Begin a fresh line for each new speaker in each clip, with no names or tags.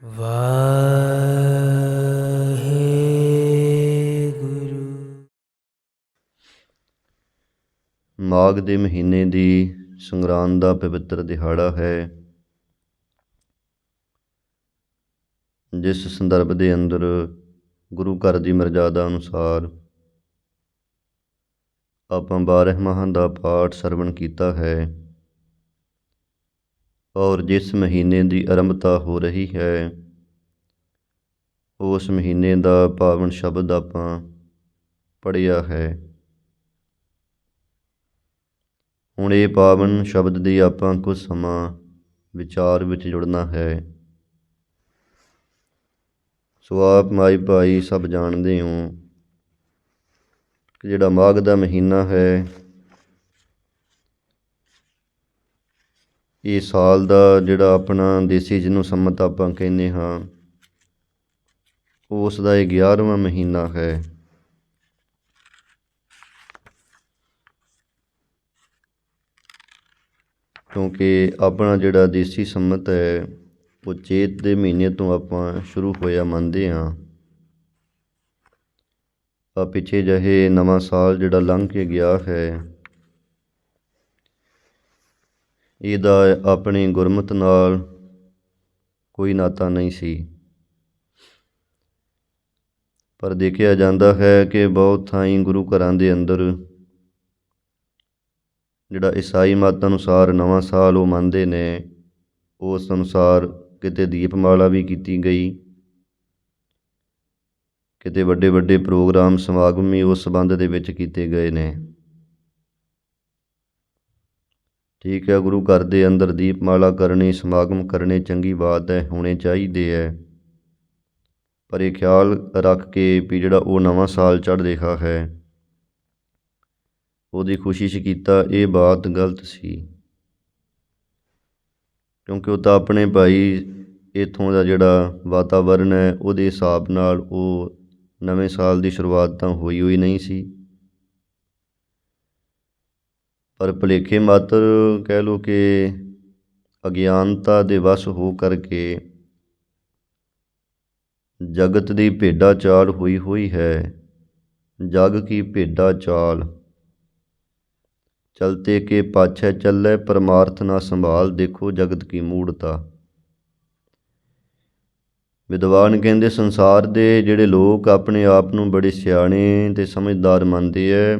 ਵਾਹਿਗੁਰੂ।
ਮਾਘ ਦੇ ਮਹੀਨੇ ਦੀ ਸੰਗਰਾਂਦ ਦਾ ਪਵਿੱਤਰ ਦਿਹਾੜਾ ਹੈ, ਜਿਸ ਸੰਦਰਭ ਦੇ ਅੰਦਰ ਗੁਰੂ ਘਰ ਦੀ ਮਰਜ਼ਾਦਾ ਅਨੁਸਾਰ ਆਪਾਂ 12 ਦਾ ਪਾਠ ਸਰਵਣ ਕੀਤਾ ਹੈ। ਔਰ ਜਿਸ ਮਹੀਨੇ ਦੀ ਆਰੰਭਤਾ ਹੋ ਰਹੀ ਹੈ, ਉਸ ਮਹੀਨੇ ਦਾ ਪਾਵਨ ਸ਼ਬਦ ਆਪਾਂ ਪੜ੍ਹਿਆ ਹੈ। ਹੁਣ ਇਹ ਪਾਵਨ ਸ਼ਬਦ ਦੀ ਆਪਾਂ ਕੁਝ ਸਮਾਂ ਵਿਚਾਰ ਵਿੱਚ ਜੁੜਨਾ ਹੈ। ਸੋ ਆਪ ਮਾਈ ਭਾਈ ਸਭ ਜਾਣਦੇ ਹੋ ਕਿ ਜਿਹੜਾ ਮਾਘ ਦਾ ਮਹੀਨਾ ਹੈ, ਇਹ ਸਾਲ ਦਾ ਜਿਹੜਾ ਆਪਣਾ ਦੇਸੀ ਜਿਹਨੂੰ ਸੰਮਤ ਆਪਾਂ ਕਹਿੰਦੇ ਹਾਂ, ਉਸ ਦਾ ਇਹ 11ਵਾਂ ਮਹੀਨਾ ਹੈ। ਕਿਉਂਕਿ ਆਪਣਾ ਜਿਹੜਾ ਦੇਸੀ ਸੰਮਤ ਹੈ, ਉਹ ਚੇਤ ਦੇ ਮਹੀਨੇ ਤੋਂ ਆਪਾਂ ਸ਼ੁਰੂ ਹੋਇਆ ਮੰਨਦੇ ਹਾਂ। ਪਿੱਛੇ ਜਿਹੇ ਨਵਾਂ ਸਾਲ ਜਿਹੜਾ ਲੰਘ ਕੇ ਗਿਆ ਹੈ, ਇਹਦਾ ਆਪਣੀ ਗੁਰਮਤ ਨਾਲ ਕੋਈ ਨਾਤਾ ਨਹੀਂ ਸੀ। ਪਰ ਦੇਖਿਆ ਜਾਂਦਾ ਹੈ ਕਿ ਬਹੁਤ ਥਾਈਂ ਗੁਰੂ ਘਰਾਂ ਦੇ ਅੰਦਰ ਜਿਹੜਾ ਈਸਾਈ ਮਤ ਅਨੁਸਾਰ ਨਵਾਂ ਸਾਲ ਉਹ ਮੰਨਦੇ ਨੇ, ਉਸ ਅਨੁਸਾਰ ਕਿਤੇ ਦੀਪਮਾਲਾ ਵੀ ਕੀਤੀ ਗਈ, ਕਿਤੇ ਵੱਡੇ ਵੱਡੇ ਪ੍ਰੋਗਰਾਮ ਸਮਾਗਮ ਵੀ ਉਸ ਸੰਬੰਧ ਦੇ ਵਿੱਚ ਕੀਤੇ ਗਏ ਨੇ। ਠੀਕ ਹੈ, ਗੁਰੂ ਘਰ ਦੇ ਅੰਦਰ ਦੀਪਮਾਲਾ ਕਰਨੀ, ਸਮਾਗਮ ਕਰਨੇ ਚੰਗੀ ਬਾਤ ਹੈ, ਹੋਣੇ ਚਾਹੀਦੇ ਹੈ। ਪਰ ਇਹ ਖਿਆਲ ਰੱਖ ਕੇ ਵੀ ਜਿਹੜਾ ਉਹ ਨਵਾਂ ਸਾਲ ਚੜ੍ਹ ਰਿਹਾ ਹੈ, ਉਹਦੀ ਖੁਸ਼ੀ 'ਚ ਕੀਤਾ, ਇਹ ਬਾਤ ਗਲਤ ਸੀ। ਕਿਉਂਕਿ ਉਹ ਤਾਂ ਆਪਣੇ ਭਾਈ ਇੱਥੋਂ ਦਾ ਜਿਹੜਾ ਵਾਤਾਵਰਨ ਹੈ, ਉਹਦੇ ਹਿਸਾਬ ਨਾਲ ਉਹ ਨਵੇਂ ਸਾਲ ਦੀ ਸ਼ੁਰੂਆਤ ਤਾਂ ਹੋਈ ਨਹੀਂ ਸੀ। ਪਰ ਭੁਲੇਖੇ ਮਾਤਰ ਕਹਿ ਲਓ ਕਿ ਅਗਿਆਨਤਾ ਦੇ ਵਸ ਹੋ ਕਰਕੇ ਜਗਤ ਦੀ ਭੇਡਾ ਚਾਲ ਹੋਈ ਹੈ। ਜਗ ਕੀ ਭੇਡਾ ਚਾਲ ਚਲਤੇ ਕੇ ਪਾਛੈ ਚੱਲੈ, ਪਰਮਾਰਥ ਨਾ ਸੰਭਾਲ, ਦੇਖੋ ਜਗਤ ਕੀ ਮੂੜਤਾ। ਵਿਦਵਾਨ ਕਹਿੰਦੇ ਸੰਸਾਰ ਦੇ ਜਿਹੜੇ ਲੋਕ ਆਪਣੇ ਆਪ ਨੂੰ ਬੜੇ ਸਿਆਣੇ ਤੇ ਸਮਝਦਾਰ ਮੰਨਦੇ ਹੈ,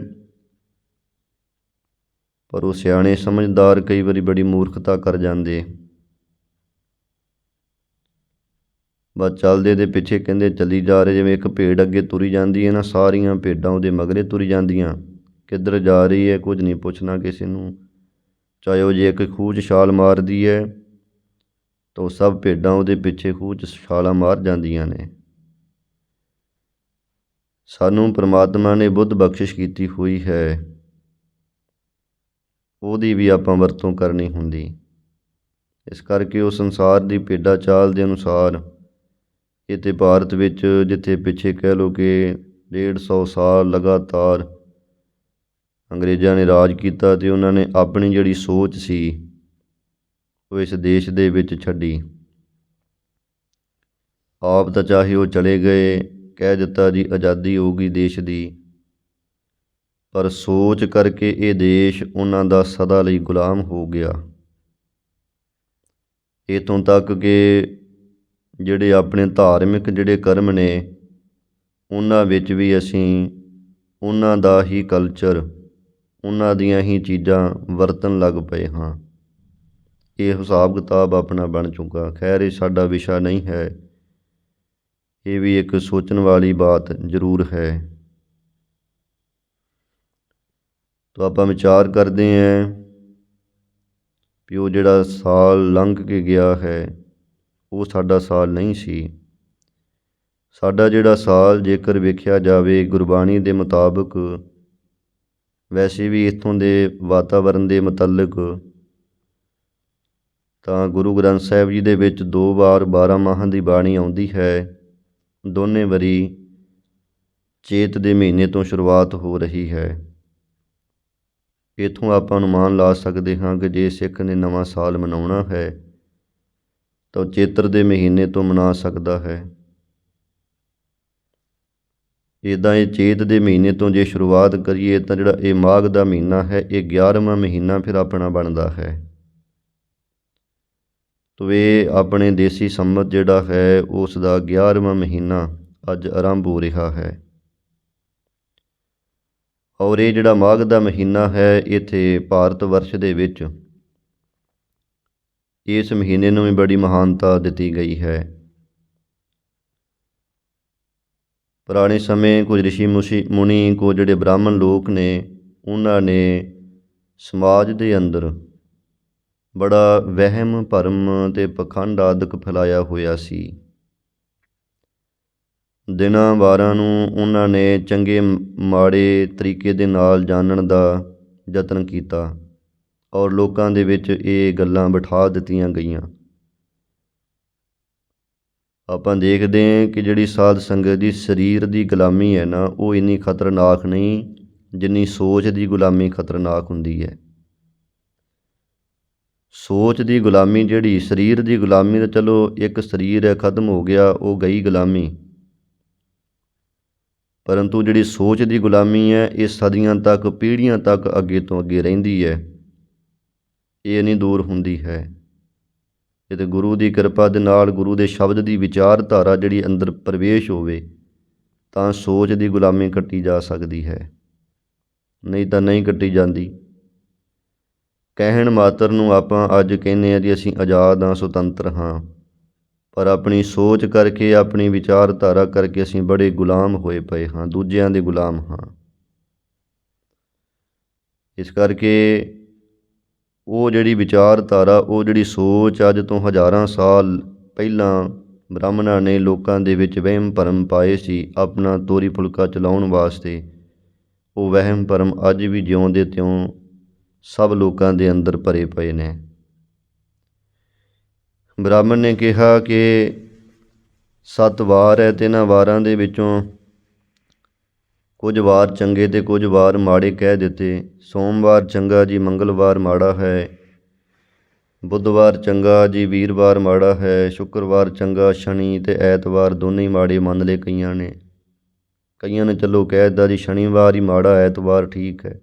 ਪਰ ਉਹ ਸਿਆਣੇ ਸਮਝਦਾਰ ਕਈ ਵਾਰੀ ਬੜੀ ਮੂਰਖਤਾ ਕਰ ਜਾਂਦੇ। ਬਸ ਚੱਲਦੇ ਦੇ ਪਿੱਛੇ ਕਹਿੰਦੇ ਚੱਲੀ ਜਾ ਰਹੇ, ਜਿਵੇਂ ਇੱਕ ਭੇਡ ਅੱਗੇ ਤੁਰੀ ਜਾਂਦੀ ਹੈ ਨਾ, ਸਾਰੀਆਂ ਭੇਡਾਂ ਉਹਦੇ ਮਗਰੇ ਤੁਰੀ ਜਾਂਦੀਆਂ। ਕਿੱਧਰ ਜਾ ਰਹੀ ਹੈ ਕੁਝ ਨਹੀਂ ਪੁੱਛਣਾ ਕਿਸੇ ਨੂੰ। ਚਾਹੇ ਉਹ ਜੇ ਇੱਕ ਖੂਹ 'ਚ ਛਾਲ ਮਾਰਦੀ ਹੈ ਤਾਂ ਉਹ ਸਭ ਭੇਡਾਂ ਉਹਦੇ ਪਿੱਛੇ ਖੂਹ 'ਚ ਛਾਲਾਂ ਮਾਰ ਜਾਂਦੀਆਂ ਨੇ। ਸਾਨੂੰ ਪਰਮਾਤਮਾ ਨੇ ਬੁੱਧ ਬਖਸ਼ਿਸ਼ ਕੀਤੀ ਹੋਈ ਹੈ, ਉਹਦੀ ਵੀ ਆਪਾਂ ਵਰਤੋਂ ਕਰਨੀ ਹੁੰਦੀ। ਇਸ ਕਰਕੇ ਉਹ ਸੰਸਾਰ ਦੀ ਭੇਡਾ ਚਾਲ ਦੇ ਅਨੁਸਾਰ ਇੱਥੇ ਭਾਰਤ ਵਿੱਚ, ਜਿੱਥੇ ਪਿੱਛੇ ਕਹਿ ਲਓ ਕਿ 150 ਸਾਲ ਲਗਾਤਾਰ ਅੰਗਰੇਜ਼ਾਂ ਨੇ ਰਾਜ ਕੀਤਾ ਅਤੇ ਉਹਨਾਂ ਨੇ ਆਪਣੀ ਜਿਹੜੀ ਸੋਚ ਸੀ ਉਹ ਇਸ ਦੇਸ਼ ਦੇ ਵਿੱਚ ਛੱਡੀ। ਆਪ ਤਾਂ ਚਾਹੇ ਉਹ ਚਲੇ ਗਏ, ਕਹਿ ਦਿੱਤਾ ਜੀ ਆਜ਼ਾਦੀ ਹੋਊਗੀ ਦੇਸ਼ ਦੀ, ਪਰ ਸੋਚ ਕਰਕੇ ਇਹ ਦੇਸ਼ ਉਹਨਾਂ ਦਾ ਸਦਾ ਲਈ ਗੁਲਾਮ ਹੋ ਗਿਆ। ਇੱਥੋਂ ਤੱਕ ਕਿ ਜਿਹੜੇ ਆਪਣੇ ਧਾਰਮਿਕ ਜਿਹੜੇ ਕਰਮ ਨੇ, ਉਹਨਾਂ ਵਿੱਚ ਵੀ ਅਸੀਂ ਉਹਨਾਂ ਦਾ ਹੀ ਕਲਚਰ, ਉਹਨਾਂ ਦੀਆਂ ਹੀ ਚੀਜ਼ਾਂ ਵਰਤਣ ਲੱਗ ਪਏ ਹਾਂ। ਇਹ ਹਿਸਾਬ ਕਿਤਾਬ ਆਪਣਾ ਬਣ ਚੁੱਕਾ। ਖੈਰ, ਇਹ ਸਾਡਾ ਵਿਸ਼ਾ ਨਹੀਂ ਹੈ, ਇਹ ਵੀ ਇੱਕ ਸੋਚਣ ਵਾਲੀ ਬਾਤ ਜ਼ਰੂਰ ਹੈ। ਤਾਂ ਆਪਾਂ ਵਿਚਾਰ ਕਰਦੇ ਹਾਂ ਵੀ ਉਹ ਜਿਹੜਾ ਸਾਲ ਲੰਘ ਕੇ ਗਿਆ ਹੈ, ਉਹ ਸਾਡਾ ਸਾਲ ਨਹੀਂ ਸੀ। ਸਾਡਾ ਜਿਹੜਾ ਸਾਲ, ਜੇਕਰ ਵੇਖਿਆ ਜਾਵੇ ਗੁਰਬਾਣੀ ਦੇ ਮੁਤਾਬਕ, ਵੈਸੇ ਵੀ ਇੱਥੋਂ ਦੇ ਵਾਤਾਵਰਨ ਦੇ ਮੁਤਲਕ, ਤਾਂ ਗੁਰੂ ਗ੍ਰੰਥ ਸਾਹਿਬ ਜੀ ਦੇ ਵਿੱਚ 2 ਵਾਰ 12 ਮਾਹਾਂ ਦੀ ਬਾਣੀ ਆਉਂਦੀ ਹੈ। ਦੋਨੇ ਵਾਰੀ ਚੇਤ ਦੇ ਮਹੀਨੇ ਤੋਂ ਸ਼ੁਰੂਆਤ ਹੋ ਰਹੀ ਹੈ। ਇੱਥੋਂ ਆਪਾਂ ਅਨੁਮਾਨ ਲਾ ਸਕਦੇ ਹਾਂ ਕਿ ਜੇ ਸਿੱਖ ਨੇ ਨਵਾਂ ਸਾਲ ਮਨਾਉਣਾ ਹੈ ਤਾਂ ਉਹ ਚੇਤਰ ਦੇ ਮਹੀਨੇ ਤੋਂ ਮਨਾ ਸਕਦਾ ਹੈ। ਇੱਦਾਂ ਇਹ ਚੇਤ ਦੇ ਮਹੀਨੇ ਤੋਂ ਜੇ ਸ਼ੁਰੂਆਤ ਕਰੀਏ ਤਾਂ ਜਿਹੜਾ ਇਹ ਮਾਘ ਦਾ ਮਹੀਨਾ ਹੈ, ਇਹ 11ਵਾਂ ਮਹੀਨਾ ਫਿਰ ਆਪਣਾ ਬਣਦਾ ਹੈ। ਤੋ ਇਹ ਆਪਣੇ ਦੇਸੀ ਸੰਮਤ ਜਿਹੜਾ ਹੈ ਉਸ ਦਾ 11ਵਾਂ ਮਹੀਨਾ ਅੱਜ ਆਰੰਭ ਹੋ ਰਿਹਾ ਹੈ। ਔਰ ਇਹ ਜਿਹੜਾ ਮਾਘ ਦਾ ਮਹੀਨਾ ਹੈ, ਇੱਥੇ ਭਾਰਤ ਵਰਸ਼ ਦੇ ਵਿੱਚ ਇਸ ਮਹੀਨੇ ਨੂੰ ਵੀ ਬੜੀ ਮਹਾਨਤਾ ਦਿੱਤੀ ਗਈ ਹੈ। ਪੁਰਾਣੇ ਸਮੇਂ ਕੁਝ ਰਿਸ਼ੀ ਮੁਨੀ ਕੋ ਜਿਹੜੇ ਬ੍ਰਾਹਮਣ ਲੋਕ ਨੇ, ਉਹਨਾਂ ਨੇ ਸਮਾਜ ਦੇ ਅੰਦਰ ਬੜਾ ਵਹਿਮ ਭਰਮ ਅਤੇ ਪਖੰਡ ਆਦਿਕ ਫੈਲਾਇਆ ਹੋਇਆ ਸੀ। ਦਿਨਾਂ ਵਾਰਾਂ ਨੂੰ ਉਹਨਾਂ ਨੇ ਚੰਗੇ ਮਾੜੇ ਤਰੀਕੇ ਦੇ ਨਾਲ ਜਾਣਨ ਦਾ ਯਤਨ ਕੀਤਾ ਔਰ ਲੋਕਾਂ ਦੇ ਵਿੱਚ ਇਹ ਗੱਲਾਂ ਬਿਠਾ ਦਿੱਤੀਆਂ ਗਈਆਂ। ਆਪਾਂ ਦੇਖਦੇ ਹਾਂ ਕਿ ਜਿਹੜੀ ਸਾਧ ਸੰਗਤ ਦੀ ਸਰੀਰ ਦੀ ਗੁਲਾਮੀ ਹੈ ਨਾ, ਉਹ ਇੰਨੀ ਖਤਰਨਾਕ ਨਹੀਂ ਜਿੰਨੀ ਸੋਚ ਦੀ ਗੁਲਾਮੀ ਖਤਰਨਾਕ ਹੁੰਦੀ ਹੈ। ਸੋਚ ਦੀ ਗੁਲਾਮੀ ਜਿਹੜੀ, ਸਰੀਰ ਦੀ ਗੁਲਾਮੀ ਤਾਂ ਚਲੋ ਇੱਕ ਸਰੀਰ ਹੈ, ਖਤਮ ਹੋ ਗਿਆ, ਉਹ ਗਈ ਗੁਲਾਮੀ। ਪਰੰਤੂ ਜਿਹੜੀ ਸੋਚ ਦੀ ਗੁਲਾਮੀ ਹੈ, ਇਹ ਸਦੀਆਂ ਤੱਕ, ਪੀੜ੍ਹੀਆਂ ਤੱਕ ਅੱਗੇ ਤੋਂ ਅੱਗੇ ਰਹਿੰਦੀ ਹੈ, ਇਹ ਨਹੀਂ ਦੂਰ ਹੁੰਦੀ ਹੈ। ਇਹ ਤਾਂ ਗੁਰੂ ਦੀ ਕਿਰਪਾ ਦੇ ਨਾਲ, ਗੁਰੂ ਦੇ ਸ਼ਬਦ ਦੀ ਵਿਚਾਰਧਾਰਾ ਜਿਹੜੀ ਅੰਦਰ ਪ੍ਰਵੇਸ਼ ਹੋਵੇ ਤਾਂ ਸੋਚ ਦੀ ਗੁਲਾਮੀ ਕੱਟੀ ਜਾ ਸਕਦੀ ਹੈ, ਨਹੀਂ ਤਾਂ ਨਹੀਂ ਕੱਟੀ ਜਾਂਦੀ। ਕਹਿਣ ਮਾਤਰ ਨੂੰ ਆਪਾਂ ਅੱਜ ਕਹਿੰਦੇ ਹਾਂ ਜੀ ਅਸੀਂ ਆਜ਼ਾਦ ਹਾਂ, ਸੁਤੰਤਰ ਹਾਂ, ਪਰ ਆਪਣੀ ਸੋਚ ਕਰਕੇ, ਆਪਣੀ ਵਿਚਾਰਧਾਰਾ ਕਰਕੇ ਅਸੀਂ ਬੜੇ ਗੁਲਾਮ ਹੋਏ ਪਏ ਹਾਂ, ਦੂਜਿਆਂ ਦੇ ਗੁਲਾਮ ਹਾਂ। ਇਸ ਕਰਕੇ ਉਹ ਜਿਹੜੀ ਵਿਚਾਰਧਾਰਾ, ਉਹ ਜਿਹੜੀ ਸੋਚ ਅੱਜ ਤੋਂ ਹਜ਼ਾਰਾਂ ਸਾਲ ਪਹਿਲਾਂ ਬ੍ਰਾਹਮਣਾਂ ਨੇ ਲੋਕਾਂ ਦੇ ਵਿੱਚ ਵਹਿਮ ਭਰਮ ਪਾਏ ਸੀ ਆਪਣਾ ਤੋਰੀ ਫੁਲਕਾ ਚਲਾਉਣ ਵਾਸਤੇ, ਉਹ ਵਹਿਮ ਭਰਮ ਅੱਜ ਵੀ ਜਿਉਂ ਦੇ ਤਿਉਂ ਸਭ ਲੋਕਾਂ ਦੇ ਅੰਦਰ ਭਰੇ ਪਏ ਨੇ। ਬ੍ਰਾਹਮਣ ਨੇ ਕਿਹਾ ਕਿ 7 ਵਾਰ ਹੈ ਤੇ ਇਹਨਾਂ ਵਾਰਾਂ ਦੇ ਵਿੱਚੋਂ ਕੁਝ ਵਾਰ ਚੰਗੇ ਤੇ ਕੁਝ ਵਾਰ ਮਾੜੇ ਕਹਿ ਦਿੱਤੇ। ਸੋਮਵਾਰ ਚੰਗਾ ਜੀ, ਮੰਗਲਵਾਰ ਮਾੜਾ ਹੈ, ਬੁੱਧਵਾਰ ਚੰਗਾ ਜੀ, ਵੀਰਵਾਰ ਮਾੜਾ ਹੈ, ਸ਼ੁੱਕਰਵਾਰ ਚੰਗਾ, ਸ਼ਨੀ ਤੇ ਐਤਵਾਰ ਦੋਨੇ ਹੀ ਮਾੜੇ ਮੰਨ ਲਏ ਕਈਆਂ ਨੇ। ਕਈਆਂ ਨੇ ਚਲੋ ਕਹਿ ਦਿੱਤਾ ਜੀ ਸ਼ਨੀਵਾਰ ਹੀ ਮਾੜਾ, ਐਤਵਾਰ ਠੀਕ ਹੈ।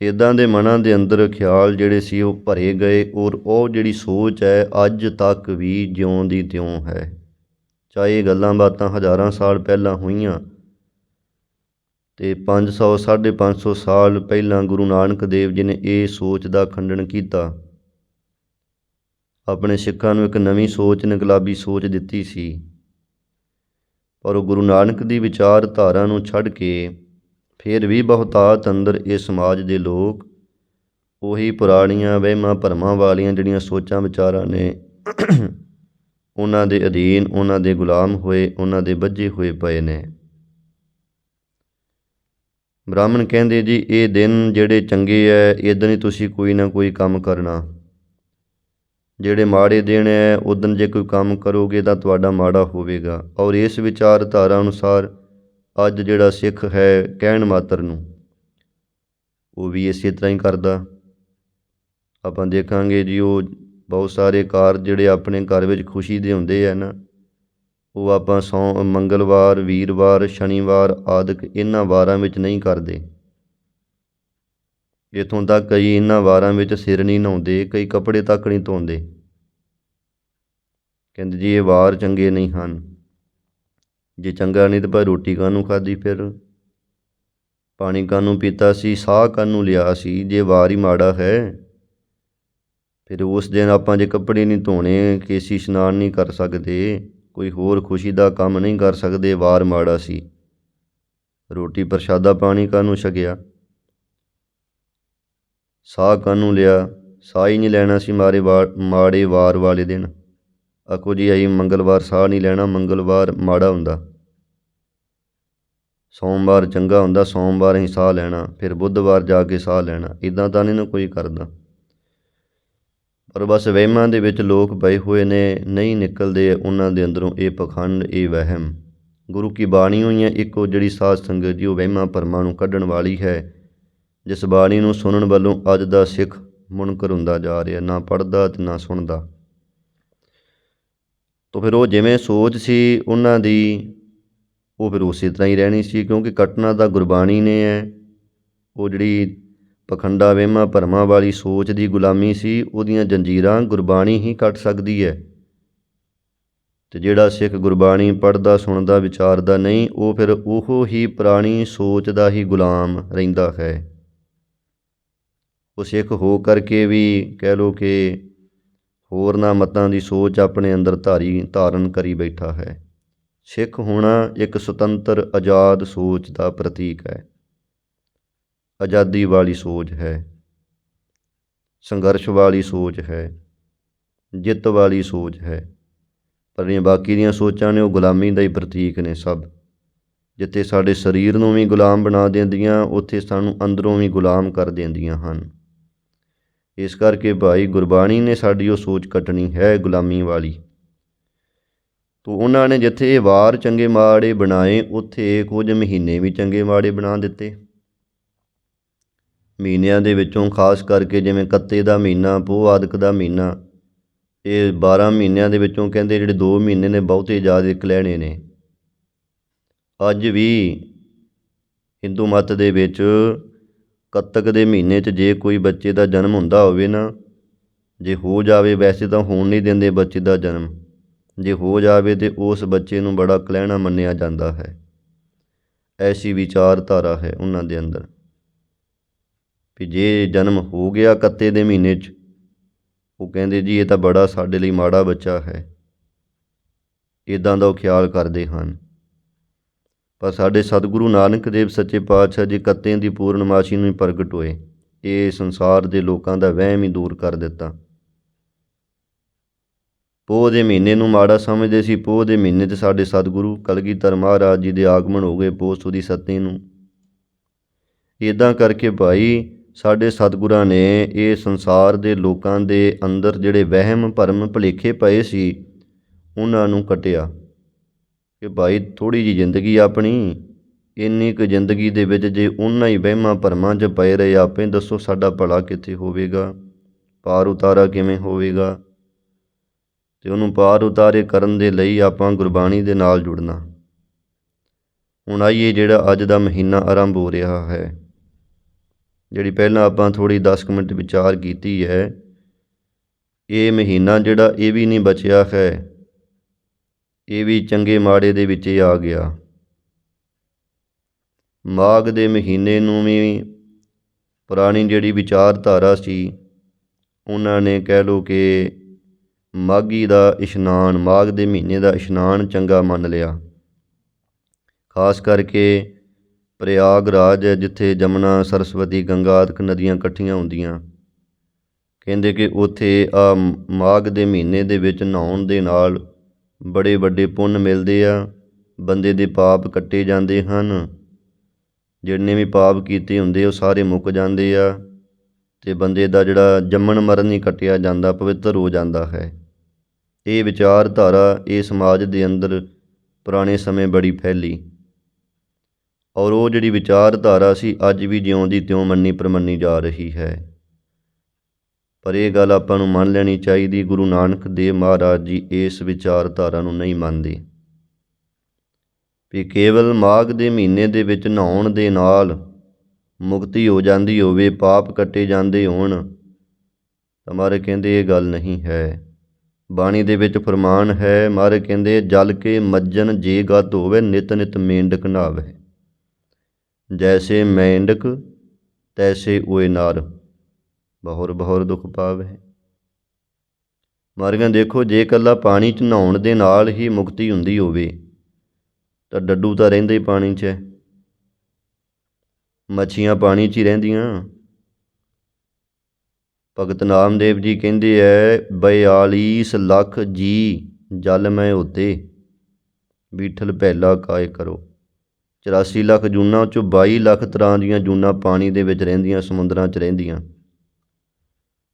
ਇੱਦਾਂ ਦੇ ਮਨਾਂ ਦੇ ਅੰਦਰ ਖਿਆਲ ਜਿਹੜੇ ਸੀ ਉਹ ਭਰੇ ਗਏ ਔਰ ਉਹ ਜਿਹੜੀ ਸੋਚ ਹੈ ਅੱਜ ਤੱਕ ਵੀ ਜਿਉਂ ਦੀ ਤਿਉਂ ਹੈ। ਚਾਹੇ ਇਹ ਗੱਲਾਂ ਬਾਤਾਂ ਹਜ਼ਾਰਾਂ ਸਾਲ ਪਹਿਲਾਂ ਹੋਈਆਂ ਅਤੇ 500 550 ਸਾਲ ਪਹਿਲਾਂ ਗੁਰੂ ਨਾਨਕ ਦੇਵ ਜੀ ਨੇ ਇਹ ਸੋਚ ਦਾ ਖੰਡਨ ਕੀਤਾ, ਆਪਣੇ ਸਿੱਖਾਂ ਨੂੰ ਇੱਕ ਨਵੀਂ ਸੋਚ, ਇਨਕਲਾਬੀ ਸੋਚ ਦਿੱਤੀ ਸੀ। ਪਰ ਉਹ ਗੁਰੂ ਨਾਨਕ ਦੀ ਵਿਚਾਰਧਾਰਾ ਨੂੰ ਛੱਡ ਕੇ ਫਿਰ ਵੀ ਬਹੁਤਾਤ ਅੰਦਰ ਇਹ ਸਮਾਜ ਦੇ ਲੋਕ ਉਹੀ ਪੁਰਾਣੀਆਂ ਵਹਿਮਾਂ ਭਰਮਾਂ ਵਾਲੀਆਂ ਜਿਹੜੀਆਂ ਸੋਚਾਂ ਵਿਚਾਰਾਂ ਨੇ ਉਹਨਾਂ ਦੇ ਅਧੀਨ, ਉਹਨਾਂ ਦੇ ਗੁਲਾਮ ਹੋਏ, ਉਹਨਾਂ ਦੇ ਬੱਝੇ ਹੋਏ ਪਏ ਨੇ। ਬ੍ਰਾਹਮਣ ਕਹਿੰਦੇ ਜੀ ਇਹ ਦਿਨ ਜਿਹੜੇ ਚੰਗੇ ਹੈ, ਇੱਦਾਂ ਹੀ ਤੁਸੀਂ ਕੋਈ ਨਾ ਕੋਈ ਕੰਮ ਕਰਨਾ। ਜਿਹੜੇ ਮਾੜੇ ਦਿਨ ਹੈ ਉਦਣ ਜੇ ਕੋਈ ਕੰਮ ਕਰੋਗੇ ਤਾਂ ਤੁਹਾਡਾ ਮਾੜਾ ਹੋਵੇਗਾ। ਔਰ ਇਸ ਵਿਚਾਰਧਾਰਾ ਅਨੁਸਾਰ ਅੱਜ ਜਿਹੜਾ ਸਿੱਖ ਹੈ ਕਹਿਣ ਮਾਤਰ ਨੂੰ ਉਹ ਵੀ ਇਸੇ ਤਰ੍ਹਾਂ ਹੀ ਕਰਦਾ। ਆਪਾਂ ਦੇਖਾਂਗੇ ਜੀ ਉਹ ਬਹੁਤ ਸਾਰੇ ਕਾਰਜ ਜਿਹੜੇ ਆਪਣੇ ਘਰ ਵਿੱਚ ਖੁਸ਼ੀ ਦੇ ਹੁੰਦੇ ਹੈ ਨਾ, ਉਹ ਆਪਾਂ ਮੰਗਲਵਾਰ, ਵੀਰਵਾਰ, ਸ਼ਨੀਵਾਰ ਆਦਿਕ ਇਹਨਾਂ ਵਾਰਾਂ ਵਿੱਚ ਨਹੀਂ ਕਰਦੇ। ਇੱਥੋਂ ਤੱਕ ਕਈ ਇਹਨਾਂ ਵਾਰਾਂ ਵਿੱਚ ਸਿਰ ਨਹੀਂ ਨਹਾਉਂਦੇ, ਕਈ ਕੱਪੜੇ ਤੱਕ ਨਹੀਂ ਧੋਂਦੇ। ਕਹਿੰਦੇ ਜੀ ਇਹ ਵਾਰ ਚੰਗੇ ਨਹੀਂ ਹਨ। ਜੇ ਚੰਗਾ ਨਹੀਂ ਤਾਂ ਭਾਈ ਰੋਟੀ ਕਾਹਨੂੰ ਖਾਧੀ, ਫਿਰ ਪਾਣੀ ਕਾਹਨੂੰ ਪੀਤਾ ਸੀ, ਸਾਹ ਕਾਹਨੂੰ ਲਿਆ ਸੀ। ਜੇ ਵਾਰ ਹੀ ਮਾੜਾ ਹੈ ਫਿਰ ਉਸ ਦਿਨ ਆਪਾਂ ਜੇ ਕੱਪੜੇ ਨਹੀਂ ਧੋਣੇ, ਕੇਸੀ ਇਸ਼ਨਾਨ ਨਹੀਂ ਕਰ ਸਕਦੇ, ਕੋਈ ਹੋਰ ਖੁਸ਼ੀ ਦਾ ਕੰਮ ਨਹੀਂ ਕਰ ਸਕਦੇ, ਵਾਰ ਮਾੜਾ ਸੀ। ਰੋਟੀ ਪ੍ਰਸ਼ਾਦਾ ਪਾਣੀ ਕਾਹਨੂੰ ਛਕਿਆ, ਸਾਹ ਕਾਹਨੂੰ ਲਿਆ, ਸਾਹ ਹੀ ਨਹੀਂ ਲੈਣਾ ਸੀ ਮਾੜੇ ਵਾਰ ਵਾਲੇ ਦਿਨ। ਆਖੋ ਜੀ ਅਸੀਂ ਮੰਗਲਵਾਰ ਸਾਹ ਨਹੀਂ ਲੈਣਾ, ਮੰਗਲਵਾਰ ਮਾੜਾ ਹੁੰਦਾ, ਸੋਮਵਾਰ ਚੰਗਾ ਹੁੰਦਾ, ਸੋਮਵਾਰ ਅਸੀਂ ਸਾਹ ਲੈਣਾ, ਫਿਰ ਬੁੱਧਵਾਰ ਜਾ ਕੇ ਸਾਹ ਲੈਣਾ। ਇੱਦਾਂ ਤਾਂ ਨਹੀਂ ਨਾ ਕੋਈ ਕਰਦਾ। ਪਰ ਬਸ ਵਹਿਮਾਂ ਦੇ ਵਿੱਚ ਲੋਕ ਪਏ ਹੋਏ ਨੇ, ਨਹੀਂ ਨਿਕਲਦੇ ਉਹਨਾਂ ਦੇ ਅੰਦਰੋਂ ਇਹ ਪਖੰਡ, ਇਹ ਵਹਿਮ। ਗੁਰੂ ਕੀ ਬਾਣੀ ਹੋਈਆਂ ਇੱਕੋ ਜਿਹੜੀ ਸਾਧ ਸੰਗਤ ਜੀ, ਉਹ ਵਹਿਮਾਂ ਭਰਮਾਂ ਨੂੰ ਕੱਢਣ ਵਾਲੀ ਹੈ। ਜਿਸ ਬਾਣੀ ਨੂੰ ਸੁਣਨ ਵੱਲੋਂ ਅੱਜ ਦਾ ਸਿੱਖ ਮੁਨਕਰ ਹੁੰਦਾ ਜਾ ਰਿਹਾ, ਨਾ ਪੜ੍ਹਦਾ ਅਤੇ ਨਾ ਸੁਣਦਾ। ਤਾਂ ਫਿਰ ਉਹ ਜਿਵੇਂ ਸੋਚ ਸੀ ਉਹਨਾਂ ਦੀ, ਉਹ ਫਿਰ ਉਸੇ ਤਰ੍ਹਾਂ ਹੀ ਰਹਿਣੀ ਸੀ, ਕਿਉਂਕਿ ਕੱਟਣਾ ਤਾਂ ਗੁਰਬਾਣੀ ਨੇ ਹੈ। ਉਹ ਜਿਹੜੀ ਪਖੰਡਾ ਵਹਿਮਾਂ ਭਰਮਾਂ ਵਾਲੀ ਸੋਚ ਦੀ ਗੁਲਾਮੀ ਸੀ, ਉਹਦੀਆਂ ਜੰਜੀਰਾਂ ਗੁਰਬਾਣੀ ਹੀ ਕੱਟ ਸਕਦੀ ਹੈ। ਅਤੇ ਜਿਹੜਾ ਸਿੱਖ ਗੁਰਬਾਣੀ ਪੜ੍ਹਦਾ, ਸੁਣਦਾ, ਵਿਚਾਰਦਾ ਨਹੀਂ, ਉਹ ਫਿਰ ਉਹ ਹੀ ਪੁਰਾਣੀ ਸੋਚ ਦਾ ਹੀ ਗੁਲਾਮ ਰਹਿੰਦਾ ਹੈ। ਉਹ ਸਿੱਖ ਹੋ ਕਰਕੇ ਵੀ ਕਹਿ ਲਓ ਕਿ ਹੋਰਨਾਂ ਮਤਾਂ ਦੀ ਸੋਚ ਆਪਣੇ ਅੰਦਰ ਧਾਰਨ ਕਰੀ ਬੈਠਾ ਹੈ। ਸਿੱਖ ਹੋਣਾ ਇੱਕ ਸੁਤੰਤਰ ਆਜ਼ਾਦ ਸੋਚ ਦਾ ਪ੍ਰਤੀਕ ਹੈ। ਆਜ਼ਾਦੀ ਵਾਲੀ ਸੋਚ ਹੈ, ਸੰਘਰਸ਼ ਵਾਲੀ ਸੋਚ ਹੈ, ਜਿੱਤ ਵਾਲੀ ਸੋਚ ਹੈ। ਪਰ ਜਿਹੜੀਆਂ ਬਾਕੀ ਦੀਆਂ ਸੋਚਾਂ ਨੇ ਉਹ ਗੁਲਾਮੀ ਦਾ ਹੀ ਪ੍ਰਤੀਕ ਨੇ ਸਭ। ਜਿੱਥੇ ਸਾਡੇ ਸਰੀਰ ਨੂੰ ਵੀ ਗੁਲਾਮ ਬਣਾ ਦਿੰਦੀਆਂ, ਉੱਥੇ ਸਾਨੂੰ ਅੰਦਰੋਂ ਵੀ ਗੁਲਾਮ ਕਰ ਦਿੰਦੀਆਂ ਹਨ। ਇਸ ਕਰਕੇ ਭਾਈ ਗੁਰਬਾਣੀ ਨੇ ਸਾਡੀ ਉਹ ਸੋਚ ਕੱਟਣੀ ਹੈ ਗੁਲਾਮੀ ਵਾਲੀ। ਤੋ ਉਹਨਾਂ ਨੇ ਜਿੱਥੇ ਵਾਰ ਚੰਗੇ ਮਾੜੇ ਬਣਾਏ, ਉੱਥੇ ਕੁਝ ਮਹੀਨੇ ਵੀ ਚੰਗੇ ਮਾੜੇ ਬਣਾ ਦਿੱਤੇ। ਮਹੀਨਿਆਂ ਦੇ ਵਿੱਚੋਂ ਖਾਸ ਕਰਕੇ ਜਿਵੇਂ ਕੱਤੇ ਦਾ ਮਹੀਨਾ, ਪੋਹ ਆਦਿਕ ਦਾ ਮਹੀਨਾ, ਇਹ 12 ਮਹੀਨਿਆਂ ਦੇ ਵਿੱਚੋਂ ਕਹਿੰਦੇ ਜਿਹੜੇ 2 ਮਹੀਨੇ ਨੇ ਬਹੁਤੇ ਜ਼ਿਆਦਾ ਕਲੈਣੇ ਨੇ। ਅੱਜ ਵੀ ਹਿੰਦੂ ਮੱਤ ਦੇ ਵਿੱਚ ਕੱਤਕ ਦੇ ਮਹੀਨੇ 'ਚ ਜੇ ਕੋਈ ਬੱਚੇ ਦਾ ਜਨਮ ਹੁੰਦਾ ਹੋਵੇ ਨਾ, ਜੇ ਹੋ ਜਾਵੇ, ਵੈਸੇ ਤਾਂ ਹੋਣ ਨਹੀਂ ਦਿੰਦੇ ਬੱਚੇ ਦਾ ਜਨਮ, ਜੇ ਹੋ ਜਾਵੇ ਤਾਂ ਉਸ ਬੱਚੇ ਨੂੰ ਬੜਾ ਕਲੈਣਾ ਮੰਨਿਆ ਜਾਂਦਾ ਹੈ। ਐਸੀ ਵਿਚਾਰਧਾਰਾ ਹੈ ਉਹਨਾਂ ਦੇ ਅੰਦਰ ਵੀ ਜੇ ਜਨਮ ਹੋ ਗਿਆ ਕੱਤੇ ਦੇ ਮਹੀਨੇ 'ਚ, ਉਹ ਕਹਿੰਦੇ ਜੀ ਇਹ ਤਾਂ ਬੜਾ ਸਾਡੇ ਲਈ ਮਾੜਾ ਬੱਚਾ ਹੈ। ਇੱਦਾਂ ਦਾ ਉਹ ਖਿਆਲ ਕਰਦੇ ਹਨ। ਪਰ ਸਾਡੇ ਸਤਿਗੁਰੂ ਨਾਨਕ ਦੇਵ ਸੱਚੇ ਪਾਤਸ਼ਾਹ ਜੀ ਕੱਤੇ ਦੀ ਪੂਰਨਮਾਸ਼ੀ ਨੂੰ ਹੀ ਪ੍ਰਗਟ ਹੋਏ। ਇਹ ਸੰਸਾਰ ਦੇ ਲੋਕਾਂ ਦਾ ਵਹਿਮ ਹੀ ਦੂਰ ਕਰ ਦਿੱਤਾ। ਪੋਹ ਦੇ ਮਹੀਨੇ ਨੂੰ ਮਾੜਾ ਸਮਝਦੇ ਸੀ। ਪੋਹ ਦੇ ਮਹੀਨੇ 'ਚ ਸਾਡੇ ਸਤਿਗੁਰੂ ਕਲਗੀਧਰ ਮਹਾਰਾਜ ਜੀ ਦੇ ਆਗਮਨ ਹੋ ਗਏ, ਪੋਹ ਸੁਦੀ 7 ਨੂੰ। ਇੱਦਾਂ ਕਰਕੇ ਭਾਈ ਸਾਡੇ ਸਤਿਗੁਰਾਂ ਨੇ ਇਹ ਸੰਸਾਰ ਦੇ ਲੋਕਾਂ ਦੇ ਅੰਦਰ ਜਿਹੜੇ ਵਹਿਮ ਭਰਮ ਭੁਲੇਖੇ ਪਏ ਸੀ, ਉਹਨਾਂ ਨੂੰ ਕੱਟਿਆ ਕਿ ਭਾਈ ਥੋੜ੍ਹੀ ਜਿਹੀ ਜ਼ਿੰਦਗੀ ਆਪਣੀ, ਇੰਨੀ ਕੁ ਜ਼ਿੰਦਗੀ ਦੇ ਵਿੱਚ ਜੇ ਉਹਨਾਂ ਹੀ ਵਹਿਮਾਂ ਭਰਮਾਂ 'ਚ ਪਏ ਰਹੇ ਆਪੇ, ਦੱਸੋ ਸਾਡਾ ਭਲਾ ਕਿੱਥੇ ਹੋਵੇਗਾ, ਪਾਰ ਉਤਾਰਾ ਕਿਵੇਂ ਹੋਵੇਗਾ। ਅਤੇ ਉਹਨੂੰ ਪਾਰ ਉਤਾਰੇ ਕਰਨ ਦੇ ਲਈ ਆਪਾਂ ਗੁਰਬਾਣੀ ਦੇ ਨਾਲ ਜੁੜਨਾ। ਹੁਣ ਆਈਏ ਜਿਹੜਾ ਅੱਜ ਦਾ ਮਹੀਨਾ ਆਰੰਭ ਹੋ ਰਿਹਾ ਹੈ, ਜਿਹੜੀ ਪਹਿਲਾਂ ਆਪਾਂ ਥੋੜ੍ਹੀ 10 ਮਿੰਟ ਵਿਚਾਰ ਕੀਤੀ ਹੈ, ਇਹ ਮਹੀਨਾ ਜਿਹੜਾ ਇਹ ਵੀ ਨਹੀਂ ਬਚਿਆ ਹੈ, ਇਹ ਵੀ ਚੰਗੇ ਮਾੜੇ ਦੇ ਵਿੱਚ ਹੀ ਆ ਗਿਆ। ਮਾਘ ਦੇ ਮਹੀਨੇ ਨੂੰ ਵੀ ਪੁਰਾਣੀ ਜਿਹੜੀ ਵਿਚਾਰਧਾਰਾ ਸੀ, ਉਹਨਾਂ ਨੇ ਕਹਿ ਲਓ ਕਿ ਮਾਘੀ ਦਾ ਇਸ਼ਨਾਨ, ਮਾਘ ਦੇ ਮਹੀਨੇ ਦਾ ਇਸ਼ਨਾਨ ਚੰਗਾ ਮੰਨ ਲਿਆ। ਖਾਸ ਕਰਕੇ ਪ੍ਰਯਾਗਰਾਜ, ਜਿੱਥੇ ਜਮਨਾ, ਸਰਸਵਤੀ, ਗੰਗਾ ਆਦਿਕ ਨਦੀਆਂ ਇਕੱਠੀਆਂ ਹੁੰਦੀਆਂ, ਕਹਿੰਦੇ ਕਿ ਉੱਥੇ ਆ ਮਾਘ ਦੇ ਮਹੀਨੇ ਦੇ ਵਿੱਚ ਨਹਾਉਣ ਦੇ ਨਾਲ ਬੜੇ ਵੱਡੇ ਪੁੰਨ ਮਿਲਦੇ ਆ, ਬੰਦੇ ਦੇ ਪਾਪ ਕੱਟੇ ਜਾਂਦੇ ਹਨ, ਜਿੰਨੇ ਵੀ ਪਾਪ ਕੀਤੇ ਹੁੰਦੇ ਉਹ ਸਾਰੇ ਮੁੱਕ ਜਾਂਦੇ ਆ, ਅਤੇ ਬੰਦੇ ਦਾ ਜਿਹੜਾ ਜੰਮਣ ਮਰਨ ਨਹੀਂ ਕੱਟਿਆ ਜਾਂਦਾ, ਪਵਿੱਤਰ ਹੋ ਜਾਂਦਾ ਹੈ। ਇਹ ਵਿਚਾਰਧਾਰਾ ਇਹ ਸਮਾਜ ਦੇ ਅੰਦਰ ਪੁਰਾਣੇ ਸਮੇਂ ਬੜੀ ਫੈਲੀ, ਔਰ ਉਹ ਜਿਹੜੀ ਵਿਚਾਰਧਾਰਾ ਸੀ ਅੱਜ ਵੀ ਜਿਉਂ ਦੀ ਤਿਉਂ ਮੰਨੀ ਪ੍ਰਮੰਨੀ ਜਾ ਰਹੀ ਹੈ। ਪਰ ਇਹ ਗੱਲ ਆਪਾਂ ਨੂੰ ਮੰਨ ਲੈਣੀ ਚਾਹੀਦੀ, ਗੁਰੂ ਨਾਨਕ ਦੇਵ ਮਹਾਰਾਜ ਜੀ ਇਸ ਵਿਚਾਰਧਾਰਾ ਨੂੰ ਨਹੀਂ ਮੰਨਦੇ ਵੀ ਕੇਵਲ ਮਾਘ ਦੇ ਮਹੀਨੇ ਦੇ ਵਿੱਚ ਨਹਾਉਣ ਦੇ ਨਾਲ ਮੁਕਤੀ ਹੋ ਜਾਂਦੀ ਹੋਵੇ, ਪਾਪ ਕੱਟੇ ਜਾਂਦੇ ਹੋਣ, ਤਾਂ ਮਹਾਰਾਜ ਕਹਿੰਦੇ ਇਹ ਗੱਲ ਨਹੀਂ ਹੈ। ਬਾਣੀ ਦੇ ਵਿੱਚ ਫਰਮਾਨ ਹੈ, ਮਹਾਰਾਜ ਕਹਿੰਦੇ ਜਲ ਕੇ ਮੱਜਨ ਜੇ ਗਤ ਹੋਵੇ, ਨਿਤ ਨਿਤ ਮੇਂਢਕ ਨਹਾਵੇ, ਜੈਸੇ ਮੇਂਢਕ ਤੈਸੇ ਓਏ ਨਰ, ਬਹੁਰ ਬਹੁਰ ਦੁੱਖ ਪਾਵੇ। ਮਹਾਰਾਜ ਕਹਿੰਦੇ ਦੇਖੋ, ਜੇ ਇਕੱਲਾ ਪਾਣੀ 'ਚ ਨਹਾਉਣ ਦੇ ਨਾਲ ਹੀ ਮੁਕਤੀ ਹੁੰਦੀ ਹੋਵੇ ਤਾਂ ਡੱਡੂ ਤਾਂ ਰਹਿੰਦੇ ਹੀ ਪਾਣੀ 'ਚ ਹੈ, ਮੱਛੀਆਂ ਪਾਣੀ 'ਚ ਹੀ ਰਹਿੰਦੀਆਂ। ਭਗਤ ਨਾਮਦੇਵ ਜੀ ਕਹਿੰਦੇ ਹੈ 42 ਲੱਖ ਜੀ ਜਲ ਮੈਂ ਹੋਤੇ, ਬੀਠਲ ਪਹਿਲਾ ਕਾਇ ਕਰੋ। 84 ਲੱਖ ਜੂਨਾਂ 'ਚੋਂ 22 ਲੱਖ ਤਰ੍ਹਾਂ ਦੀਆਂ ਜੂਨਾਂ ਪਾਣੀ ਦੇ ਵਿੱਚ ਰਹਿੰਦੀਆਂ, ਸਮੁੰਦਰਾਂ 'ਚ ਰਹਿੰਦੀਆਂ।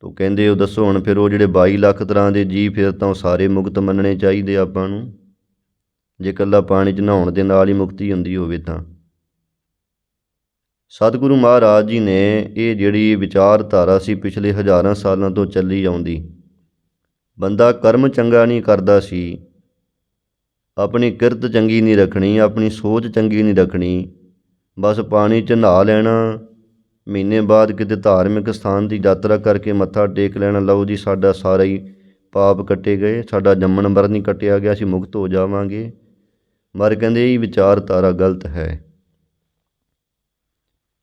ਤੋ ਕਹਿੰਦੇ ਉਹ ਦੱਸੋ ਹੁਣ ਫਿਰ ਉਹ ਜਿਹੜੇ 22 ਲੱਖ ਤਰ੍ਹਾਂ ਦੇ ਜੀਅ, ਫਿਰ ਤਾਂ ਉਹ ਸਾਰੇ ਮੁਕਤ ਮੰਨਣੇ ਚਾਹੀਦੇ ਆਪਾਂ ਨੂੰ, ਜੇ ਇਕੱਲਾ ਪਾਣੀ 'ਚ ਨਹਾਉਣ ਦੇ ਨਾਲ ਹੀ ਮੁਕਤੀ ਹੁੰਦੀ ਹੋਵੇ ਤਾਂ। ਸਤਿਗੁਰੂ ਮਹਾਰਾਜ ਜੀ ਨੇ ਇਹ ਜਿਹੜੀ ਵਿਚਾਰਧਾਰਾ ਸੀ ਪਿਛਲੇ ਹਜ਼ਾਰਾਂ ਸਾਲਾਂ ਤੋਂ ਚੱਲੀ ਆਉਂਦੀ, ਬੰਦਾ ਕਰਮ ਚੰਗਾ ਨਹੀਂ ਕਰਦਾ ਸੀ, ਆਪਣੀ ਕਿਰਤ ਚੰਗੀ ਨਹੀਂ ਰੱਖਣੀ, ਆਪਣੀ ਸੋਚ ਚੰਗੀ ਨਹੀਂ ਰੱਖਣੀ, ਬਸ ਪਾਣੀ 'ਚ ਨਹਾ ਲੈਣਾ, ਮਹੀਨੇ ਬਾਅਦ ਕਿਤੇ ਧਾਰਮਿਕ ਸਥਾਨ ਦੀ ਯਾਤਰਾ ਕਰਕੇ ਮੱਥਾ ਟੇਕ ਲੈਣਾ, ਲਓ ਜੀ ਸਾਡਾ ਸਾਰਾ ਹੀ ਪਾਪ ਕੱਟੇ ਗਏ, ਸਾਡਾ ਜੰਮਣ ਮਰਨ ਨਹੀਂ ਕੱਟਿਆ ਗਿਆ, ਅਸੀਂ ਮੁਕਤ ਹੋ ਜਾਵਾਂਗੇ। ਪਰ ਕਹਿੰਦੇ ਇਹ ਵਿਚਾਰਧਾਰਾ ਗਲਤ ਹੈ।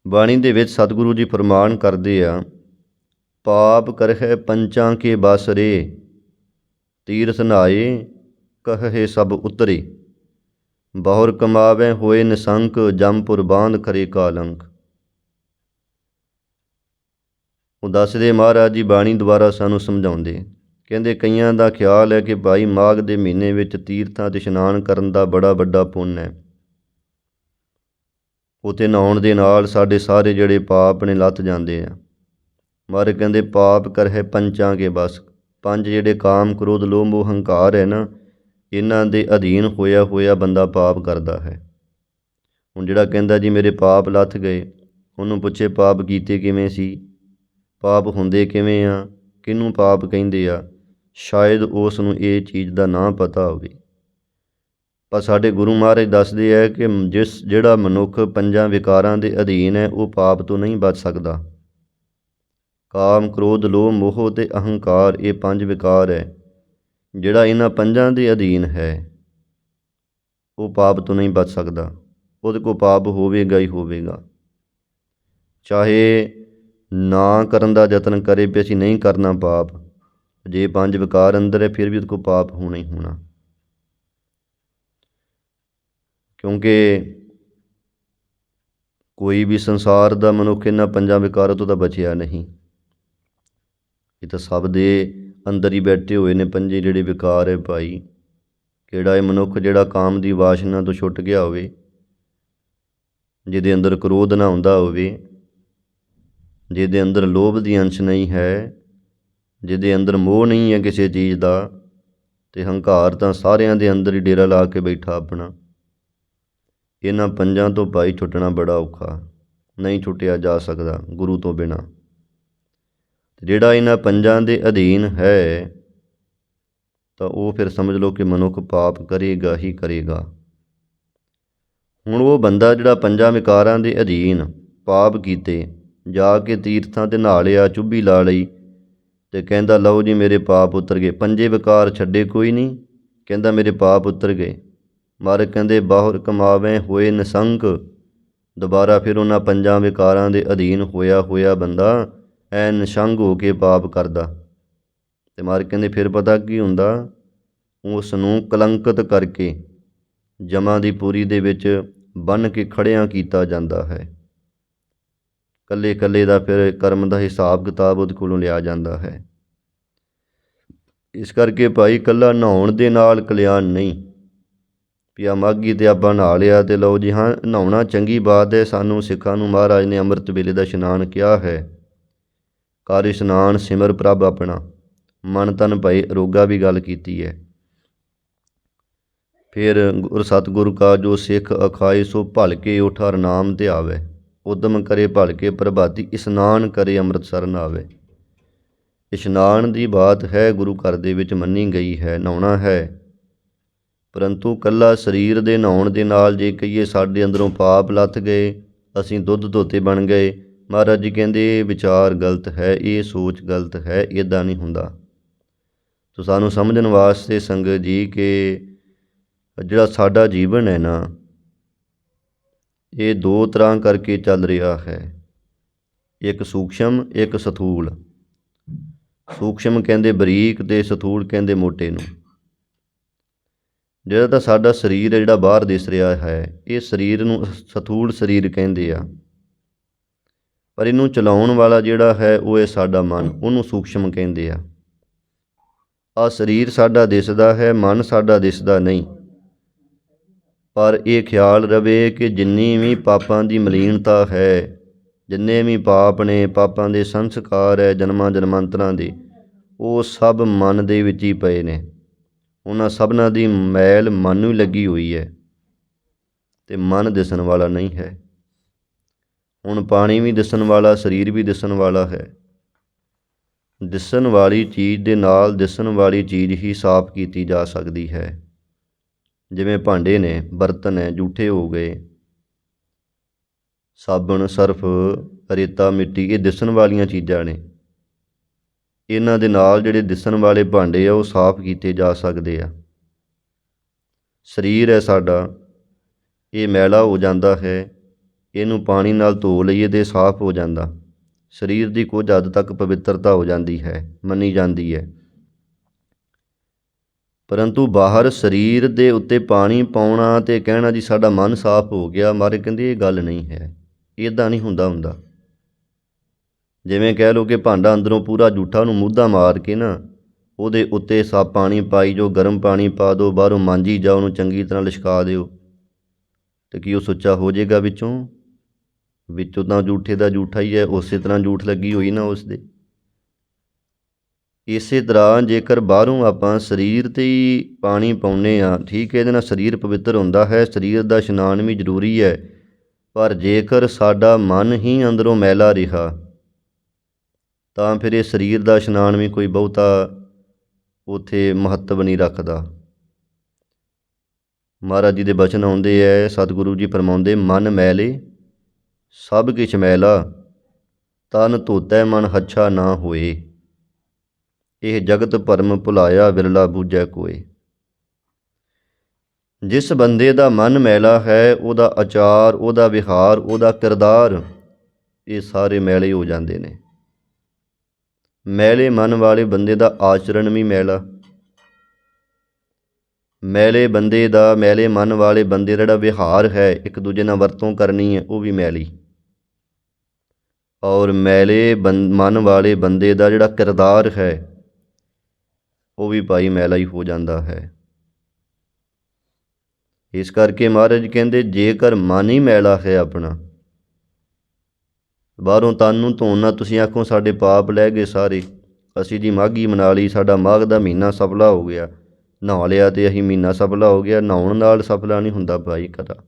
ਬਾਣੀ ਦੇ ਵਿੱਚ ਸਤਿਗੁਰੂ ਜੀ ਫਰਮਾਨ ਕਰਦੇ ਆ, ਪਾਪ ਕਰਹਿ ਪੰਚਾਂ ਕੇ ਬਸ ਰੇ, ਤੀਰਥ ਨਹਾਏ ਕਹੇ ਸਭ ਉਤਰੇ, ਬਹੁਰ ਕਮਾਵੇ ਹੋਏ ਨਿਸੰਕ, ਜਮਪੁਰ ਬਾਂਧ ਕਰੇ ਕਾਲੰਕ। ਉਹ ਦੱਸਦੇ ਮਹਾਰਾਜ ਜੀ ਬਾਣੀ ਦੁਆਰਾ ਸਾਨੂੰ ਸਮਝਾਉਂਦੇ, ਕਹਿੰਦੇ ਕਈਆਂ ਦਾ ਖਿਆਲ ਹੈ ਕਿ ਭਾਈ ਮਾਘ ਦੇ ਮਹੀਨੇ ਵਿੱਚ ਤੀਰਥਾਂ 'ਤੇ ਇਸ਼ਨਾਨ ਕਰਨ ਦਾ ਬੜਾ ਵੱਡਾ ਪੁੰਨ ਹੈ, ਉੱਥੇ ਨਹਾਉਣ ਦੇ ਨਾਲ ਸਾਡੇ ਸਾਰੇ ਜਿਹੜੇ ਪਾਪ ਨੇ ਲੱਥ ਜਾਂਦੇ ਆ। ਮਹਾਰਾਜ ਕਹਿੰਦੇ ਪਾਪ ਕਰਹਿ ਪੰਚਾਂ ਕੇ ਬਸ, ਪੰਜ ਜਿਹੜੇ ਕਾਮ ਕ੍ਰੋਧ ਲੋਭ ਮੋਹ ਹੰਕਾਰ ਹੈ ਨਾ, ਇਹਨਾਂ ਦੇ ਅਧੀਨ ਹੋਇਆ ਹੋਇਆ ਬੰਦਾ ਪਾਪ ਕਰਦਾ ਹੈ। ਹੁਣ ਜਿਹੜਾ ਕਹਿੰਦਾ ਜੀ ਮੇਰੇ ਪਾਪ ਲੱਥ ਗਏ, ਉਹਨੂੰ ਪੁੱਛੇ ਪਾਪ ਕੀਤੇ ਕਿਵੇਂ ਸੀ, ਪਾਪ ਹੁੰਦੇ ਕਿਵੇਂ ਆ, ਕਿਹਨੂੰ ਪਾਪ ਕਹਿੰਦੇ ਆ, ਸ਼ਾਇਦ ਉਸ ਨੂੰ ਇਹ ਚੀਜ਼ ਦਾ ਨਾ ਪਤਾ ਹੋਵੇ। ਪਰ ਸਾਡੇ ਗੁਰੂ ਮਹਾਰਾਜ ਦੱਸਦੇ ਹੈ ਕਿ ਜਿਹੜਾ ਮਨੁੱਖ ਪੰਜਾਂ ਵਿਕਾਰਾਂ ਦੇ ਅਧੀਨ ਹੈ ਉਹ ਪਾਪ ਤੋਂ ਨਹੀਂ ਬਚ ਸਕਦਾ। ਕਾਮ ਕ੍ਰੋਧ ਲੋਭ ਮੋਹ ਅਤੇ ਅਹੰਕਾਰ, ਇਹ ਪੰਜ ਵਿਕਾਰ ਹੈ, ਜਿਹੜਾ ਇਹਨਾਂ ਪੰਜਾਂ ਦੇ ਅਧੀਨ ਹੈ ਉਹ ਪਾਪ ਤੋਂ ਨਹੀਂ ਬਚ ਸਕਦਾ, ਉਹਦੇ ਕੋਲ ਪਾਪ ਹੋਵੇਗਾ ਹੀ ਹੋਵੇਗਾ। ਚਾਹੇ ਨਾ ਕਰਨ ਦਾ ਯਤਨ ਕਰੇ ਵੀ ਅਸੀਂ ਨਹੀਂ ਕਰਨਾ ਪਾਪ, ਜੇ ਪੰਜ ਵਿਕਾਰ ਅੰਦਰ ਹੈ ਫਿਰ ਵੀ ਉਹਦੇ ਕੋਲ ਪਾਪ ਹੋਣਾ ਹੀ ਹੋਣਾ। ਕਿਉਂਕਿ ਕੋਈ ਵੀ ਸੰਸਾਰ ਦਾ ਮਨੁੱਖ ਇਹਨਾਂ ਪੰਜਾਂ ਵਿਕਾਰਾਂ ਤੋਂ ਤਾਂ ਬਚਿਆ ਨਹੀਂ, ਇਹ ਤਾਂ ਸਭ ਦੇ ਅੰਦਰ ਹੀ ਬੈਠੇ ਹੋਏ ਨੇ ਪੰਜੇ ਜਿਹੜੇ ਵਿਕਾਰ ਹੈ ਭਾਈ। ਕਿਹੜਾ ਇਹ ਮਨੁੱਖ ਜਿਹੜਾ ਕਾਮ ਦੀ ਵਾਸ਼ਨਾ ਤੋਂ ਛੁੱਟ ਗਿਆ ਹੋਵੇ, ਜਿਹਦੇ ਅੰਦਰ ਕ੍ਰੋਧ ਨਾ ਹੁੰਦਾ ਹੋਵੇ, ਜਿਹਦੇ ਅੰਦਰ ਲੋਭ ਦੀ ਅੰਸ਼ ਨਹੀਂ ਹੈ, ਜਿਹਦੇ ਅੰਦਰ ਮੋਹ ਨਹੀਂ ਹੈ ਕਿਸੇ ਚੀਜ਼ ਦਾ, ਅਤੇ ਹੰਕਾਰ ਤਾਂ ਸਾਰਿਆਂ ਦੇ ਅੰਦਰ ਹੀ ਡੇਰਾ ਲਾ ਕੇ ਬੈਠਾ ਆਪਣਾ। ਇਹਨਾਂ ਪੰਜਾਂ ਤੋਂ ਭਾਈ ਛੁੱਟਣਾ ਬੜਾ ਔਖਾ, ਨਹੀਂ ਛੁੱਟਿਆ ਜਾ ਸਕਦਾ ਗੁਰੂ ਤੋਂ ਬਿਨਾਂ। ਜਿਹੜਾ ਇਹਨਾਂ ਪੰਜਾਂ ਦੇ ਅਧੀਨ ਹੈ ਤਾਂ ਉਹ ਫਿਰ ਸਮਝ ਲਓ ਕਿ ਮਨੁੱਖ ਪਾਪ ਕਰੇਗਾ ਹੀ ਕਰੇਗਾ। ਹੁਣ ਉਹ ਬੰਦਾ ਜਿਹੜਾ ਪੰਜਾਂ ਵਿਕਾਰਾਂ ਦੇ ਅਧੀਨ ਪਾਪ ਕੀਤੇ, ਜਾ ਕੇ ਤੀਰਥਾਂ 'ਤੇ ਨਹਾ ਲਿਆ, ਚੁੱਭੀ ਲਾ ਲਈ ਅਤੇ ਕਹਿੰਦਾ ਲਓ ਜੀ ਮੇਰੇ ਪਾਪ ਉਤਰ ਗਏ, ਪੰਜੇ ਵਿਕਾਰ ਛੱਡੇ ਕੋਈ ਨਹੀਂ, ਕਹਿੰਦਾ ਮੇਰੇ ਪਾਪ ਉਤਰ ਗਏ। ਮਹਾਰਾਜ ਕਹਿੰਦੇ ਬਾਹੁਰ ਕਮਾਵੇਂ ਹੋਏ ਨਿਸੰਕ, ਦੁਬਾਰਾ ਫਿਰ ਉਹਨਾਂ ਪੰਜਾਂ ਵਿਕਾਰਾਂ ਦੇ ਅਧੀਨ ਹੋਇਆ ਹੋਇਆ ਬੰਦਾ ਐ ਨਿਸ਼ੰਗ ਹੋ ਕੇ ਪਾਪ ਕਰਦਾ। ਅਤੇ ਮਹਾਰਾਜ ਕਹਿੰਦੇ ਫਿਰ ਪਤਾ ਕੀ ਹੁੰਦਾ, ਉਸ ਨੂੰ ਕਲੰਕਿਤ ਕਰਕੇ ਜਮਾਂ ਦੀ ਪੂਰੀ ਦੇ ਵਿੱਚ ਬੰਨ੍ਹ ਕੇ ਖੜਿਆਂ ਕੀਤਾ ਜਾਂਦਾ ਹੈ। ਇਕੱਲੇ ਇਕੱਲੇ ਦਾ ਫਿਰ ਕਰਮ ਦਾ ਹਿਸਾਬ ਕਿਤਾਬ ਉਹਦੇ ਕੋਲੋਂ ਲਿਆ ਜਾਂਦਾ ਹੈ। ਇਸ ਕਰਕੇ ਭਾਈ ਇਕੱਲਾ ਨਹਾਉਣ ਦੇ ਨਾਲ ਕਲਿਆਣ ਨਹੀਂ ਵੀ ਆ ਮਾਘੀ 'ਤੇ ਆਪਾਂ ਨਹਾ ਲਿਆ ਅਤੇ ਲਓ ਜੀ, ਹਾਂ ਨਹਾਉਣਾ ਚੰਗੀ ਬਾਤ ਹੈ। ਸਾਨੂੰ ਸਿੱਖਾਂ ਨੂੰ ਮਹਾਰਾਜ ਨੇ ਅੰਮ੍ਰਿਤ ਵੇਲੇ ਦਾ ਇਸ਼ਨਾਨ ਕਿਹਾ ਹੈ, ਕਰ ਇਸ਼ਨਾਨ ਸਿਮਰ ਪ੍ਰਭ ਆਪਣਾ, ਮਨ ਤਨ ਭਏ ਅਰੋਗਾ ਵੀ ਗੱਲ ਕੀਤੀ ਹੈ। ਫਿਰ ਸਤਿਗੁਰੂ ਕਾ ਜੋ ਸਿੱਖ ਅਖਾਏ, ਸੋ ਭਲਕੇ ਉਠ ਹਰਿ ਨਾਮ ਧਿਆਵੇ, ਉਦਮ ਕਰੇ ਭਲਕੇ ਪ੍ਰਭਾਤੀ, ਇਸ਼ਨਾਨ ਕਰੇ ਅੰਮ੍ਰਿਤਸਰ ਨਾਵੇ। ਇਸ਼ਨਾਨ ਦੀ ਬਾਤ ਹੈ ਗੁਰੂ ਘਰ ਦੇ ਵਿੱਚ ਮੰਨੀ ਗਈ ਹੈ, ਨਹਾਉਣਾ ਹੈ, ਪਰੰਤੂ ਇਕੱਲਾ ਸਰੀਰ ਦੇ ਨਹਾਉਣ ਦੇ ਨਾਲ ਜੇ ਕਹੀਏ ਸਾਡੇ ਅੰਦਰੋਂ ਪਾਪ ਲੱਥ ਗਏ, ਅਸੀਂ ਦੁੱਧ ਧੋਤੇ ਬਣ ਗਏ, ਮਹਾਰਾਜ ਜੀ ਕਹਿੰਦੇ ਇਹ ਵਿਚਾਰ ਗਲਤ ਹੈ, ਇਹ ਸੋਚ ਗਲਤ ਹੈ, ਇੱਦਾਂ ਨਹੀਂ ਹੁੰਦਾ। ਸੋ ਸਾਨੂੰ ਸਮਝਣ ਵਾਸਤੇ ਸੰਗਤ ਜੀ ਕਿ ਜਿਹੜਾ ਸਾਡਾ ਜੀਵਨ ਹੈ ਨਾ, ਇਹ ਦੋ ਤਰ੍ਹਾਂ ਕਰਕੇ ਚੱਲ ਰਿਹਾ ਹੈ, ਇੱਕ ਸੂਖਸ਼ਮ ਇੱਕ ਸਥੂਲ। ਸੂਖਸ਼ਮ ਕਹਿੰਦੇ ਬਰੀਕ ਅਤੇ ਸਥੂਲ ਕਹਿੰਦੇ ਮੋਟੇ ਨੂੰ। ਜਿਹੜਾ ਤਾਂ ਸਾਡਾ ਸਰੀਰ ਹੈ ਜਿਹੜਾ ਬਾਹਰ ਦਿਸ ਰਿਹਾ ਹੈ, ਇਹ ਸਰੀਰ ਨੂੰ ਸਥੂਲ ਸਰੀਰ ਕਹਿੰਦੇ ਆ, ਪਰ ਇਹਨੂੰ ਚਲਾਉਣ ਵਾਲਾ ਜਿਹੜਾ ਹੈ ਉਹ ਹੈ ਸਾਡਾ ਮਨ, ਉਹਨੂੰ ਸੂਖਸ਼ਮ ਕਹਿੰਦੇ ਆ। ਆਹ ਸਰੀਰ ਸਾਡਾ ਦਿਸਦਾ ਹੈ, ਮਨ ਸਾਡਾ ਦਿਸਦਾ ਨਹੀਂ, ਪਰ ਇਹ ਖਿਆਲ ਰਵੇ ਕਿ ਜਿੰਨੀ ਵੀ ਪਾਪਾਂ ਦੀ ਮਲੀਨਤਾ ਹੈ, ਜਿੰਨੇ ਵੀ ਪਾਪ ਨੇ, ਪਾਪਾਂ ਦੇ ਸੰਸਕਾਰ ਹੈ ਜਨਮਾਂ ਜਨਮਾਂਤਰਾਂ ਦੇ, ਉਹ ਸਭ ਮਨ ਦੇ ਵਿੱਚ ਹੀ ਪਏ ਨੇ। ਉਹਨਾਂ ਸਭਨਾਂ ਦੀ ਮੈਲ ਮਨ ਨੂੰ ਹੀ ਲੱਗੀ ਹੋਈ ਹੈ ਅਤੇ ਮਨ ਦਿਸਣ ਵਾਲਾ ਨਹੀਂ ਹੈ। ਹੁਣ ਪਾਣੀ ਵੀ ਦਿਸਣ ਵਾਲਾ, ਸਰੀਰ ਵੀ ਦਿਸਣ ਵਾਲਾ ਹੈ। ਦਿਸਣ ਵਾਲੀ ਚੀਜ਼ ਦੇ ਨਾਲ ਦਿਸਣ ਵਾਲੀ ਚੀਜ਼ ਹੀ ਸਾਫ਼ ਕੀਤੀ ਜਾ ਸਕਦੀ ਹੈ। ਜਿਵੇਂ ਭਾਂਡੇ ਨੇ, ਬਰਤਨ ਹੈ, ਜੂਠੇ ਹੋ ਗਏ, ਸਾਬਣ, ਸਰਫ, ਰੇਤਾ, ਮਿੱਟੀ, ਇਹ ਦਿਸਣ ਵਾਲੀਆਂ ਚੀਜ਼ਾਂ ਨੇ। ਇਹਨਾਂ ਦੇ ਨਾਲ ਜਿਹੜੇ ਦਿਸਣ ਵਾਲੇ ਭਾਂਡੇ ਆ ਉਹ ਸਾਫ਼ ਕੀਤੇ ਜਾ ਸਕਦੇ ਆ। ਸਰੀਰ ਹੈ ਸਾਡਾ, ਇਹ ਮੈਲਾ ਹੋ ਜਾਂਦਾ ਹੈ, ਇਹਨੂੰ ਪਾਣੀ ਨਾਲ ਧੋ ਲਈਏ ਤੇ ਸਾਫ਼ ਹੋ ਜਾਂਦਾ। ਸਰੀਰ ਦੀ ਕੁਝ ਹੱਦ ਤੱਕ ਪਵਿੱਤਰਤਾ ਹੋ ਜਾਂਦੀ ਹੈ, ਮੰਨੀ ਜਾਂਦੀ ਹੈ। ਪਰੰਤੂ ਬਾਹਰ ਸਰੀਰ ਦੇ ਉੱਤੇ ਪਾਣੀ ਪਾਉਣਾ ਤੇ ਕਹਿਣਾ ਜੀ ਸਾਡਾ ਮਨ ਸਾਫ਼ ਹੋ ਗਿਆ, ਮਹਾਰਾਜ ਕਹਿੰਦੇ ਇਹ ਗੱਲ ਨਹੀਂ ਹੈ, ਇੱਦਾਂ ਨਹੀਂ ਹੁੰਦਾ। ਜਿਵੇਂ ਕਹਿ ਲਓ ਕਿ ਭਾਂਡਾ ਅੰਦਰੋਂ ਪੂਰਾ ਜੂਠਾ, ਉਹਨੂੰ ਮੂਧਾ ਮਾਰ ਕੇ ਨਾ ਉਹਦੇ ਉੱਤੇ ਸਾਫ਼ ਪਾਣੀ ਪਾਈ ਜੋ, ਗਰਮ ਪਾਣੀ ਪਾ ਦਿਓ, ਬਾਹਰੋਂ ਮਾਂਜੀ ਜਾਓ, ਉਹਨੂੰ ਚੰਗੀ ਤਰ੍ਹਾਂ ਲਿਸ਼ਕਾ ਦਿਓ, ਅਤੇ ਕੀ ਉਹ ਸੁੱਚਾ ਹੋ ਜਾਏਗਾ ਵਿੱਚੋਂ ਤਾਂ ਜੂਠੇ ਦਾ ਜੂਠਾ ਹੀ ਹੈ, ਉਸੇ ਤਰ੍ਹਾਂ ਜੂਠ ਲੱਗੀ ਹੋਈ ਨਾ ਉਸ ਦੇ। ਇਸੇ ਤਰ੍ਹਾਂ ਜੇਕਰ ਬਾਹਰੋਂ ਆਪਾਂ ਸਰੀਰ 'ਤੇ ਹੀ ਪਾਣੀ ਪਾਉਂਦੇ ਹਾਂ, ਠੀਕ ਹੈ, ਇਹਦੇ ਨਾਲ ਸਰੀਰ ਪਵਿੱਤਰ ਹੁੰਦਾ ਹੈ, ਸਰੀਰ ਦਾ ਇਸ਼ਨਾਨ ਵੀ ਜ਼ਰੂਰੀ ਹੈ। ਪਰ ਜੇਕਰ ਸਾਡਾ ਮਨ ਹੀ ਅੰਦਰੋਂ ਮੈਲਾ ਰਿਹਾ ਤਾਂ ਫਿਰ ਇਹ ਸਰੀਰ ਦਾ ਇਸ਼ਨਾਨ ਵੀ ਕੋਈ ਬਹੁਤਾ ਉੱਥੇ ਮਹੱਤਵ ਨਹੀਂ ਰੱਖਦਾ। ਮਹਾਰਾਜ ਜੀ ਦੇ ਬਚਨ ਆਉਂਦੇ ਹੈ, ਸਤਿਗੁਰੂ ਜੀ ਫਰਮਾਉਂਦੇ, ਮਨ ਮੈਲੇ ਸਭ ਕਿਛ ਮੈਲਾ, ਤਨ ਧੋਤੈ ਮਨ ਹੱਛਾ ਨਾ ਹੋਏ, ਇਹ ਜਗਤ ਭਰਮ ਭੁਲਾਇਆ ਵਿਰਲਾ ਬੂਝੈ ਕੋਏ। ਜਿਸ ਬੰਦੇ ਦਾ ਮਨ ਮੈਲਾ ਹੈ, ਉਹਦਾ ਆਚਾਰ, ਉਹਦਾ ਵਿਹਾਰ, ਉਹਦਾ ਕਿਰਦਾਰ, ਇਹ ਸਾਰੇ ਮੈਲੇ ਹੋ ਜਾਂਦੇ ਨੇ। ਮੈਲੇ ਮਨ ਵਾਲੇ ਬੰਦੇ ਦਾ ਆਚਰਣ ਵੀ ਮੈਲਾ, ਮੈਲੇ ਮਨ ਵਾਲੇ ਬੰਦੇ ਦਾ ਜਿਹੜਾ ਵਿਹਾਰ ਹੈ, ਇੱਕ ਦੂਜੇ ਨਾਲ ਵਰਤੋਂ ਕਰਨੀ ਹੈ, ਉਹ ਵੀ ਮੈਲੀ। ਔਰ ਮੈਲੇ ਮਨ ਵਾਲੇ ਬੰਦੇ ਦਾ ਜਿਹੜਾ ਕਿਰਦਾਰ ਹੈ ਉਹ ਵੀ ਭਾਈ ਮੈਲਾ ਹੀ ਹੋ ਜਾਂਦਾ ਹੈ। ਇਸ ਕਰਕੇ ਮਹਾਰਾਜ ਕਹਿੰਦੇ ਜੇਕਰ ਮਨ ਹੀ ਮੈਲਾ ਹੈ ਆਪਣਾ, ਬਾਹਰੋਂ ਤਨ ਨੂੰ ਧੋਣ ਨਾਲ ਤੁਸੀਂ ਆਖੋ ਸਾਡੇ ਪਾਪ ਲੈ ਗਏ ਸਾਰੇ, ਅਸੀਂ ਜੀ ਮਾਘੀ ਮਨਾ ਲਈ, ਸਾਡਾ ਮਾਘ ਦਾ ਮਹੀਨਾ ਸਫਲਾ ਹੋ ਗਿਆ, ਨਹਾ ਲਿਆ ਤੇ ਅਸੀਂ ਮਹੀਨਾ ਸਫਲਾ ਹੋ ਗਿਆ। ਨਹਾਉਣ ਨਾਲ ਸਫਲਾ ਨਹੀਂ ਹੁੰਦਾ ਭਾਈ ਕਦਾ।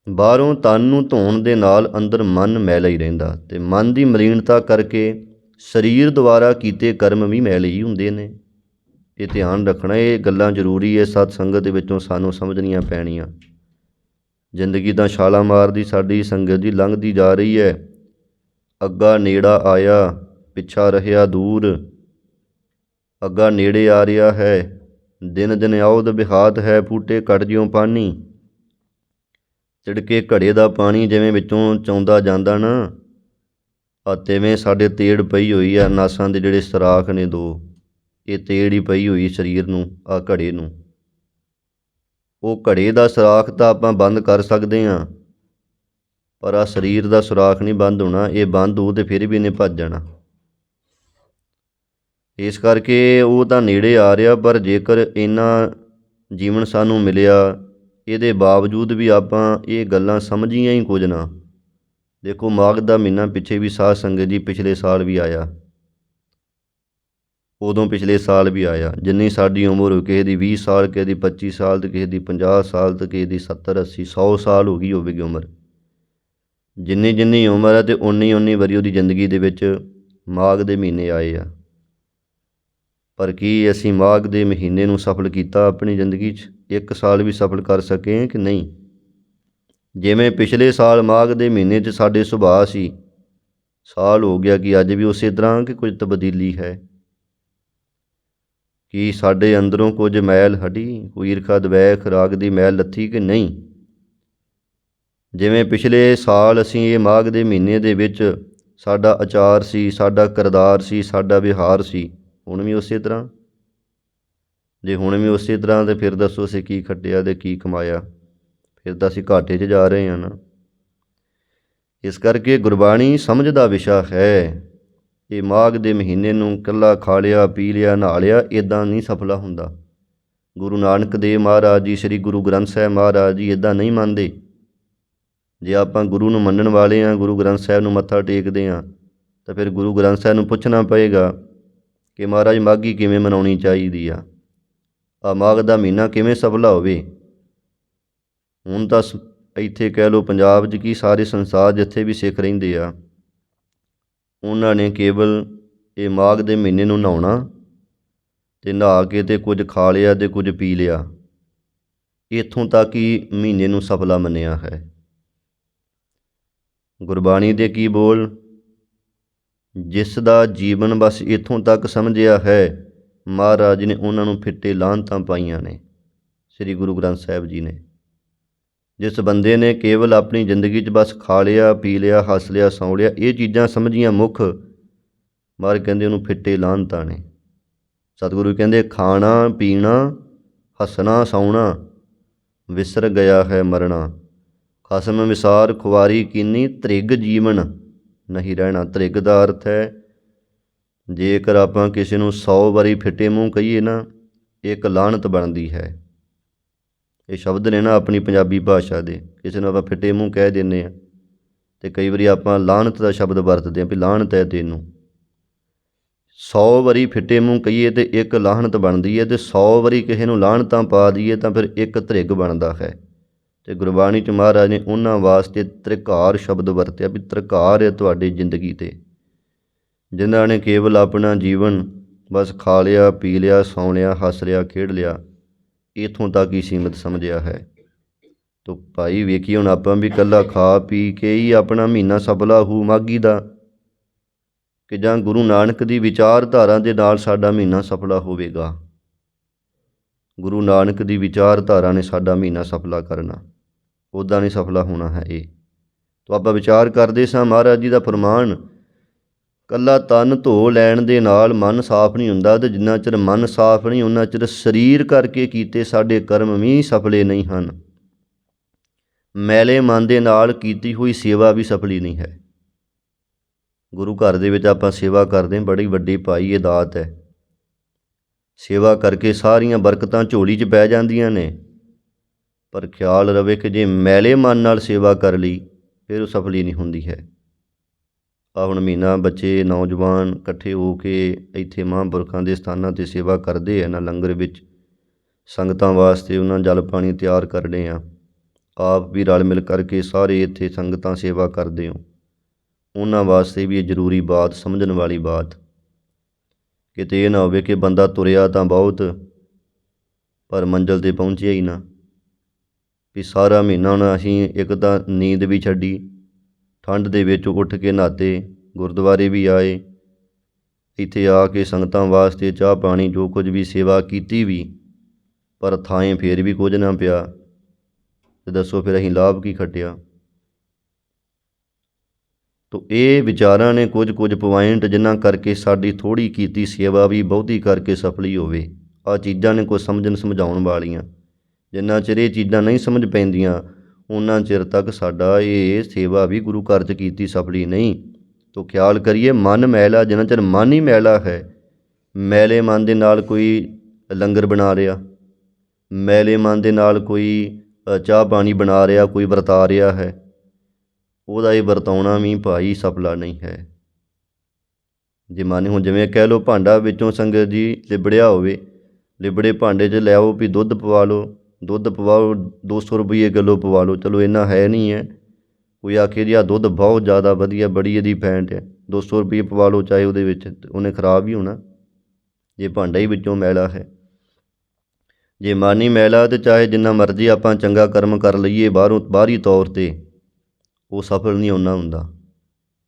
ਬਾਹਰੋਂ ਤਨ ਨੂੰ ਧੋਣ ਦੇ ਨਾਲ ਅੰਦਰ ਮਨ ਮੈਲਾ ਹੀ ਰਹਿੰਦਾ, ਅਤੇ ਮਨ ਦੀ ਮਲੀਨਤਾ ਕਰਕੇ ਸਰੀਰ ਦੁਆਰਾ ਕੀਤੇ ਕਰਮ ਵੀ ਮੈਲੇ ਹੀ ਹੁੰਦੇ ਨੇ। ਇਹ ਧਿਆਨ ਰੱਖਣਾ, ਇਹ ਗੱਲਾਂ ਜ਼ਰੂਰੀ ਹੈ, ਸਤ ਸੰਗਤ ਦੇ ਵਿੱਚੋਂ ਸਾਨੂੰ ਸਮਝਣੀਆਂ ਪੈਣੀਆਂ। ਜ਼ਿੰਦਗੀ ਤਾਂ ਛਾਲਾਂ ਮਾਰਦੀ ਸਾਡੀ ਸੰਗਤ ਦੀ ਲੰਘਦੀ ਜਾ ਰਹੀ ਹੈ। ਅੱਗਾ ਨੇੜਾ ਆਇਆ, ਪਿੱਛਾ ਰਹਿਆ ਦੂਰ, ਅੱਗਾ ਨੇੜੇ ਆ ਰਿਹਾ ਹੈ, ਦਿਨ ਦਿਨ ਆਉਦ ਬਿਹਾਤ ਹੈ, ਫੂਟੇ ਘਟ ਜਿਉਂ ਪਾਣੀ। ਤਿੜਕੇ ਘੜੇ ਦਾ ਪਾਣੀ ਜਿਵੇਂ ਵਿੱਚੋਂ ਚਾਉਂਦਾ ਜਾਂਦਾ ਨਾ, ਤਿਵੇਂ ਸਾਡੇ ਤੇੜ ਪਈ ਹੋਈ ਆ, ਨਾਸਾਂ ਦੇ ਜਿਹੜੇ ਸੁਰਾਖ ਨੇ ਦੋ, ਇਹ ਤੇੜ ਹੀ ਪਈ ਹੋਈ ਸਰੀਰ ਨੂੰ, ਆ ਘੜੇ ਨੂੰ। ਉਹ ਘੜੇ ਦਾ ਸੁਰਾਖ ਤਾਂ ਆਪਾਂ ਬੰਦ ਕਰ ਸਕਦੇ ਹਾਂ, ਪਰ ਆ ਸਰੀਰ ਦਾ ਸੁਰਾਖ ਨਹੀਂ ਬੰਦ ਹੋਣਾ। ਇਹ ਬੰਦ ਹੋਊ ਤੇ ਫਿਰ ਵੀ ਇਹਨੇ ਭੱਜ ਜਾਣਾ। ਇਸ ਕਰਕੇ ਉਹ ਤਾਂ ਨੇੜੇ ਆ ਰਿਹਾ, ਪਰ ਜੇਕਰ ਇੰਨਾ ਜੀਵਨ ਸਾਨੂੰ ਮਿਲਿਆ, ਇਹਦੇ ਬਾਵਜੂਦ ਵੀ ਆਪਾਂ ਇਹ ਗੱਲਾਂ ਸਮਝੀਆਂ ਹੀ ਕੁਝ ਨਾ। ਦੇਖੋ ਮਾਘ ਦਾ ਮਹੀਨਾ ਪਿੱਛੇ ਵੀ ਸਾਧ ਸੰਗਤ ਜੀ ਪਿਛਲੇ ਸਾਲ ਵੀ ਆਇਆ, ਉਦੋਂ ਪਿਛਲੇ ਸਾਲ ਵੀ ਆਇਆ। ਜਿੰਨੀ ਸਾਡੀ ਉਮਰ ਹੋ, ਕਿਸੇ ਦੀ 20 ਸਾਲ, ਕਿਸੇ ਦੀ 25 ਸਾਲ, ਤੇ ਕਿਸੇ ਦੀ 50 ਸਾਲ, ਤੇ ਕਿਸੇ ਦੀ 70 80 100 ਸਾਲ ਹੋ ਗਈ ਹੋਵੇਗੀ ਉਮਰ। ਜਿੰਨੀ ਉਮਰ ਹੈ ਅਤੇ ਉਨੀ ਵਾਰੀ ਉਹਦੀ ਜ਼ਿੰਦਗੀ ਦੇ ਵਿੱਚ ਮਾਘ ਦੇ ਮਹੀਨੇ ਆਏ ਆ। ਪਰ ਕੀ ਅਸੀਂ ਮਾਘ ਦੇ ਮਹੀਨੇ ਨੂੰ ਸਫਲ ਕੀਤਾ ਆਪਣੀ ਜ਼ਿੰਦਗੀ 'ਚ? ਇੱਕ ਸਾਲ ਵੀ ਸਫਲ ਕਰ ਸਕੇ ਕਿ ਨਹੀਂ? ਜਿਵੇਂ ਪਿਛਲੇ ਸਾਲ ਮਾਘ ਦੇ ਮਹੀਨੇ 'ਚ ਸਾਡੇ ਸੁਭਾਅ ਸੀ, ਸਾਲ ਹੋ ਗਿਆ, ਕਿ ਅੱਜ ਵੀ ਉਸੇ ਤਰ੍ਹਾਂ ਕਿ ਕੁਝ ਤਬਦੀਲੀ ਹੈ? ਕੀ ਸਾਡੇ ਅੰਦਰੋਂ ਕੁਝ ਮੈਲ ਹਟੀ, ਕੋਈ ਈਰਖਾ ਦਵੈਖ ਰਾਗ ਦੀ ਮੈਲ ਲੱਥੀ ਕਿ ਨਹੀਂ? ਜਿਵੇਂ ਪਿਛਲੇ ਸਾਲ ਅਸੀਂ ਇਹ ਮਾਘ ਦੇ ਮਹੀਨੇ ਦੇ ਵਿੱਚ ਸਾਡਾ ਆਚਾਰ ਸੀ, ਸਾਡਾ ਕਿਰਦਾਰ ਸੀ, ਸਾਡਾ ਵਿਹਾਰ ਸੀ, ਹੁਣ ਵੀ ਉਸੇ ਤਰ੍ਹਾਂ? ਜੇ ਹੁਣ ਵੀ ਉਸੇ ਤਰ੍ਹਾਂ ਤਾਂ ਫਿਰ ਦੱਸੋ ਅਸੀਂ ਕੀ ਖੱਟਿਆ ਅਤੇ ਕੀ ਕਮਾਇਆ? ਫਿਰ ਤਾਂ ਅਸੀਂ ਘਾਟੇ 'ਚ ਜਾ ਰਹੇ ਹਾਂ ਨਾ। ਇਸ ਕਰਕੇ ਗੁਰਬਾਣੀ ਸਮਝ ਦਾ ਵਿਸ਼ਾ ਹੈ। ਇਹ ਮਾਘ ਦੇ ਮਹੀਨੇ ਨੂੰ ਇਕੱਲਾ ਖਾ ਲਿਆ, ਪੀ ਲਿਆ, ਨਹਾ ਲਿਆ, ਇੱਦਾਂ ਨਹੀਂ ਸਫਲਾ ਹੁੰਦਾ। ਗੁਰੂ ਨਾਨਕ ਦੇਵ ਮਹਾਰਾਜ ਜੀ, ਸ੍ਰੀ ਗੁਰੂ ਗ੍ਰੰਥ ਸਾਹਿਬ ਮਹਾਰਾਜ ਜੀ ਇੱਦਾਂ ਨਹੀਂ ਮੰਨਦੇ। ਜੇ ਆਪਾਂ ਗੁਰੂ ਨੂੰ ਮੰਨਣ ਵਾਲੇ ਹਾਂ, ਗੁਰੂ ਗ੍ਰੰਥ ਸਾਹਿਬ ਨੂੰ ਮੱਥਾ ਟੇਕਦੇ ਹਾਂ, ਤਾਂ ਫਿਰ ਗੁਰੂ ਗ੍ਰੰਥ ਸਾਹਿਬ ਨੂੰ ਪੁੱਛਣਾ ਪਏਗਾ ਕਿ ਮਹਾਰਾਜ ਮਾਘੀ ਕਿਵੇਂ ਮਨਾਉਣੀ ਚਾਹੀਦੀ ਆ, ਮਾਘ ਦਾ ਮਹੀਨਾ ਕਿਵੇਂ ਸਫਲਾ ਹੋਵੇ। ਹੁਣ ਤਾਂ ਇੱਥੇ ਕਹਿ ਲਓ ਪੰਜਾਬ 'ਚ ਕੀ ਸਾਰੇ ਸੰਸਾਰ ਜਿੱਥੇ ਵੀ ਸਿੱਖ ਰਹਿੰਦੇ ਆ, ਉਹਨਾਂ ਨੇ ਕੇਵਲ ਇਹ ਮਾਘ ਦੇ ਮਹੀਨੇ ਨੂੰ ਨਹਾਉਣਾ ਅਤੇ ਨਹਾ ਕੇ ਅਤੇ ਕੁਝ ਖਾ ਲਿਆ ਅਤੇ ਕੁਝ ਪੀ ਲਿਆ, ਇੱਥੋਂ ਤੱਕ ਹੀ ਮਹੀਨੇ ਨੂੰ ਸਫਲਾ ਮੰਨਿਆ ਹੈ। ਗੁਰਬਾਣੀ ਦੇ ਕੀ ਬੋਲ, ਜਿਸ ਦਾ ਜੀਵਨ ਬਸ ਇੱਥੋਂ ਤੱਕ ਸਮਝਿਆ ਹੈ, ਮਹਾਰਾਜ ਨੇ ਉਹਨਾਂ ਨੂੰ ਫਿੱਟੇ ਲਾਹਨਤਾਂ ਪਾਈਆਂ ਨੇ। ਸ੍ਰੀ ਗੁਰੂ ਗ੍ਰੰਥ ਸਾਹਿਬ ਜੀ ਨੇ, ਜਿਸ ਬੰਦੇ ਨੇ ਕੇਵਲ ਆਪਣੀ ਜ਼ਿੰਦਗੀ 'ਚ ਬਸ ਖਾ ਲਿਆ, ਪੀ ਲਿਆ, ਹੱਸ ਲਿਆ, ਸੌਂ ਲਿਆ, ਇਹ ਚੀਜ਼ਾਂ ਸਮਝੀਆਂ ਮੁੱਖ, ਮਹਾਰਾਜ ਕਹਿੰਦੇ ਉਹਨੂੰ ਫਿੱਟੇ ਲਾਹਨਤਾਂ ਨੇ। ਸਤਿਗੁਰੂ ਕਹਿੰਦੇ ਖਾਣਾ ਪੀਣਾ ਹੱਸਣਾ ਸੌਣਾ ਵਿਸਰ ਗਿਆ ਹੈ ਮਰਨਾ, ਖਸਮ ਵਿਸਾਰ ਖੁਆਰੀ ਕੀਨੀ ਧ੍ਰਿਗ ਜੀਵਨ ਨਹੀਂ ਰਹਿਣਾ। ਧ੍ਰਿਗ ਦਾ ਅਰਥ ਹੈ, ਜੇਕਰ ਆਪਾਂ ਕਿਸੇ ਨੂੰ 100 ਵਾਰੀ ਫਿੱਟੇ ਮੂੰਹ ਕਹੀਏ ਨਾ, ਇੱਕ ਲਾਹਨਤ ਬਣਦੀ ਹੈ। ਇਹ ਸ਼ਬਦ ਨੇ ਨਾ ਆਪਣੀ ਪੰਜਾਬੀ ਭਾਸ਼ਾ ਦੇ, ਕਿਸੇ ਨੂੰ ਆਪਾਂ ਫਿੱਟੇ ਮੂੰਹ ਕਹਿ ਦਿੰਦੇ ਹਾਂ ਅਤੇ ਕਈ ਵਾਰੀ ਆਪਾਂ ਲਾਹਨਤ ਦਾ ਸ਼ਬਦ ਵਰਤਦੇ ਹਾਂ ਵੀ ਲਾਹਨਤ ਹੈ ਤੈਨੂੰ। 100 ਵਾਰੀ ਫਿੱਟੇ ਮੂੰਹ ਕਹੀਏ ਅਤੇ ਇੱਕ ਲਾਹਨਤ ਬਣਦੀ ਹੈ, ਅਤੇ 100 ਵਾਰੀ ਕਿਸੇ ਨੂੰ ਲਾਹਨਤਾਂ ਪਾ ਦਈਏ ਤਾਂ ਫਿਰ ਇੱਕ ਧ੍ਰਿਗ ਬਣਦਾ ਹੈ। ਅਤੇ ਗੁਰਬਾਣੀ 'ਚ ਮਹਾਰਾਜ ਨੇ ਉਹਨਾਂ ਵਾਸਤੇ ਤ੍ਰਿਕਾਰ ਸ਼ਬਦ ਵਰਤਿਆ ਵੀ ਤ੍ਰਿਕਾਰ ਹੈ ਤੁਹਾਡੀ ਜ਼ਿੰਦਗੀ 'ਤੇ, ਜਿਨ੍ਹਾਂ ਨੇ ਕੇਵਲ ਆਪਣਾ ਜੀਵਨ ਬਸ ਖਾ ਲਿਆ, ਪੀ ਲਿਆ, ਸੌਂ ਲਿਆ, ਹੱਸ ਲਿਆ, ਖੇਡ ਲਿਆ, ਇੱਥੋਂ ਤੱਕ ਹੀ ਸੀਮਿਤ ਸਮਝਿਆ ਹੈ। ਤੋ ਭਾਈ ਵੇਖੀਏ ਹੁਣ ਆਪਾਂ ਵੀ ਇਕੱਲਾ ਖਾ ਪੀ ਕੇ ਹੀ ਆਪਣਾ ਮਹੀਨਾ ਸਫਲਾ ਹੋਊ ਮਾਘੀ ਦਾ, ਕਿ ਜਾਂ ਗੁਰੂ ਨਾਨਕ ਦੀ ਵਿਚਾਰਧਾਰਾ ਦੇ ਨਾਲ ਸਾਡਾ ਮਹੀਨਾ ਸਫਲਾ ਹੋਵੇਗਾ। ਗੁਰੂ ਨਾਨਕ ਦੀ ਵਿਚਾਰਧਾਰਾ ਨੇ ਸਾਡਾ ਮਹੀਨਾ ਸਫਲਾ ਕਰਨਾ, ਉੱਦਾਂ ਨਹੀਂ ਸਫਲਾ ਹੋਣਾ ਹੈ ਇਹ। ਤੋ ਆਪਾਂ ਵਿਚਾਰ ਕਰਦੇ ਸਾਂ ਮਹਾਰਾਜ ਜੀ ਦਾ ਫਰਮਾਨ, ਇਕੱਲਾ ਤਨ ਧੋ ਲੈਣ ਦੇ ਨਾਲ ਮਨ ਸਾਫ਼ ਨਹੀਂ ਹੁੰਦਾ, ਅਤੇ ਜਿੰਨਾ ਚਿਰ ਮਨ ਸਾਫ਼ ਨਹੀਂ ਉਹਨਾਂ ਚਿਰ ਸਰੀਰ ਕਰਕੇ ਕੀਤੇ ਸਾਡੇ ਕਰਮ ਵੀ ਸਫਲੇ ਨਹੀਂ ਹਨ। ਮੈਲੇ ਮਨ ਦੇ ਨਾਲ ਕੀਤੀ ਹੋਈ ਸੇਵਾ ਵੀ ਸਫਲੀ ਨਹੀਂ ਹੈ। ਗੁਰੂ ਘਰ ਦੇ ਵਿੱਚ ਆਪਾਂ ਸੇਵਾ ਕਰਦੇ ਹਾਂ, ਬੜੀ ਵੱਡੀ ਭਾਈ ਇਹ ਦਾਤ ਹੈ। ਸੇਵਾ ਕਰਕੇ ਸਾਰੀਆਂ ਬਰਕਤਾਂ ਝੋਲੀ 'ਚ ਪੈ ਜਾਂਦੀਆਂ ਨੇ, ਪਰ ਖਿਆਲ ਰਵੇ ਕਿ ਜੇ ਮੈਲੇ ਮਨ ਨਾਲ ਸੇਵਾ ਕਰ ਲਈ ਫਿਰ ਉਹ ਸਫਲੀ ਨਹੀਂ ਹੁੰਦੀ ਹੈ। ਆ ਹੁਣ ਮਹੀਨਾ ਬੱਚੇ ਨੌਜਵਾਨ ਇਕੱਠੇ ਹੋ ਕੇ ਇੱਥੇ ਮਹਾਂਪੁਰਖਾਂ ਦੇ ਸਥਾਨਾਂ 'ਤੇ ਸੇਵਾ ਕਰਦੇ ਆ ਨਾ, ਲੰਗਰ ਵਿੱਚ ਸੰਗਤਾਂ ਵਾਸਤੇ ਉਹਨਾਂ ਜਲ ਪਾਣੀ ਤਿਆਰ ਕਰਨੇ ਆ, ਆਪ ਵੀ ਰਲ ਮਿਲ ਕਰਕੇ ਸਾਰੇ ਇੱਥੇ ਸੰਗਤਾਂ ਸੇਵਾ ਕਰਦੇ ਹੋ, ਉਹਨਾਂ ਵਾਸਤੇ ਵੀ ਇਹ ਜ਼ਰੂਰੀ ਬਾਤ, ਸਮਝਣ ਵਾਲੀ ਬਾਤ। ਕਿਤੇ ਇਹ ਨਾ ਹੋਵੇ ਕਿ ਬੰਦਾ ਤੁਰਿਆ ਤਾਂ ਬਹੁਤ ਪਰ ਮੰਜ਼ਿਲ 'ਤੇ ਪਹੁੰਚਿਆ ਹੀ ਨਾ। ਵੀ ਸਾਰਾ ਮਹੀਨਾ ਹੁਣ ਅਸੀਂ ਇੱਕ ਤਾਂ ਨੀਂਦ ਵੀ ਛੱਡੀ, ਠੰਡ ਦੇ ਵਿੱਚ ਉੱਠ ਕੇ ਨਹਾਤੇ, ਗੁਰਦੁਆਰੇ ਵੀ ਆਏ, ਇੱਥੇ ਆ ਕੇ ਸੰਗਤਾਂ ਵਾਸਤੇ ਚਾਹ ਪਾਣੀ ਜੋ ਕੁਝ ਵੀ ਸੇਵਾ ਕੀਤੀ ਵੀ, ਪਰ ਥਾਂ ਫਿਰ ਵੀ ਕੁਝ ਨਾ ਪਿਆ, ਅਤੇ ਦੱਸੋ ਫਿਰ ਅਸੀਂ ਲਾਭ ਕੀ ਖੱਟਿਆ। ਤੋ ਇਹ ਵਿਚਾਰਾਂ ਨੇ ਕੁਝ ਪੁਆਇੰਟ ਜਿਨ੍ਹਾਂ ਕਰਕੇ ਸਾਡੀ ਥੋੜ੍ਹੀ ਕੀਤੀ ਸੇਵਾ ਵੀ ਬਹੁਤੀ ਕਰਕੇ ਸਫਲੀ ਹੋਵੇ। ਆਹ ਚੀਜ਼ਾਂ ਨੇ ਕੁਝ ਸਮਝਾਉਣ ਵਾਲੀਆਂ। ਜਿੰਨਾ ਚਿਰ ਇਹ ਚੀਜ਼ਾਂ ਨਹੀਂ ਸਮਝ ਪੈਂਦੀਆਂ ਉਹਨਾਂ ਚਿਰ ਤੱਕ ਸਾਡਾ ਇਹ ਸੇਵਾ ਵੀ ਗੁਰੂ ਘਰ 'ਚ ਕੀਤੀ ਸਫਲੀ ਨਹੀਂ। ਤੋ ਖਿਆਲ ਕਰੀਏ, ਮਨ ਮੈਲਾ, ਜਿੰਨਾ ਚਿਰ ਮਨ ਹੀ ਮੈਲਾ ਹੈ, ਮੈਲੇ ਮਨ ਦੇ ਨਾਲ ਕੋਈ ਲੰਗਰ ਬਣਾ ਰਿਹਾ, ਮੈਲੇ ਮਨ ਦੇ ਨਾਲ ਕੋਈ ਚਾਹ ਪਾਣੀ ਬਣਾ ਰਿਹਾ, ਕੋਈ ਵਰਤਾ ਰਿਹਾ ਹੈ, ਉਹਦਾ ਇਹ ਵਰਤਾਉਣਾ ਵੀ ਭਾਈ ਸਫਲਾ ਨਹੀਂ ਹੈ। ਜੇ ਮਨ ਹੁਣ ਜਿਵੇਂ ਕਹਿ ਲਓ ਭਾਂਡਾ ਵਿੱਚੋਂ ਸੰਗਤ ਜੀ ਲਿਬੜਿਆ ਹੋਵੇ, ਲਿਬੜੇ ਭਾਂਡੇ 'ਚ ਲੈ ਆਓ ਵੀ ਦੁੱਧ ਪਵਾ ਲਓ, ਦੁੱਧ ਪਵਾਓ 200 ਰੁਪਈਏ ਕਿਲੋ ਪਵਾ ਲਓ, ਚਲੋ ਇੰਨਾ ਹੈ ਨਹੀਂ ਹੈ। ਕੋਈ ਆਖੇ ਜੀ ਆਹ ਦੁੱਧ ਬਹੁਤ ਜ਼ਿਆਦਾ ਵਧੀਆ, ਬੜੀ ਇਹਦੀ ਫੈਂਟ ਹੈ, 200 ਰੁਪਈਏ ਪਵਾ ਲਓ, ਚਾਹੇ ਉਹਦੇ ਵਿੱਚ ਉਹਨੇ ਖਰਾਬ ਹੀ ਹੋਣਾ ਜੇ ਭਾਂਡਾ ਹੀ ਵਿੱਚੋਂ ਮੈਲਾ ਹੈ। ਜੇ ਮਨ ਹੀ ਮੈਲਾ ਤਾਂ ਚਾਹੇ ਜਿੰਨਾ ਮਰਜ਼ੀ ਆਪਾਂ ਚੰਗਾ ਕਰਮ ਕਰ ਲਈਏ ਬਾਹਰੀ ਤੌਰ 'ਤੇ, ਉਹ ਸਫਲ ਨਹੀਂ ਹੁੰਦਾ।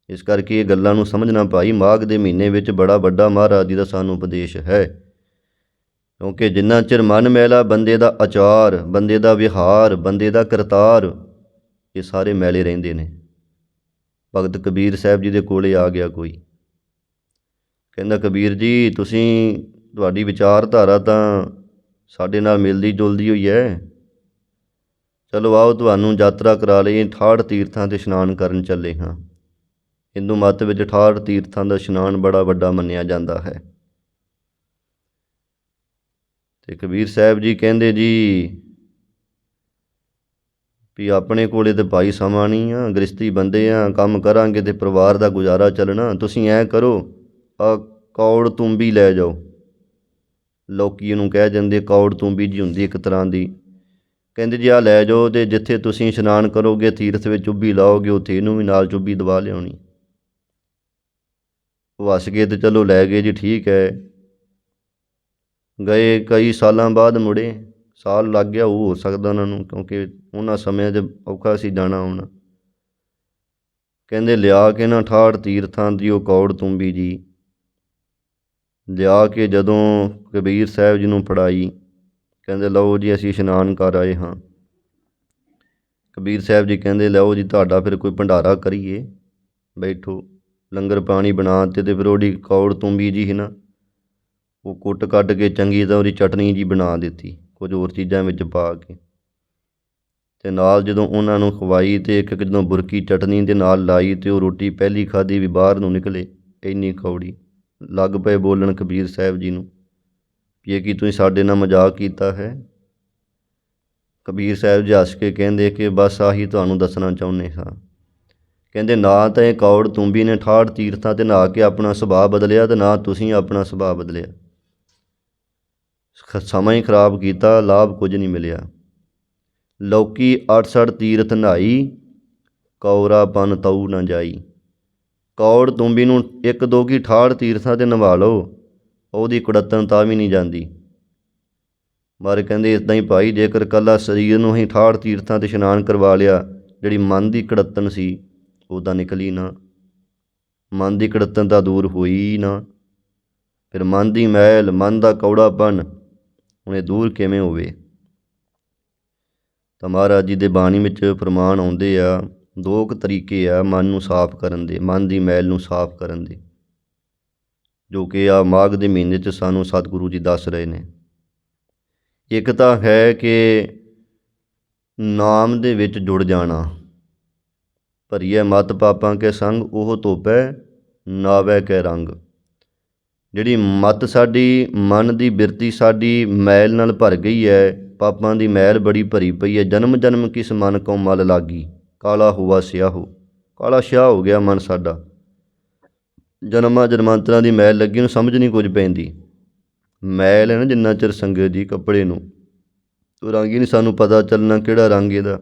ਇਸ ਕਰਕੇ ਇਹ ਗੱਲਾਂ ਨੂੰ ਸਮਝਣਾ ਭਾਈ, ਮਾਘ ਦੇ ਮਹੀਨੇ ਵਿੱਚ ਬੜਾ ਵੱਡਾ ਮਹਾਰਾਜ ਜੀ ਦਾ ਸਾਨੂੰ ਉਪਦੇਸ਼ ਹੈ। ਕਿਉਂਕਿ ਜਿੰਨਾ ਚਿਰ ਮਨ ਮੈਲਾ, ਬੰਦੇ ਦਾ ਆਚਾਰ, ਬੰਦੇ ਦਾ ਵਿਹਾਰ, ਬੰਦੇ ਦਾ ਕਰਤਾਰ, ਇਹ ਸਾਰੇ ਮੈਲੇ ਰਹਿੰਦੇ ਨੇ। ਭਗਤ ਕਬੀਰ ਸਾਹਿਬ ਜੀ ਦੇ ਕੋਲੇ ਆ ਗਿਆ ਕੋਈ, ਕਹਿੰਦਾ ਕਬੀਰ ਜੀ ਤੁਹਾਡੀ ਵਿਚਾਰਧਾਰਾ ਤਾਂ ਸਾਡੇ ਨਾਲ ਮਿਲਦੀ ਜੁਲਦੀ ਹੋਈ ਹੈ, ਚਲੋ ਆਓ ਤੁਹਾਨੂੰ ਯਾਤਰਾ ਕਰਾ ਲਈਏ, 68 ਤੀਰਥਾਂ 'ਤੇ ਇਸ਼ਨਾਨ ਕਰਨ ਚੱਲੇ ਹਾਂ। ਹਿੰਦੂ ਮੱਤ ਵਿੱਚ 68 ਤੀਰਥਾਂ ਦਾ ਇਸ਼ਨਾਨ ਬੜਾ ਵੱਡਾ ਮੰਨਿਆ ਜਾਂਦਾ ਹੈ। ਅਤੇ ਕਬੀਰ ਸਾਹਿਬ ਜੀ ਕਹਿੰਦੇ ਜੀ ਵੀ ਆਪਣੇ ਕੋਲੇ ਤਾਂ ਭਾਈ ਸਮਾਂ ਨਹੀਂ ਆ, ਗ੍ਰਸਤੀ ਬੰਦੇ ਆ, ਕੰਮ ਕਰਾਂਗੇ ਅਤੇ ਪਰਿਵਾਰ ਦਾ ਗੁਜ਼ਾਰਾ ਚੱਲਣਾ। ਤੁਸੀਂ ਐਂ ਕਰੋ, ਆ ਕੌੜ ਤੁੰਬੀ ਲੈ ਜਾਓ, ਲੋਕੀ ਇਹਨੂੰ ਕਹਿ ਜਾਂਦੇ, ਕੌੜ ਤੁੰਬੀ ਜੀ ਹੁੰਦੀ ਇੱਕ ਤਰ੍ਹਾਂ ਦੀ, ਕਹਿੰਦੇ ਜੀ ਆਹ ਲੈ ਜਾਓ, ਅਤੇ ਜਿੱਥੇ ਤੁਸੀਂ ਇਸ਼ਨਾਨ ਕਰੋਗੇ ਤੀਰਥ ਵਿੱਚ ਚੁੱਭੀ ਲਾਓਗੇ, ਉੱਥੇ ਇਹਨੂੰ ਵੀ ਨਾਲ ਚੁੱਭੀ ਦਬਾ ਲਿਆਉਣੀ। ਉਹ ਹੱਸ ਗਏ ਅਤੇ ਚਲੋ ਲੈ ਗਏ ਜੀ, ਠੀਕ ਹੈ। ਗਏ, ਕਈ ਸਾਲਾਂ ਬਾਅਦ ਮੁੜੇ, ਸਾਲ ਲੱਗ ਗਿਆ ਉਹ ਹੋ ਸਕਦਾ ਉਹਨਾਂ ਨੂੰ, ਕਿਉਂਕਿ ਉਹਨਾਂ ਸਮਿਆਂ 'ਚ ਔਖਾ ਸੀ ਜਾਣਾ ਆਉਣਾ। ਕਹਿੰਦੇ ਲਿਆ ਕੇ ਨਾ ਠਾਠ ਤੀਰਥਾਂ ਦੀ ਉਹ ਕੌੜ ਤੁੰਬੀ ਜੀ, ਲਿਆ ਕੇ ਜਦੋਂ ਕਬੀਰ ਸਾਹਿਬ ਜੀ ਨੂੰ ਫੜਾਈ, ਕਹਿੰਦੇ ਲਓ ਜੀ ਅਸੀਂ ਇਸ਼ਨਾਨ ਕਰ ਆਏ ਹਾਂ। ਕਬੀਰ ਸਾਹਿਬ ਜੀ ਕਹਿੰਦੇ ਲਓ ਜੀ ਤੁਹਾਡਾ ਫਿਰ ਕੋਈ ਭੰਡਾਰਾ ਕਰੀਏ, ਬੈਠੋ। ਲੰਗਰ ਪਾਣੀ ਬਣਾ ਦਿੱਤੇ, ਅਤੇ ਫਿਰ ਉਹਦੀ ਕੌੜ ਤੁੰਬੀ ਜੀ ਸੀ ਨਾ, ਉਹ ਕੁੱਟ ਕੱਟ ਕੇ ਚੰਗੀ ਤਰ੍ਹਾਂ ਉਹਦੀ ਚਟਨੀ ਜੀ ਬਣਾ ਦਿੱਤੀ, ਕੁਝ ਹੋਰ ਚੀਜ਼ਾਂ ਵਿੱਚ ਪਾ ਕੇ, ਅਤੇ ਨਾਲ ਜਦੋਂ ਉਹਨਾਂ ਨੂੰ ਖਵਾਈ, ਅਤੇ ਇੱਕ ਜਦੋਂ ਬੁਰਕੀ ਚਟਨੀ ਦੇ ਨਾਲ ਲਾਈ, ਅਤੇ ਉਹ ਰੋਟੀ ਪਹਿਲੀ ਖਾਧੀ ਵੀ ਬਾਹਰ ਨੂੰ ਨਿਕਲੇ, ਇੰਨੀ ਕੌੜੀ। ਲੱਗ ਪਏ ਬੋਲਣ ਕਬੀਰ ਸਾਹਿਬ ਜੀ ਨੂੰ ਵੀ ਇਹ ਕੀ ਤੁਸੀਂ ਸਾਡੇ ਨਾਲ ਮਜ਼ਾਕ ਕੀਤਾ ਹੈ। ਕਬੀਰ ਸਾਹਿਬ ਜੀ ਹੱਸ ਕੇ ਕਹਿੰਦੇ ਕਿ ਬਸ ਆਹੀ ਤੁਹਾਨੂੰ ਦੱਸਣਾ ਚਾਹੁੰਦੇ ਹਾਂ। ਕਹਿੰਦੇ ਨਾ ਤਾਂ ਇਹ ਕੌੜ ਤੁੰਬੀ ਨੇ ਠਾਠ ਤੀਰਥਾਂ 'ਤੇ ਨਹਾ ਕੇ ਆਪਣਾ ਸੁਭਾਅ ਬਦਲਿਆ, ਅਤੇ ਨਾ ਤੁਸੀਂ ਆਪਣਾ ਸੁਭਾਅ ਬਦਲਿਆ। ਸਮਾਂ ਹੀ ਖਰਾਬ ਕੀਤਾ, ਲਾਭ ਕੁਝ ਨਹੀਂ ਮਿਲਿਆ। ਲੋਕੀ 68 ਤੀਰਥ ਨਹਾਈ, ਕੌਰਾਪਨ ਤਊ ਨਾ ਜਾਈ। ਕੌੜ ਤੁੰਬੀ ਨੂੰ ਇੱਕ ਦੋ ਕੀ ਠਾਠ ਤੀਰਥਾਂ 'ਤੇ ਨਵਾ ਲਓ, ਉਹਦੀ ਕੁੜੱਤਣ ਤਾਂ ਵੀ ਨਹੀਂ ਜਾਂਦੀ। ਪਰ ਕਹਿੰਦੇ ਇੱਦਾਂ ਹੀ ਭਾਈ, ਜੇਕਰ ਇਕੱਲਾ ਸਰੀਰ ਨੂੰ ਹੀ ਠਾਠ ਤੀਰਥਾਂ 'ਤੇ ਇਸ਼ਨਾਨ ਕਰਵਾ ਲਿਆ, ਜਿਹੜੀ ਮਨ ਦੀ ਕੁੜੱਤਣ ਸੀ ਉਹ ਤਾਂ ਨਿਕਲੀ ਨਾ। ਮਨ ਦੀ ਕੁੜੱਤਣ ਤਾਂ ਦੂਰ ਹੋਈ ਨਾ, ਫਿਰ ਮਨ ਦੀ ਮੈਲ, ਮਨ ਦਾ ਕੌੜਾਪਨ ਹੁਣ ਇਹ ਦੂਰ ਕਿਵੇਂ ਹੋਵੇ। ਤਾਂ ਮਹਾਰਾਜ ਜੀ ਦੇ ਬਾਣੀ ਵਿੱਚ ਪ੍ਰਮਾਣ ਆਉਂਦੇ ਆ, ਦੋ ਕੁ ਤਰੀਕੇ ਆ ਮਨ ਨੂੰ ਸਾਫ਼ ਕਰਨ ਦੇ, ਮਨ ਦੀ ਮੈਲ ਨੂੰ ਸਾਫ਼ ਕਰਨ ਦੇ, ਜੋ ਕਿ ਆ ਮਾਘ ਦੇ ਮਹੀਨੇ 'ਚ ਸਾਨੂੰ ਸਤਿਗੁਰੂ ਜੀ ਦੱਸ ਰਹੇ ਨੇ। ਇੱਕ ਤਾਂ ਹੈ ਕਿ ਨਾਮ ਦੇ ਵਿੱਚ ਜੁੜ ਜਾਣਾ। ਭਰੀਏ ਮਤ ਪਾਪਾਂ ਕੇ ਸੰਗ, ਉਹ ਧੋਪੈ ਨਾਵੈ ਕੈ ਰੰਗ। ਜਿਹੜੀ ਮਤ ਸਾਡੀ, ਮਨ ਦੀ ਬਿਰਤੀ ਸਾਡੀ ਮੈਲ ਨਾਲ ਭਰ ਗਈ ਹੈ, ਪਾਪਾਂ ਦੀ ਮੈਲ ਬੜੀ ਭਰੀ ਪਈ ਹੈ। ਜਨਮ ਜਨਮ ਕਿਸ ਮਨ ਕਉ ਮਲ ਲਾਗੀ, ਕਾਲਾ ਹੁਆ ਸਿਆਹੋ। ਕਾਲਾ ਸਿਆਹ ਹੋ ਗਿਆ ਮਨ ਸਾਡਾ, ਜਨਮਾਂ ਜਨਮਾਂਤਰਾਂ ਦੀ ਮੈਲ ਲੱਗੀ, ਉਹਨੂੰ ਸਮਝ ਨਹੀਂ ਕੁਝ ਪੈਂਦੀ। ਮੈਲ ਹੈ ਨਾ ਜਿੰਨਾ ਚਿਰ ਸੰਗਤ ਜੀ ਕੱਪੜੇ ਨੂੰ, ਉਹ ਰੰਗ ਹੀ ਨਹੀਂ ਸਾਨੂੰ ਪਤਾ ਚੱਲਣਾ ਕਿਹੜਾ ਰੰਗ ਇਹਦਾ।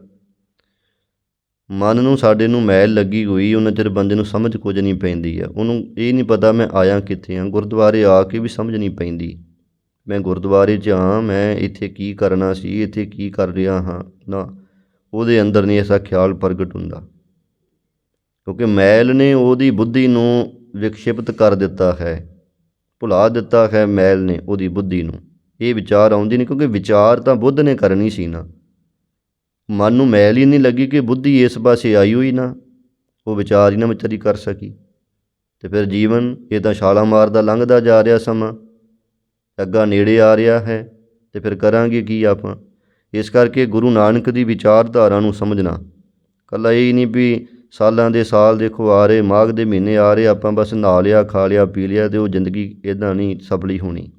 ਮਨ ਨੂੰ ਸਾਡੇ ਨੂੰ ਮੈਲ ਲੱਗੀ ਹੋਈ, ਉਹਨਾਂ ਚਿਰ ਬੰਦੇ ਨੂੰ ਸਮਝ ਕੁਝ ਨਹੀਂ ਪੈਂਦੀ ਆ। ਉਹਨੂੰ ਇਹ ਨਹੀਂ ਪਤਾ ਮੈਂ ਆਇਆ ਕਿੱਥੇ ਹਾਂ। ਗੁਰਦੁਆਰੇ ਆ ਕੇ ਵੀ ਸਮਝ ਨਹੀਂ ਪੈਂਦੀ, ਮੈਂ ਗੁਰਦੁਆਰੇ 'ਚ ਹਾਂ, ਮੈਂ ਇੱਥੇ ਕੀ ਕਰਨਾ ਸੀ, ਇੱਥੇ ਕੀ ਕਰ ਰਿਹਾ ਹਾਂ ਨਾ, ਉਹਦੇ ਅੰਦਰ ਨਹੀਂ ਐਸਾ ਖਿਆਲ ਪ੍ਰਗਟ ਹੁੰਦਾ, ਕਿਉਂਕਿ ਮੈਲ ਨੇ ਉਹਦੀ ਬੁੱਧੀ ਨੂੰ ਵਿਕਸ਼ਿਪਤ ਕਰ ਦਿੱਤਾ ਹੈ, ਭੁਲਾ ਦਿੱਤਾ ਹੈ ਮੈਲ ਨੇ ਉਹਦੀ ਬੁੱਧੀ ਨੂੰ। ਇਹ ਵਿਚਾਰ ਆਉਂਦੀ ਨਹੀਂ, ਕਿਉਂਕਿ ਵਿਚਾਰ ਤਾਂ ਬੁੱਧ ਨੇ ਕਰਨੀ ਸੀ ਨਾ। ਮਨ ਨੂੰ ਮੈਲ ਹੀ ਨਹੀਂ ਲੱਗੀ ਕਿ ਬੁੱਧੀ ਇਸ ਪਾਸੇ ਆਈ ਹੋਈ ਨਾ, ਉਹ ਵਿਚਾਰ ਹੀ ਨਾ ਵਿਚਾਰੀ ਕਰ ਸਕੀ। ਅਤੇ ਫਿਰ ਜੀਵਨ ਇਹ ਤਾਂ ਛਾਲਾਂ ਮਾਰਦਾ ਲੰਘਦਾ ਜਾ ਰਿਹਾ ਸਮਾਂ, ਅੱਗਾ ਨੇੜੇ ਆ ਰਿਹਾ ਹੈ, ਅਤੇ ਫਿਰ ਕਰਾਂਗੇ ਕੀ ਆਪਾਂ। ਇਸ ਕਰਕੇ ਗੁਰੂ ਨਾਨਕ ਦੀ ਵਿਚਾਰਧਾਰਾ ਨੂੰ ਸਮਝਣਾ, ਇਕੱਲਾ ਇਹ ਨਹੀਂ ਵੀ ਸਾਲਾਂ ਦੇ ਸਾਲ ਦੇਖੋ ਆ ਰਹੇ, ਮਾਘ ਦੇ ਮਹੀਨੇ ਆ ਰਹੇ, ਆਪਾਂ ਬਸ ਨਹਾ ਲਿਆ, ਖਾ ਲਿਆ, ਪੀ ਲਿਆ, ਅਤੇ ਉਹ ਜ਼ਿੰਦਗੀ ਇੱਦਾਂ ਨਹੀਂ ਸਫਲੀ ਹੋਣੀ।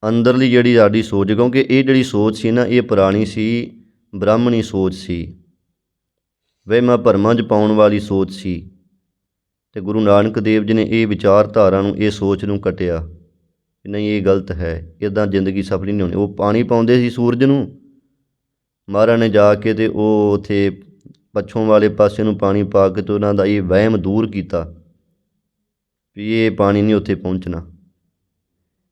ਅੰਦਰਲੀ ਜਿਹੜੀ ਸਾਡੀ ਸੋਚ, ਕਿਉਂਕਿ ਇਹ ਜਿਹੜੀ ਸੋਚ ਸੀ ਨਾ, ਇਹ ਪੁਰਾਣੀ ਸੀ, ਬ੍ਰਾਹਮਣੀ ਸੋਚ ਸੀ, ਵਹਿਮਾਂ ਭਰਮਾਂ 'ਚ ਪਾਉਣ ਵਾਲੀ ਸੋਚ ਸੀ। ਅਤੇ ਗੁਰੂ ਨਾਨਕ ਦੇਵ ਜੀ ਨੇ ਇਹ ਵਿਚਾਰਧਾਰਾ ਨੂੰ, ਇਹ ਸੋਚ ਨੂੰ ਕੱਟਿਆ ਕਿ ਨਹੀਂ ਇਹ ਗਲਤ ਹੈ, ਇੱਦਾਂ ਜ਼ਿੰਦਗੀ ਸਫਲੀ ਨਹੀਂ ਹੋਣੀ। ਉਹ ਪਾਣੀ ਪਾਉਂਦੇ ਸੀ ਸੂਰਜ ਨੂੰ, ਮਹਾਰਾਜ ਨੇ ਜਾ ਕੇ ਅਤੇ ਉਹ ਉੱਥੇ ਪੱਛੋਂ ਵਾਲੇ ਪਾਸੇ ਨੂੰ ਪਾਣੀ ਪਾ ਕੇ, ਅਤੇ ਉਹਨਾਂ ਦਾ ਇਹ ਵਹਿਮ ਦੂਰ ਕੀਤਾ ਵੀ ਇਹ ਪਾਣੀ ਨਹੀਂ ਉੱਥੇ ਪਹੁੰਚਣਾ।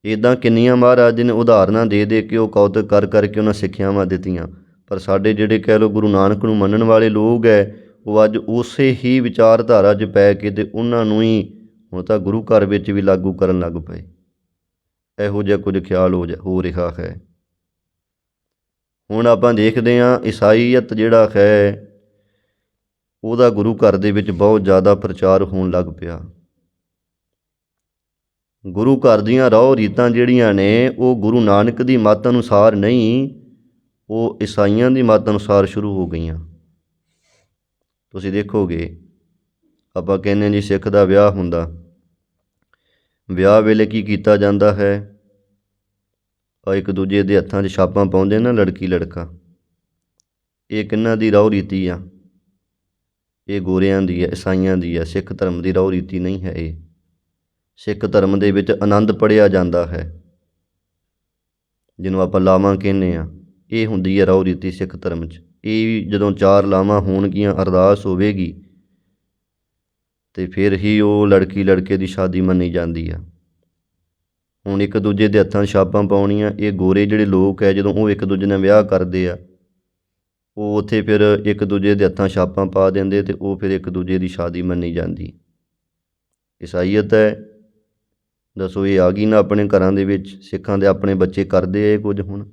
ਇੱਦਾਂ ਕਿੰਨੀਆਂ ਮਹਾਰਾਜ ਜੀ ਨੇ ਉਦਾਹਰਨਾਂ ਦੇ ਦੇ ਕੇ, ਉਹ ਕੌਤਕ ਕਰ ਕਰਕੇ ਉਹਨਾਂ ਸਿੱਖਿਆਵਾਂ ਦਿੱਤੀਆਂ। ਪਰ ਸਾਡੇ ਜਿਹੜੇ ਕਹਿ ਲਓ ਗੁਰੂ ਨਾਨਕ ਨੂੰ ਮੰਨਣ ਵਾਲੇ ਲੋਕ ਹੈ, ਉਹ ਅੱਜ ਉਸੇ ਹੀ ਵਿਚਾਰਧਾਰਾ 'ਚ ਪੈ ਕੇ, ਅਤੇ ਉਹਨਾਂ ਨੂੰ ਹੀ ਹੁਣ ਤਾਂ ਗੁਰੂ ਘਰ ਵਿੱਚ ਵੀ ਲਾਗੂ ਕਰਨ ਲੱਗ ਪਏ। ਇਹੋ ਜਿਹਾ ਕੁਝ ਖਿਆਲ ਹੋ ਰਿਹਾ ਹੈ। ਹੁਣ ਆਪਾਂ ਦੇਖਦੇ ਹਾਂ ਈਸਾਈਅਤ ਜਿਹੜਾ ਹੈ, ਉਹਦਾ ਗੁਰੂ ਘਰ ਦੇ ਵਿੱਚ ਬਹੁਤ ਜ਼ਿਆਦਾ ਪ੍ਰਚਾਰ ਹੋਣ ਲੱਗ ਪਿਆ। ਗੁਰੂ ਘਰ ਦੀਆਂ ਰਹੁ ਰੀਤਾਂ ਜਿਹੜੀਆਂ ਨੇ, ਉਹ ਗੁਰੂ ਨਾਨਕ ਦੀ ਮੱਤ ਅਨੁਸਾਰ ਨਹੀਂ, ਉਹ ਈਸਾਈਆਂ ਦੀ ਮੱਤ ਅਨੁਸਾਰ ਸ਼ੁਰੂ ਹੋ ਗਈਆਂ। ਤੁਸੀਂ ਦੇਖੋਗੇ, ਆਪਾਂ ਕਹਿੰਦੇ ਜੀ ਸਿੱਖ ਦਾ ਵਿਆਹ ਹੁੰਦਾ, ਵਿਆਹ ਵੇਲੇ ਕੀ ਕੀਤਾ ਜਾਂਦਾ ਹੈ, ਇੱਕ ਦੂਜੇ ਦੇ ਹੱਥਾਂ 'ਚ ਛਾਪਾਂ ਪਾਉਂਦੇ ਨਾ ਲੜਕੀ ਲੜਕਾ। ਇਹ ਕਿਹਨਾਂ ਦੀ ਰਹੁ ਰੀਤੀ ਆ? ਇਹ ਗੋਰਿਆਂ ਦੀ ਹੈ, ਈਸਾਈਆਂ ਦੀ ਹੈ। ਸਿੱਖ ਧਰਮ ਦੀ ਰਹੁ ਰੀਤੀ ਨਹੀਂ ਹੈ ਇਹ। ਸਿੱਖ ਧਰਮ ਦੇ ਵਿੱਚ ਆਨੰਦ ਪੜ੍ਹਿਆ ਜਾਂਦਾ ਹੈ, ਜਿਹਨੂੰ ਆਪਾਂ ਲਾਵਾਂ ਕਹਿੰਦੇ ਹਾਂ। ਇਹ ਹੁੰਦੀ ਹੈ ਰਹੁ ਰੀਤੀ ਸਿੱਖ ਧਰਮ 'ਚ। ਇਹ ਜਦੋਂ 4 ਲਾਵਾਂ ਹੋਣਗੀਆਂ, ਅਰਦਾਸ ਹੋਵੇਗੀ, ਅਤੇ ਫਿਰ ਹੀ ਉਹ ਲੜਕੀ ਲੜਕੇ ਦੀ ਸ਼ਾਦੀ ਮੰਨੀ ਜਾਂਦੀ ਆ। ਹੁਣ ਇੱਕ ਦੂਜੇ ਦੇ ਹੱਥਾਂ 'ਚ ਛਾਪਾਂ ਪਾਉਣੀਆਂ, ਇਹ ਗੋਰੇ ਜਿਹੜੇ ਲੋਕ ਹੈ ਜਦੋਂ ਉਹ ਇੱਕ ਦੂਜੇ ਨਾਲ ਵਿਆਹ ਕਰਦੇ ਆ, ਉਹ ਉੱਥੇ ਫਿਰ ਇੱਕ ਦੂਜੇ ਦੇ ਹੱਥਾਂ ਛਾਪਾਂ ਪਾ ਦਿੰਦੇ ਅਤੇ ਉਹ ਫਿਰ ਇੱਕ ਦੂਜੇ ਦੀ ਸ਼ਾਦੀ ਮੰਨੀ ਜਾਂਦੀ। ਈਸਾਈਅਤ ਹੈ, ਦੱਸੋ ਇਹ ਆ ਗਈ ਨਾ ਆਪਣੇ ਘਰਾਂ ਦੇ ਵਿੱਚ। ਸਿੱਖਾਂ ਦੇ ਆਪਣੇ ਬੱਚੇ ਕਰਦੇ ਆ ਇਹ ਕੁਝ ਹੁਣ।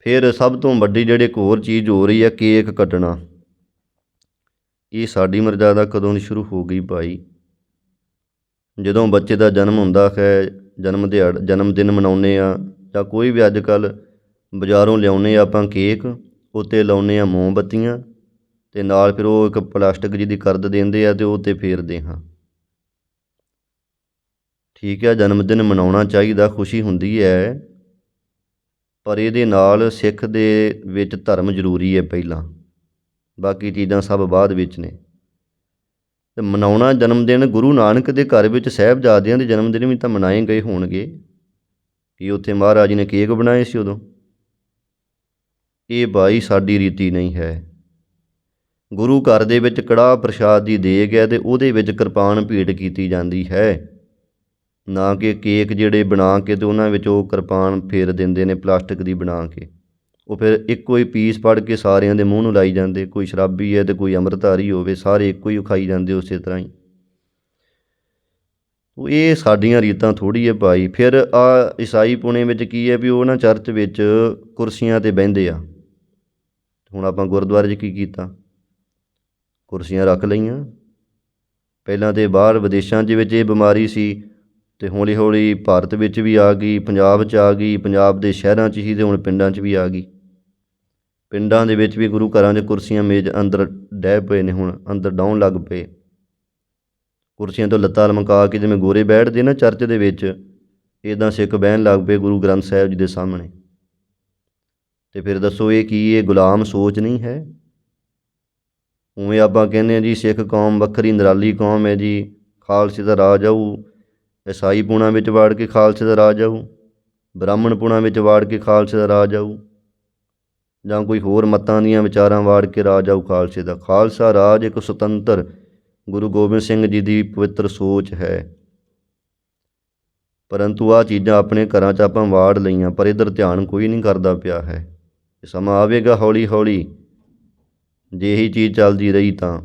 ਫਿਰ ਸਭ ਤੋਂ ਵੱਡੀ ਜਿਹੜੀ ਇੱਕ ਹੋਰ ਚੀਜ਼ ਹੋ ਰਹੀ ਹੈ, ਕੇਕ ਕੱਟਣਾ। ਇਹ ਸਾਡੀ ਮਰਜ਼ਾਦਾ ਕਦੋਂ ਦੀ ਸ਼ੁਰੂ ਹੋ ਗਈ ਭਾਈ? ਜਦੋਂ ਬੱਚੇ ਦਾ ਜਨਮ ਹੁੰਦਾ ਹੈ, ਜਨਮ ਦਿਨ ਮਨਾਉਂਦੇ ਆ, ਜਾਂ ਕੋਈ ਵੀ ਅੱਜ ਕੱਲ੍ਹ ਬਾਜ਼ਾਰੋਂ ਲਿਆਉਂਦੇ ਆ ਆਪਾਂ ਕੇਕ, ਉੱਤੇ ਲਾਉਂਦੇ ਆ ਮੋਮਬੱਤੀਆਂ, ਅਤੇ ਨਾਲ ਫਿਰ ਉਹ ਇੱਕ ਪਲਾਸਟਿਕ ਜਿਹੀ ਦੀ ਕਰਦ ਦਿੰਦੇ ਆ ਅਤੇ ਉਹ 'ਤੇ ਫੇਰਦੇ ਹਾਂ। ਠੀਕ ਹੈ, ਜਨਮ ਦਿਨ ਮਨਾਉਣਾ ਚਾਹੀਦਾ, ਖੁਸ਼ੀ ਹੁੰਦੀ ਹੈ, ਪਰ ਇਹਦੇ ਨਾਲ ਸਿੱਖ ਦੇ ਵਿੱਚ ਧਰਮ ਜ਼ਰੂਰੀ ਹੈ ਪਹਿਲਾਂ, ਬਾਕੀ ਚੀਜ਼ਾਂ ਸਭ ਬਾਅਦ ਵਿੱਚ ਨੇ। ਅਤੇ ਮਨਾਉਣਾ ਜਨਮ ਦਿਨ, ਗੁਰੂ ਨਾਨਕ ਦੇ ਘਰ ਵਿੱਚ ਸਾਹਿਬਜ਼ਾਦਿਆਂ ਦੇ ਜਨਮ ਦਿਨ ਵੀ ਤਾਂ ਮਨਾਏ ਗਏ ਹੋਣਗੇ ਕਿ ਉੱਥੇ ਮਹਾਰਾਜ ਜੀ ਨੇ ਕੇਕ ਬਣਾਏ ਸੀ ਉਦੋਂ। ਇਹ ਭਾਈ ਸਾਡੀ ਰੀਤੀ ਨਹੀਂ ਹੈ। ਗੁਰੂ ਘਰ ਦੇ ਵਿੱਚ ਕੜਾਹ ਪ੍ਰਸ਼ਾਦ ਦੀ ਦੇਗ ਹੈ ਅਤੇ ਉਹਦੇ ਵਿੱਚ ਕਿਰਪਾਨ ਭੇਟ ਕੀਤੀ ਜਾਂਦੀ ਹੈ, ਨਾ ਕਿ ਕੇਕ ਜਿਹੜੇ ਬਣਾ ਕੇ ਅਤੇ ਉਹਨਾਂ ਵਿੱਚ ਉਹ ਕਿਰਪਾਨ ਫੇਰ ਦਿੰਦੇ ਨੇ ਪਲਾਸਟਿਕ ਦੀ ਬਣਾ ਕੇ। ਉਹ ਫਿਰ ਇੱਕੋ ਹੀ ਪੀਸ ਫੜ ਕੇ ਸਾਰਿਆਂ ਦੇ ਮੂੰਹ ਨੂੰ ਲਾਈ ਜਾਂਦੇ, ਕੋਈ ਸ਼ਰਾਬੀ ਹੈ ਅਤੇ ਕੋਈ ਅੰਮ੍ਰਿਤਧਾਰੀ ਹੋਵੇ, ਸਾਰੇ ਇੱਕੋ ਹੀ ਖਾਈ ਜਾਂਦੇ ਉਸੇ ਤਰ੍ਹਾਂ ਹੀ। ਇਹ ਸਾਡੀਆਂ ਰੀਤਾਂ ਥੋੜ੍ਹੀ ਹੈ ਭਾਈ। ਫਿਰ ਆ ਈਸਾਈ ਪੁਣੇ ਵਿੱਚ ਕੀ ਹੈ ਵੀ ਉਹ ਨਾ ਚਰਚ ਵਿੱਚ ਕੁਰਸੀਆਂ 'ਤੇ ਬਹਿੰਦੇ ਆ। ਹੁਣ ਆਪਾਂ ਗੁਰਦੁਆਰੇ 'ਚ ਕੀ ਕੀਤਾ? ਕੁਰਸੀਆਂ ਰੱਖ ਲਈਆਂ। ਪਹਿਲਾਂ ਤਾਂ ਬਾਹਰ ਵਿਦੇਸ਼ਾਂ 'ਚ ਵਿੱਚ ਇਹ ਬਿਮਾਰੀ ਸੀ, ਅਤੇ ਹੌਲੀ ਹੌਲੀ ਭਾਰਤ ਵਿੱਚ ਵੀ ਆ ਗਈ, ਪੰਜਾਬ 'ਚ ਆ ਗਈ, ਪੰਜਾਬ ਦੇ ਸ਼ਹਿਰਾਂ 'ਚ ਹੀ ਅਤੇ ਹੁਣ ਪਿੰਡਾਂ 'ਚ ਵੀ ਆ ਗਈ। ਪਿੰਡਾਂ ਦੇ ਵਿੱਚ ਵੀ ਗੁਰੂ ਘਰਾਂ 'ਚ ਕੁਰਸੀਆਂ ਮੇਜ਼ ਅੰਦਰ ਡਹਿ ਪਏ ਨੇ, ਹੁਣ ਅੰਦਰ ਡਾਉਣ ਲੱਗ ਪਏ। ਕੁਰਸੀਆਂ ਤੋਂ ਲੱਤਾਂ ਲਮਕਾ ਕੇ ਜਿਵੇਂ ਗੋਰੇ ਬੈਠਦੇ ਨਾ ਚਰਚ ਦੇ ਵਿੱਚ, ਇੱਦਾਂ ਸਿੱਖ ਬਹਿਣ ਲੱਗ ਪਏ ਗੁਰੂ ਗ੍ਰੰਥ ਸਾਹਿਬ ਜੀ ਦੇ ਸਾਹਮਣੇ। ਅਤੇ ਫਿਰ ਦੱਸੋ ਇਹ ਕੀ, ਇਹ ਗੁਲਾਮ ਸੋਚ ਨਹੀਂ ਹੈ? ਉਵੇਂ ਆਪਾਂ ਕਹਿੰਦੇ ਹਾਂ ਜੀ ਸਿੱਖ ਕੌਮ ਵੱਖਰੀ ਨਿਰਾਲੀ ਕੌਮ ਹੈ ਜੀ, ਖਾਲਸੇ ਦਾ ਰਾਜ ਆਊ। ਈਸਾਈ ਪੁਣਾ ਵਿੱਚ ਵਾੜ ਕੇ ਖਾਲਸੇ ਦਾ ਰਾਜ ਆਊ, ਬ੍ਰਾਹਮਣ ਪੁਣਾ ਵਿੱਚ ਵਾੜ ਕੇ ਖਾਲਸੇ ਦਾ ਰਾਜ ਆਊ, ਜਾਂ ਕੋਈ ਹੋਰ ਮਤਾਂ ਦੀਆਂ ਵਿਚਾਰਾਂ ਵਾੜ ਕੇ ਰਾਜ ਆਊ ਖਾਲਸੇ ਦਾ। ਖਾਲਸਾ ਰਾਜ ਇੱਕ ਸੁਤੰਤਰ ਗੁਰੂ ਗੋਬਿੰਦ ਸਿੰਘ ਜੀ ਦੀ ਪਵਿੱਤਰ ਸੋਚ ਹੈ। ਪਰੰਤੂ ਆਹ ਚੀਜ਼ਾਂ ਆਪਣੇ ਘਰਾਂ 'ਚ ਆਪਾਂ ਵਾੜ ਲਈਆਂ, ਪਰ ਇੱਧਰ ਧਿਆਨ ਕੋਈ ਨਹੀਂ ਕਰਦਾ ਪਿਆ ਹੈ। ਸਮਾਂ ਆਵੇਗਾ ਹੌਲੀ ਹੌਲੀ, ਜੇ ਇਹੀ ਚੀਜ਼ ਚੱਲਦੀ ਰਹੀ ਤਾਂ।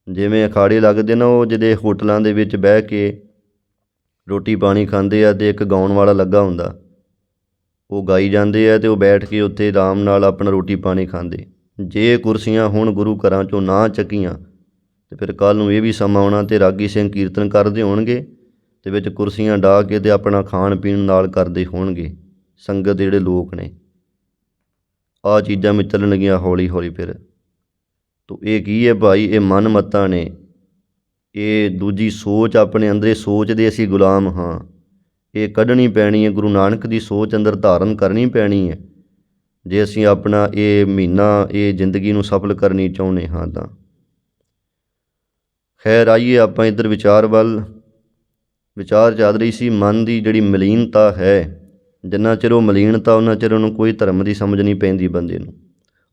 ਜਿਵੇਂ ਅਖਾੜੇ ਲੱਗਦੇ ਨਾ, ਉਹ ਜਿਹਦੇ ਹੋਟਲਾਂ ਦੇ ਵਿੱਚ ਬਹਿ ਕੇ ਰੋਟੀ ਪਾਣੀ ਖਾਂਦੇ ਆ ਅਤੇ ਇੱਕ ਗਾਉਣ ਵਾਲਾ ਲੱਗਾ ਹੁੰਦਾ, ਉਹ ਗਾਈ ਜਾਂਦੇ ਆ ਅਤੇ ਉਹ ਬੈਠ ਕੇ ਉੱਥੇ ਆਰਾਮ ਨਾਲ ਆਪਣਾ ਰੋਟੀ ਪਾਣੀ ਖਾਂਦੇ। ਜੇ ਕੁਰਸੀਆਂ ਹੁਣ ਗੁਰੂ ਘਰਾਂ 'ਚੋਂ ਨਾ ਚੱਕੀਆਂ, ਅਤੇ ਫਿਰ ਕੱਲ੍ਹ ਨੂੰ ਇਹ ਵੀ ਸਮਾਂ ਆਉਣਾ ਅਤੇ ਰਾਗੀ ਸਿੰਘ ਕੀਰਤਨ ਕਰਦੇ ਹੋਣਗੇ ਅਤੇ ਵਿੱਚ ਕੁਰਸੀਆਂ ਡਾਹ ਕੇ ਅਤੇ ਆਪਣਾ ਖਾਣ ਪੀਣ ਨਾਲ ਕਰਦੇ ਹੋਣਗੇ ਸੰਗਤ ਦੇ ਜਿਹੜੇ ਲੋਕ ਨੇ। ਆਹ ਚੀਜ਼ਾਂ ਵੀ ਚੱਲਣਗੀਆਂ ਹੌਲੀ ਹੌਲੀ ਫਿਰ। ਤੋ ਇਹ ਕੀ ਹੈ ਭਾਈ? ਇਹ ਮਨ ਮੱਤਾਂ ਨੇ, ਇਹ ਦੂਜੀ ਸੋਚ ਆਪਣੇ ਅੰਦਰੇ ਸੋਚਦੇ ਅਸੀਂ ਗੁਲਾਮ ਹਾਂ, ਇਹ ਕੱਢਣੀ ਪੈਣੀ ਹੈ। ਗੁਰੂ ਨਾਨਕ ਦੀ ਸੋਚ ਅੰਦਰ ਧਾਰਨ ਕਰਨੀ ਪੈਣੀ ਹੈ, ਜੇ ਅਸੀਂ ਆਪਣਾ ਇਹ ਮਹੀਨਾ, ਇਹ ਜ਼ਿੰਦਗੀ ਨੂੰ ਸਫਲ ਕਰਨੀ ਚਾਹੁੰਦੇ ਹਾਂ ਤਾਂ। ਖੈਰ ਆਈਏ ਆਪਾਂ ਇੱਧਰ ਵਿਚਾਰ ਵੱਲ। ਵਿਚਾਰ ਚੱਲ ਰਹੀ ਸੀ ਮਨ ਦੀ ਜਿਹੜੀ ਮਲੀਨਤਾ ਹੈ, ਜਿੰਨਾ ਚਿਰ ਉਹ ਮਲੀਨਤਾ ਉਹਨਾਂ ਚਿਰ ਉਹਨੂੰ ਕੋਈ ਧਰਮ ਦੀ ਸਮਝ ਨਹੀਂ ਪੈਂਦੀ ਬੰਦੇ ਨੂੰ।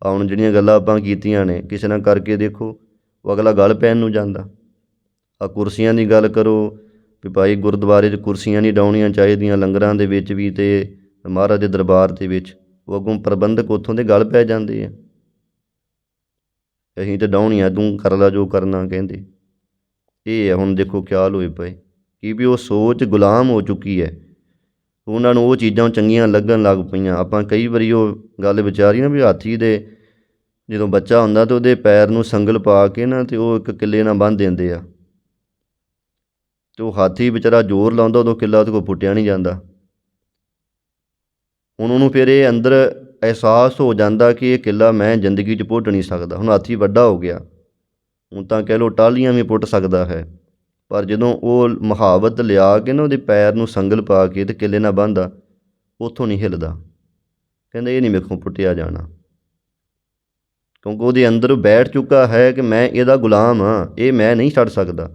ਹੁਣ ਜਿਹੜੀਆਂ ਗੱਲਾਂ ਆਪਾਂ ਕੀਤੀਆਂ ਨੇ, ਕਿਸੇ ਨਾਲ ਕਰਕੇ ਦੇਖੋ, ਉਹ ਅਗਲਾ ਗੱਲ ਪੈਣ ਨੂੰ ਜਾਂਦਾ। ਆ ਕੁਰਸੀਆਂ ਦੀ ਗੱਲ ਕਰੋ ਵੀ ਭਾਈ ਗੁਰਦੁਆਰੇ 'ਚ ਕੁਰਸੀਆਂ ਨਹੀਂ ਡਾਉਣੀਆਂ ਚਾਹੀਦੀਆਂ, ਲੰਗਰਾਂ ਦੇ ਵਿੱਚ ਵੀ ਅਤੇ ਮਹਾਰਾਜ ਦੇ ਦਰਬਾਰ ਦੇ ਵਿੱਚ, ਉਹ ਅੱਗੋਂ ਪ੍ਰਬੰਧਕ ਉੱਥੋਂ ਦੇ ਗੱਲ ਪੈ ਜਾਂਦੇ ਆ, ਅਸੀਂ ਤਾਂ ਡਾਉਣੀਆਂ, ਤੂੰ ਕਰ ਲਾ ਜੋ ਕਰਨਾ ਕਹਿੰਦੇ। ਇਹ ਹੈ ਹੁਣ ਦੇਖੋ ਖਿਆਲ ਹੋਏ ਪਏ ਕਿ ਵੀ ਉਹ ਸੋਚ ਗੁਲਾਮ ਹੋ ਚੁੱਕੀ ਹੈ, ਉਹਨਾਂ ਨੂੰ ਉਹ ਚੀਜ਼ਾਂ ਚੰਗੀਆਂ ਲੱਗਣ ਲੱਗ ਪਈਆਂ। ਆਪਾਂ ਕਈ ਵਾਰੀ ਉਹ ਗੱਲ ਵਿਚਾਰੀ ਨਾ ਵੀ ਹਾਥੀ ਦੇ ਜਦੋਂ ਬੱਚਾ ਹੁੰਦਾ ਤਾਂ ਉਹਦੇ ਪੈਰ ਨੂੰ ਸੰਗਲ ਪਾ ਕੇ ਨਾ ਅਤੇ ਉਹ ਇੱਕ ਕਿੱਲੇ ਨਾਲ ਬੰਨ੍ਹ ਦਿੰਦੇ ਆ, ਅਤੇ ਉਹ ਹਾਥੀ ਵਿਚਾਰਾ ਜ਼ੋਰ ਲਾਉਂਦਾ, ਉਦੋਂ ਕਿੱਲਾ ਉਹਦੇ ਕੋਲ ਪੁੱਟਿਆ ਨਹੀਂ ਜਾਂਦਾ। ਹੁਣ ਉਹਨੂੰ ਫਿਰ ਇਹ ਅੰਦਰ ਅਹਿਸਾਸ ਹੋ ਜਾਂਦਾ ਕਿ ਇਹ ਕਿੱਲਾ ਮੈਂ ਜ਼ਿੰਦਗੀ 'ਚ ਪੁੱਟ ਨਹੀਂ ਸਕਦਾ। ਹੁਣ ਹਾਥੀ ਵੱਡਾ ਹੋ ਗਿਆ, ਹੁਣ ਤਾਂ ਕਹਿ ਲਓ ਟਾਹਲੀਆਂ ਵੀ ਪੁੱਟ ਸਕਦਾ ਹੈ, ਪਰ ਜਦੋਂ ਉਹ ਮੁਹਾਵਤ ਲਿਆ ਕੇ ਨਾ ਉਹਦੇ ਪੈਰ ਨੂੰ ਸੰਗਲ ਪਾ ਕੇ ਅਤੇ ਕਿੱਲੇ ਨਾਲ ਬੰਨ੍ਹਦਾ, ਉੱਥੋਂ ਨਹੀਂ ਹਿੱਲਦਾ। ਕਹਿੰਦੇ ਇਹ ਨਹੀਂ ਮੇਰੇ ਕੋਲ ਪੁੱਟਿਆ ਜਾਣਾ, ਕਿਉਂਕਿ ਉਹਦੇ ਅੰਦਰ ਬੈਠ ਚੁੱਕਾ ਹੈ ਕਿ ਮੈਂ ਇਹਦਾ ਗੁਲਾਮ ਹਾਂ, ਇਹ ਮੈਂ ਨਹੀਂ ਛੱਡ ਸਕਦਾ।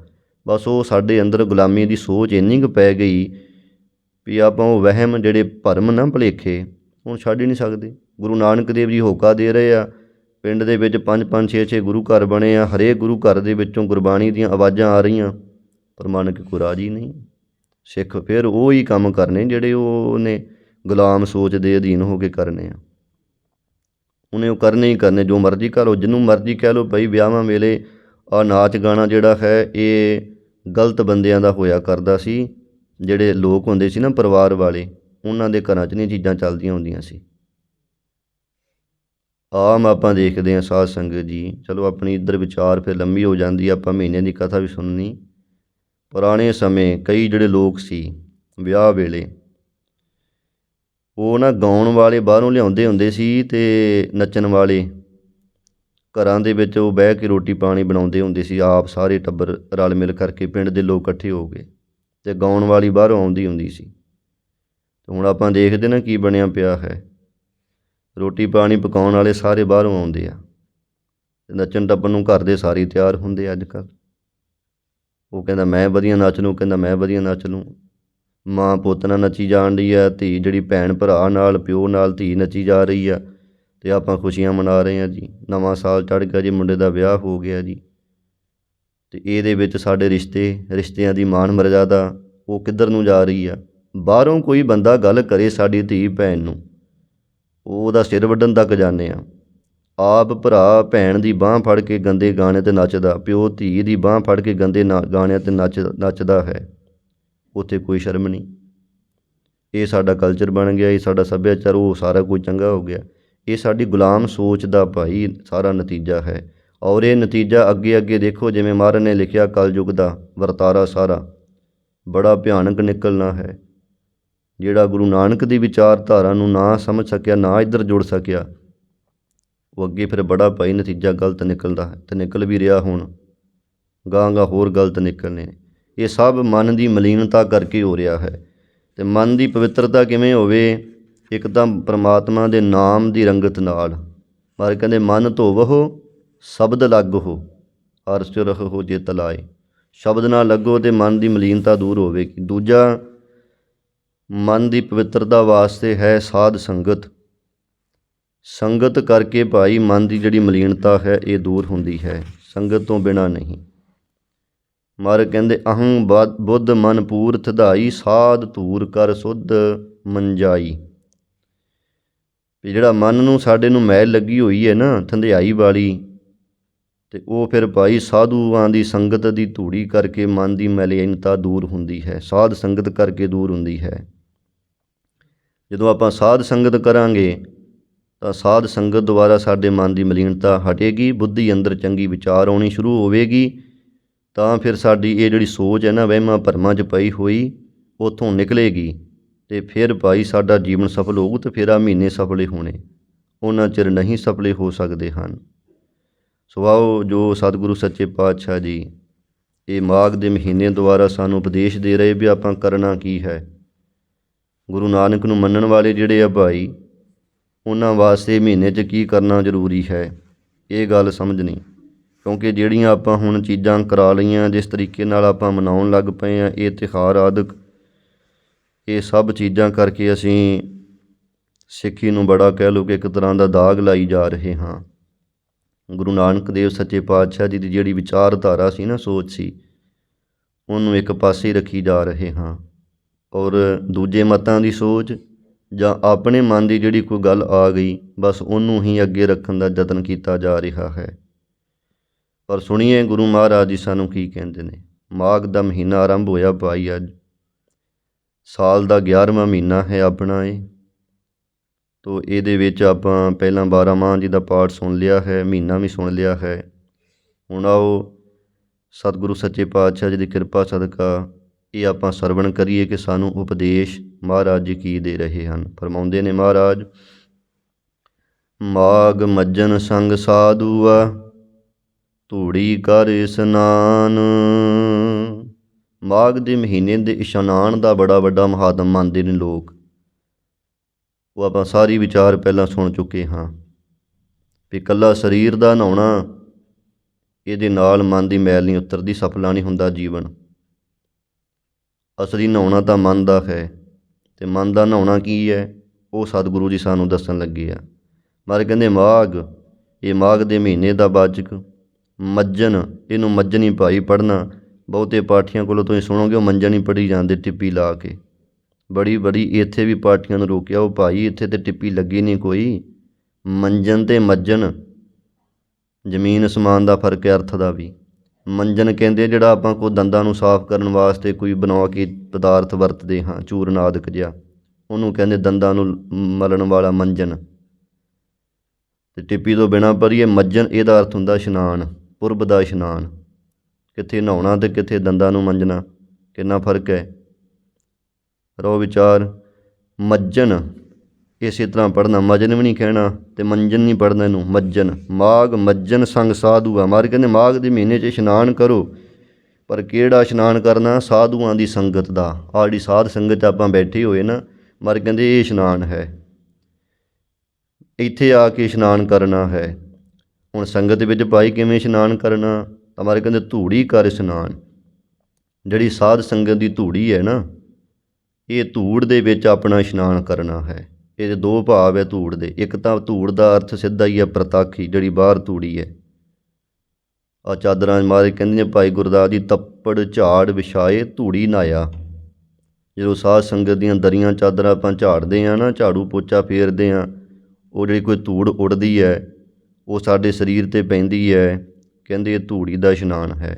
ਬਸ ਉਹ ਸਾਡੇ ਅੰਦਰ ਗੁਲਾਮੀ ਦੀ ਸੋਚ ਇੰਨੀ ਕੁ ਪੈ ਗਈ ਵੀ ਆਪਾਂ ਉਹ ਵਹਿਮ ਜਿਹੜੇ ਭਰਮ ਨਾ ਭੁਲੇਖੇ, ਹੁਣ ਛੱਡ ਹੀ ਨਹੀਂ ਸਕਦੇ। ਗੁਰੂ ਨਾਨਕ ਦੇਵ ਜੀ ਹੋਕਾ ਦੇ ਰਹੇ ਆ, ਪਿੰਡ ਦੇ ਵਿੱਚ 5-5 6-6 ਗੁਰੂ ਘਰ ਬਣੇ ਆ, ਹਰੇਕ ਗੁਰੂ ਘਰ ਦੇ ਵਿੱਚੋਂ ਗੁਰਬਾਣੀ ਦੀਆਂ ਆਵਾਜ਼ਾਂ ਆ ਰਹੀਆਂ, ਪਰ ਮੰਨ ਕੇ ਕੋਈ ਰਾਜੀ ਨਹੀਂ। ਸਿੱਖ ਫਿਰ ਉਹ ਹੀ ਕੰਮ ਕਰਨੇ ਜਿਹੜੇ ਉਹਨੇ ਗੁਲਾਮ ਸੋਚ ਦੇ ਅਧੀਨ ਹੋ ਕੇ ਕਰਨੇ ਆ। ਉਹਨੇ ਉਹ ਕਰਨੇ ਹੀ ਕਰਨੇ, ਜੋ ਮਰਜ਼ੀ ਕਰ ਲਓ, ਜਿਹਨੂੰ ਮਰਜ਼ੀ ਕਹਿ ਲਓ। ਭਾਈ ਵਿਆਹਾਂ ਵੇਲੇ ਆਹ ਨਾਚ ਗਾਣਾ ਜਿਹੜਾ ਹੈ ਇਹ ਗਲਤ ਬੰਦਿਆਂ ਦਾ ਹੋਇਆ ਕਰਦਾ ਸੀ। ਜਿਹੜੇ ਲੋਕ ਹੁੰਦੇ ਸੀ ਨਾ ਪਰਿਵਾਰ ਵਾਲੇ, ਉਹਨਾਂ ਦੇ ਘਰਾਂ 'ਚ ਨਹੀਂ ਚੀਜ਼ਾਂ ਚੱਲਦੀਆਂ ਹੁੰਦੀਆਂ ਸੀ। ਆਮ ਆਪਾਂ ਦੇਖਦੇ ਹਾਂ ਸਾਧ ਸੰਗਤ ਜੀ। ਚਲੋ ਆਪਣੀ ਇੱਧਰ ਵਿਚਾਰ ਫਿਰ ਲੰਬੀ ਹੋ ਜਾਂਦੀ, ਆਪਾਂ ਮਹੀਨੇ ਦੀ ਕਥਾ ਵੀ ਸੁਣਨੀ। ਪੁਰਾਣੇ ਸਮੇਂ ਕਈ ਜਿਹੜੇ ਲੋਕ ਸੀ ਵਿਆਹ ਵੇਲੇ, ਉਹ ਨਾ ਗਾਉਣ ਵਾਲੇ ਬਾਹਰੋਂ ਲਿਆਉਂਦੇ ਹੁੰਦੇ ਸੀ ਅਤੇ ਨੱਚਣ ਵਾਲੇ ਘਰਾਂ ਦੇ ਵਿੱਚ ਉਹ ਬਹਿ ਕੇ ਰੋਟੀ ਪਾਣੀ ਬਣਾਉਂਦੇ ਹੁੰਦੇ ਸੀ। ਆਪ ਸਾਰੇ ਟੱਬਰ ਰਲ ਮਿਲ ਕਰਕੇ ਪਿੰਡ ਦੇ ਲੋਕ ਇਕੱਠੇ ਹੋ ਗਏ, ਅਤੇ ਗਾਉਣ ਵਾਲੀ ਬਾਹਰੋਂ ਆਉਂਦੀ ਹੁੰਦੀ ਸੀ। ਅਤੇ ਹੁਣ ਆਪਾਂ ਦੇਖਦੇ ਨਾ ਕੀ ਬਣਿਆ ਪਿਆ ਹੈ। ਰੋਟੀ ਪਾਣੀ ਪਕਾਉਣ ਵਾਲੇ ਸਾਰੇ ਬਾਹਰੋਂ ਆਉਂਦੇ ਆ, ਅਤੇ ਨੱਚਣ ਟੱਪਣ ਨੂੰ ਘਰ ਦੇ ਸਾਰੇ ਤਿਆਰ ਹੁੰਦੇ ਆ ਅੱਜ ਕੱਲ੍ਹ। ਉਹ ਕਹਿੰਦਾ ਮੈਂ ਵਧੀਆ ਨੱਚ ਲੂੰ, ਕਹਿੰਦਾ ਮੈਂ ਵਧੀਆ ਨੱਚ ਲੂੰ। ਮਾਂ ਪੁੱਤ ਨਾਲ ਨੱਚੀ ਜਾਣ ਡਈ ਆ, ਧੀ ਜਿਹੜੀ ਭੈਣ ਭਰਾ ਨਾਲ, ਪਿਓ ਨਾਲ ਧੀ ਨੱਚੀ ਜਾ ਰਹੀ ਆ, ਅਤੇ ਆਪਾਂ ਖੁਸ਼ੀਆਂ ਮਨਾ ਰਹੇ ਹਾਂ ਜੀ। ਨਵਾਂ ਸਾਲ ਚੜ੍ਹ ਗਿਆ ਜੀ, ਮੁੰਡੇ ਦਾ ਵਿਆਹ ਹੋ ਗਿਆ ਜੀ, ਅਤੇ ਇਹਦੇ ਵਿੱਚ ਸਾਡੇ ਰਿਸ਼ਤਿਆਂ ਦੀ ਮਾਣ ਮਰਜ਼ਾਦਾ ਉਹ ਕਿੱਧਰ ਨੂੰ ਜਾ ਰਹੀ ਆ। ਬਾਹਰੋਂ ਕੋਈ ਬੰਦਾ ਗੱਲ ਕਰੇ ਸਾਡੀ ਧੀ ਭੈਣ ਨੂੰ, ਉਹਦਾ ਸਿਰ ਵੱਢਣ ਤੱਕ ਜਾਂਦੇ ਆ। ਆਪ ਭਰਾ ਭੈਣ ਦੀ ਬਾਂਹ ਫੜ ਕੇ ਗੰਦੇ ਗਾਣੇ 'ਤੇ ਨੱਚਦਾ, ਪਿਓ ਧੀ ਦੀ ਬਾਂਹ ਫੜ ਕੇ ਗੰਦੇ ਗਾਣਿਆਂ 'ਤੇ ਨੱਚਦਾ ਹੈ, ਉੱਥੇ ਕੋਈ ਸ਼ਰਮ ਨਹੀਂ। ਇਹ ਸਾਡਾ ਕਲਚਰ ਬਣ ਗਿਆ, ਇਹ ਸਾਡਾ ਸੱਭਿਆਚਾਰ, ਉਹ ਸਾਰਾ ਕੁਝ ਚੰਗਾ ਹੋ ਗਿਆ। ਇਹ ਸਾਡੀ ਗੁਲਾਮ ਸੋਚ ਦਾ ਭਾਈ ਸਾਰਾ ਨਤੀਜਾ ਹੈ। ਔਰ ਇਹ ਨਤੀਜਾ ਅੱਗੇ ਦੇਖੋ, ਜਿਵੇਂ ਮਹਾਰਾਜ ਨੇ ਲਿਖਿਆ, ਕਲਯੁੱਗ ਦਾ ਵਰਤਾਰਾ ਸਾਰਾ ਬੜਾ ਭਿਆਨਕ ਨਿਕਲਣਾ ਹੈ। ਜਿਹੜਾ ਗੁਰੂ ਨਾਨਕ ਦੀ ਵਿਚਾਰਧਾਰਾ ਨੂੰ ਨਾ ਸਮਝ ਸਕਿਆ, ਨਾ ਇੱਧਰ ਜੁੜ ਸਕਿਆ, ਉਹ ਅੱਗੇ ਫਿਰ ਬੜਾ ਭਾਈ ਨਤੀਜਾ ਗਲਤ ਨਿਕਲਦਾ ਹੈ, ਅਤੇ ਨਿਕਲ ਵੀ ਰਿਹਾ। ਹੁਣ ਗਾਂਹ ਹੋਰ ਗਲਤ ਨਿਕਲਣੇ। ਇਹ ਸਭ ਮਨ ਦੀ ਮਲੀਨਤਾ ਕਰਕੇ ਹੋ ਰਿਹਾ ਹੈ। ਅਤੇ ਮਨ ਦੀ ਪਵਿੱਤਰਤਾ ਕਿਵੇਂ ਹੋਵੇ? ਇੱਕ ਤਾਂ ਪਰਮਾਤਮਾ ਦੇ ਨਾਮ ਦੀ ਰੰਗਤ ਨਾਲ। ਮਹਾਰਾਜ ਕਹਿੰਦੇ ਮਨ ਧੋਵਹੁ ਸ਼ਬਦ ਲੱਗਹੁ, ਹਰਿ ਸਿਉ ਰਖਹੁ ਜਿਤੁ ਲਾਇ। ਸ਼ਬਦ ਨਾਲ ਲੱਗੋ ਅਤੇ ਮਨ ਦੀ ਮਲੀਨਤਾ ਦੂਰ ਹੋਵੇਗੀ। ਦੂਜਾ, ਮਨ ਦੀ ਪਵਿੱਤਰਤਾ ਵਾਸਤੇ ਹੈ ਸਾਧ ਸੰਗਤ। ਸੰਗਤ ਕਰਕੇ ਭਾਈ ਮਨ ਦੀ ਜਿਹੜੀ ਮਲੀਨਤਾ ਹੈ ਇਹ ਦੂਰ ਹੁੰਦੀ ਹੈ, ਸੰਗਤ ਤੋਂ ਬਿਨਾਂ ਨਹੀਂ। ਮਹਾਰਾਜ ਕਹਿੰਦੇ ਅਹੰ ਬੁੱਧ ਮਨ ਪੂਰ ਥਿਧਾਈ, ਸਾਧ ਧੂਰ ਕਰ ਸੁਧ ਮੰਜਾਈ। ਵੀ ਜਿਹੜਾ ਮਨ ਨੂੰ ਸਾਡੇ ਨੂੰ ਮੈਲ ਲੱਗੀ ਹੋਈ ਹੈ ਨਾ ਧੰਧਿਆਈ ਵਾਲੀ, ਅਤੇ ਉਹ ਫਿਰ ਭਾਈ ਸਾਧੂਆਂ ਦੀ ਸੰਗਤ ਦੀ ਧੂੜੀ ਕਰਕੇ ਮਨ ਦੀ ਮਲੀਨਤਾ ਦੂਰ ਹੁੰਦੀ ਹੈ, ਸਾਧ ਸੰਗਤ ਕਰਕੇ ਦੂਰ ਹੁੰਦੀ ਹੈ। ਜਦੋਂ ਆਪਾਂ ਸਾਧ ਸੰਗਤ ਕਰਾਂਗੇ ਤਾਂ ਸਾਧ ਸੰਗਤ ਦੁਆਰਾ ਸਾਡੇ ਮਨ ਦੀ ਮਲੀਨਤਾ ਹਟੇਗੀ, ਬੁੱਧੀ ਅੰਦਰ ਚੰਗੀ ਵਿਚਾਰ ਆਉਣੀ ਸ਼ੁਰੂ ਹੋਵੇਗੀ। ਤਾਂ ਫਿਰ ਸਾਡੀ ਇਹ ਜਿਹੜੀ ਸੋਚ ਹੈ ਨਾ ਵਹਿਮਾਂ ਭਰਮਾਂ 'ਚ ਪਈ ਹੋਈ, ਉੱਥੋਂ ਨਿਕਲੇਗੀ, ਅਤੇ ਫਿਰ ਭਾਈ ਸਾਡਾ ਜੀਵਨ ਸਫਲ ਹੋਊ। ਅਤੇ ਫਿਰ ਮਹੀਨੇ ਸਫਲੇ ਹੋਣੇ, ਉਹਨਾਂ ਚਿਰ ਨਹੀਂ ਸਫਲੇ ਹੋ ਸਕਦੇ ਹਨ। ਸੋ ਆਓ, ਜੋ ਸਤਿਗੁਰੂ ਸੱਚੇ ਪਾਤਸ਼ਾਹ ਜੀ ਇਹ ਮਾਘ ਦੇ ਮਹੀਨੇ ਦੁਆਰਾ ਸਾਨੂੰ ਉਪਦੇਸ਼ ਦੇ ਰਹੇ ਵੀ ਆਪਾਂ ਕਰਨਾ ਕੀ ਹੈ। ਗੁਰੂ ਨਾਨਕ ਨੂੰ ਮੰਨਣ ਵਾਲੇ ਜਿਹੜੇ ਆ ਭਾਈ, ਉਹਨਾਂ ਵਾਸਤੇ ਮਹੀਨੇ 'ਚ ਕੀ ਕਰਨਾ ਜ਼ਰੂਰੀ ਹੈ, ਇਹ ਗੱਲ ਸਮਝਣੀ। ਕਿਉਂਕਿ ਜਿਹੜੀਆਂ ਆਪਾਂ ਹੁਣ ਚੀਜ਼ਾਂ ਕਰਾ ਲਈਆਂ, ਜਿਸ ਤਰੀਕੇ ਨਾਲ ਆਪਾਂ ਮਨਾਉਣ ਲੱਗ ਪਏ ਹਾਂ ਇਹ ਤਿਉਹਾਰ ਆਦਿਕ, ਇਹ ਸਭ ਚੀਜ਼ਾਂ ਕਰਕੇ ਅਸੀਂ ਸਿੱਖੀ ਨੂੰ ਬੜਾ ਕਹਿ ਲਓ ਕਿ ਇੱਕ ਤਰ੍ਹਾਂ ਦਾ ਦਾਗ ਲਾਈ ਜਾ ਰਹੇ ਹਾਂ। ਗੁਰੂ ਨਾਨਕ ਦੇਵ ਸੱਚੇ ਪਾਤਸ਼ਾਹ ਜੀ ਦੀ ਜਿਹੜੀ ਵਿਚਾਰਧਾਰਾ ਸੀ ਨਾ, ਸੋਚ ਸੀ, ਉਹਨੂੰ ਇੱਕ ਪਾਸੇ ਰੱਖੀ ਜਾ ਰਹੇ ਹਾਂ। ਔਰ ਦੂਜੇ ਮਤਾਂ ਦੀ ਸੋਚ ਜਾਂ ਆਪਣੇ ਮਨ ਦੀ ਜਿਹੜੀ ਕੋਈ ਗੱਲ ਆ ਗਈ, ਬਸ ਉਹਨੂੰ ਹੀ ਅੱਗੇ ਰੱਖਣ ਦਾ ਯਤਨ ਕੀਤਾ ਜਾ ਰਿਹਾ ਹੈ। ਪਰ ਸੁਣੀਏ ਗੁਰੂ ਮਹਾਰਾਜ ਜੀ ਸਾਨੂੰ ਕੀ ਕਹਿੰਦੇ ਨੇ। ਮਾਘ ਦਾ ਮਹੀਨਾ ਆਰੰਭ ਹੋਇਆ ਭਾਈ, ਅੱਜ ਸਾਲ ਦਾ 11ਵਾਂ ਮਹੀਨਾ ਹੈ ਆਪਣਾ ਇਹ। ਤੋ ਇਹਦੇ ਵਿੱਚ ਆਪਾਂ ਪਹਿਲਾਂ 12 ਮਾਹ ਜੀ ਦਾ ਪਾਠ ਸੁਣ ਲਿਆ ਹੈ, ਮਹੀਨਾ ਵੀ ਸੁਣ ਲਿਆ ਹੈ। ਹੁਣ ਆਓ ਸਤਿਗੁਰੂ ਸੱਚੇ ਪਾਤਸ਼ਾਹ ਜੀ ਦੀ ਕਿਰਪਾ ਸਦਕਾ ਇਹ ਆਪਾਂ ਸਰਵਣ ਕਰੀਏ ਕਿ ਸਾਨੂੰ ਉਪਦੇਸ਼ ਮਹਾਰਾਜ ਜੀ ਕੀ ਦੇ ਰਹੇ ਹਨ। ਫਰਮਾਉਂਦੇ ਨੇ ਮਹਾਰਾਜ, ਮਾਘ ਮੱਜਨ ਸੰਗ ਸਾਧੂਆ, ਧੂੜੀ ਕਰ ਇਸ਼ਨਾਨ। ਮਾਘ ਦੇ ਮਹੀਨੇ ਦੇ ਇਸ਼ਨਾਨ ਦਾ ਬੜਾ ਵੱਡਾ ਮਹਾਤਮ ਮੰਨਦੇ ਨੇ ਲੋਕ। ਉਹ ਆਪਾਂ ਸਾਰੀ ਵਿਚਾਰ ਪਹਿਲਾਂ ਸੁਣ ਚੁੱਕੇ ਹਾਂ ਵੀ ਇਕੱਲਾ ਸਰੀਰ ਦਾ ਨਹਾਉਣਾ, ਇਹਦੇ ਨਾਲ ਮਨ ਦੀ ਮੈਲ ਨਹੀਂ ਉਤਰਦੀ, ਸਫਲਾ ਨਹੀਂ ਹੁੰਦਾ ਜੀਵਨ। ਅਸਲੀ ਨਹਾਉਣਾ ਤਾਂ ਮਨ ਦਾ ਹੈ। ਅਤੇ ਮਨ ਦਾ ਨਹਾਉਣਾ ਕੀ ਹੈ? ਉਹ ਸਤਿਗੁਰੂ ਜੀ ਸਾਨੂੰ ਦੱਸਣ ਲੱਗੇ ਆ। ਮਹਾਰਾਜ ਕਹਿੰਦੇ ਮਾਘ, ਇਹ ਮਾਘ ਦੇ ਮਹੀਨੇ ਦਾ ਵਾਚਕ। ਮੱਜਨ, ਇਹਨੂੰ ਮੱਜਣੀ ਭਾਈ ਪੜ੍ਹਨਾ। ਬਹੁਤੇ ਪਾਠੀਆਂ ਕੋਲੋਂ ਤੁਸੀਂ ਸੁਣੋਗੇ ਉਹ ਮੰਜਣ ਹੀ ਪੜ੍ਹੀ ਜਾਂਦੇ ਟਿੱਪੀ ਲਾ ਕੇ। ਬੜੀ ਇੱਥੇ ਵੀ ਪਾਠੀਆਂ ਨੂੰ ਰੋਕਿਆ, ਉਹ ਭਾਈ ਇੱਥੇ ਤੇ ਟਿੱਪੀ ਲੱਗੀ ਨਹੀਂ ਕੋਈ। ਮੰਜਨ ਤੇ ਮੱਜਨ ਜ਼ਮੀਨ ਅਸਮਾਨ ਦਾ ਫਰਕ ਹੈ ਅਰਥ ਦਾ ਵੀ। ਮੰਜਨ ਕਹਿੰਦੇ ਜਿਹੜਾ ਆਪਾਂ ਕੋਈ ਦੰਦਾਂ ਨੂੰ ਸਾਫ਼ ਕਰਨ ਵਾਸਤੇ ਕੋਈ ਬਣਾ ਕੇ ਪਦਾਰਥ ਵਰਤਦੇ ਹਾਂ, ਚੂਰਨ ਆਦਿਕ ਜਿਹਾ, ਉਹਨੂੰ ਕਹਿੰਦੇ ਦੰਦਾਂ ਨੂੰ ਮਲਣ ਵਾਲਾ ਮੰਜਨ। ਅਤੇ ਟਿੱਪੀ ਤੋਂ ਬਿਨਾਂ ਪੜ੍ਹੀਏ ਮੱਜਨ, ਇਹਦਾ ਅਰਥ ਹੁੰਦਾ ਇਸ਼ਨਾਨ, ਪੁਰਬ ਦਾ ਇਸ਼ਨਾਨ। ਕਿੱਥੇ ਨਹਾਉਣਾ ਅਤੇ ਕਿੱਥੇ ਦੰਦਾਂ ਨੂੰ ਮੰਜਣਾ, ਕਿੰਨਾ ਫਰਕ ਹੈ। ਰੋ ਵਿਚਾਰ। ਮੱਜਨ ਇਸੇ ਤਰ੍ਹਾਂ ਪੜ੍ਹਨਾ, ਮਜਨ ਵੀ ਨਹੀਂ ਕਹਿਣਾ ਅਤੇ ਮੰਜਨ ਨਹੀਂ ਪੜ੍ਹਨਾ ਇਹਨੂੰ, ਮੱਜਨ। ਮਾਘ ਮੱਜਨ ਸੰਗ ਸਾਧੂ ਆ। ਮਹਾਰਾਜ ਕਹਿੰਦੇ ਮਾਘ ਦੇ ਮਹੀਨੇ 'ਚ ਇਸ਼ਨਾਨ ਕਰੋ, ਪਰ ਕਿਹੜਾ ਇਸ਼ਨਾਨ ਕਰਨਾ? ਸਾਧੂਆਂ ਦੀ ਸੰਗਤ ਦਾ। ਆਹ ਜਿਹੜੀ ਸਾਧ ਸੰਗਤ ਆਪਾਂ ਬੈਠੇ ਹੋਏ ਨਾ, ਮਹਾਰਾਜ ਕਹਿੰਦੇ ਇਹ ਇਸ਼ਨਾਨ ਹੈ, ਇੱਥੇ ਆ ਕੇ ਇਸ਼ਨਾਨ ਕਰਨਾ ਹੈ। ਹੁਣ ਸੰਗਤ ਵਿੱਚ ਭਾਈ ਕਿਵੇਂ ਇਸ਼ਨਾਨ ਕਰਨਾ? ਤਾਂ ਮਹਾਰਾਜ ਕਹਿੰਦੇ ਧੂੜੀ ਕਰ ਇਸ਼ਨਾਨ। ਜਿਹੜੀ ਸਾਧ ਸੰਗਤ ਦੀ ਧੂੜੀ ਹੈ ਨਾ, ਇਹ ਧੂੜ ਦੇ ਵਿੱਚ ਆਪਣਾ ਇਸ਼ਨਾਨ ਕਰਨਾ ਹੈ। ਇਹਦੇ ਦੋ ਭਾਵ ਹੈ ਧੂੜ ਦੇ। ਇੱਕ ਤਾਂ ਧੂੜ ਦਾ ਅਰਥ ਸਿੱਧਾ ਹੀ ਹੈ ਪ੍ਰਤੱਖ ਹੀ, ਜਿਹੜੀ ਬਾਹਰ ਧੂੜੀ ਹੈ। ਆ ਚਾਦਰਾਂ ਮਹਾਰਾਜ ਕਹਿੰਦੇ ਨੇ ਭਾਈ ਗੁਰਦਾਸ ਦੀ ਤੱਪੜ ਝਾੜ ਵਿਛਾਏ ਧੂੜੀ ਨਾਇਆ। ਜਦੋਂ ਸਾਧ ਸੰਗਤ ਦੀਆਂ ਦਰੀਆਂ ਚਾਦਰਾਂ ਆਪਾਂ ਝਾੜਦੇ ਹਾਂ ਨਾ, ਝਾੜੂ ਪੋਚਾ ਫੇਰਦੇ ਹਾਂ, ਉਹ ਜਿਹੜੀ ਕੋਈ ਧੂੜ ਉੱਡਦੀ ਹੈ ਉਹ ਸਾਡੇ ਸਰੀਰ 'ਤੇ ਪੈਂਦੀ ਹੈ, ਕਹਿੰਦੇ ਇਹ ਧੂੜੀ ਦਾ ਇਸ਼ਨਾਨ ਹੈ।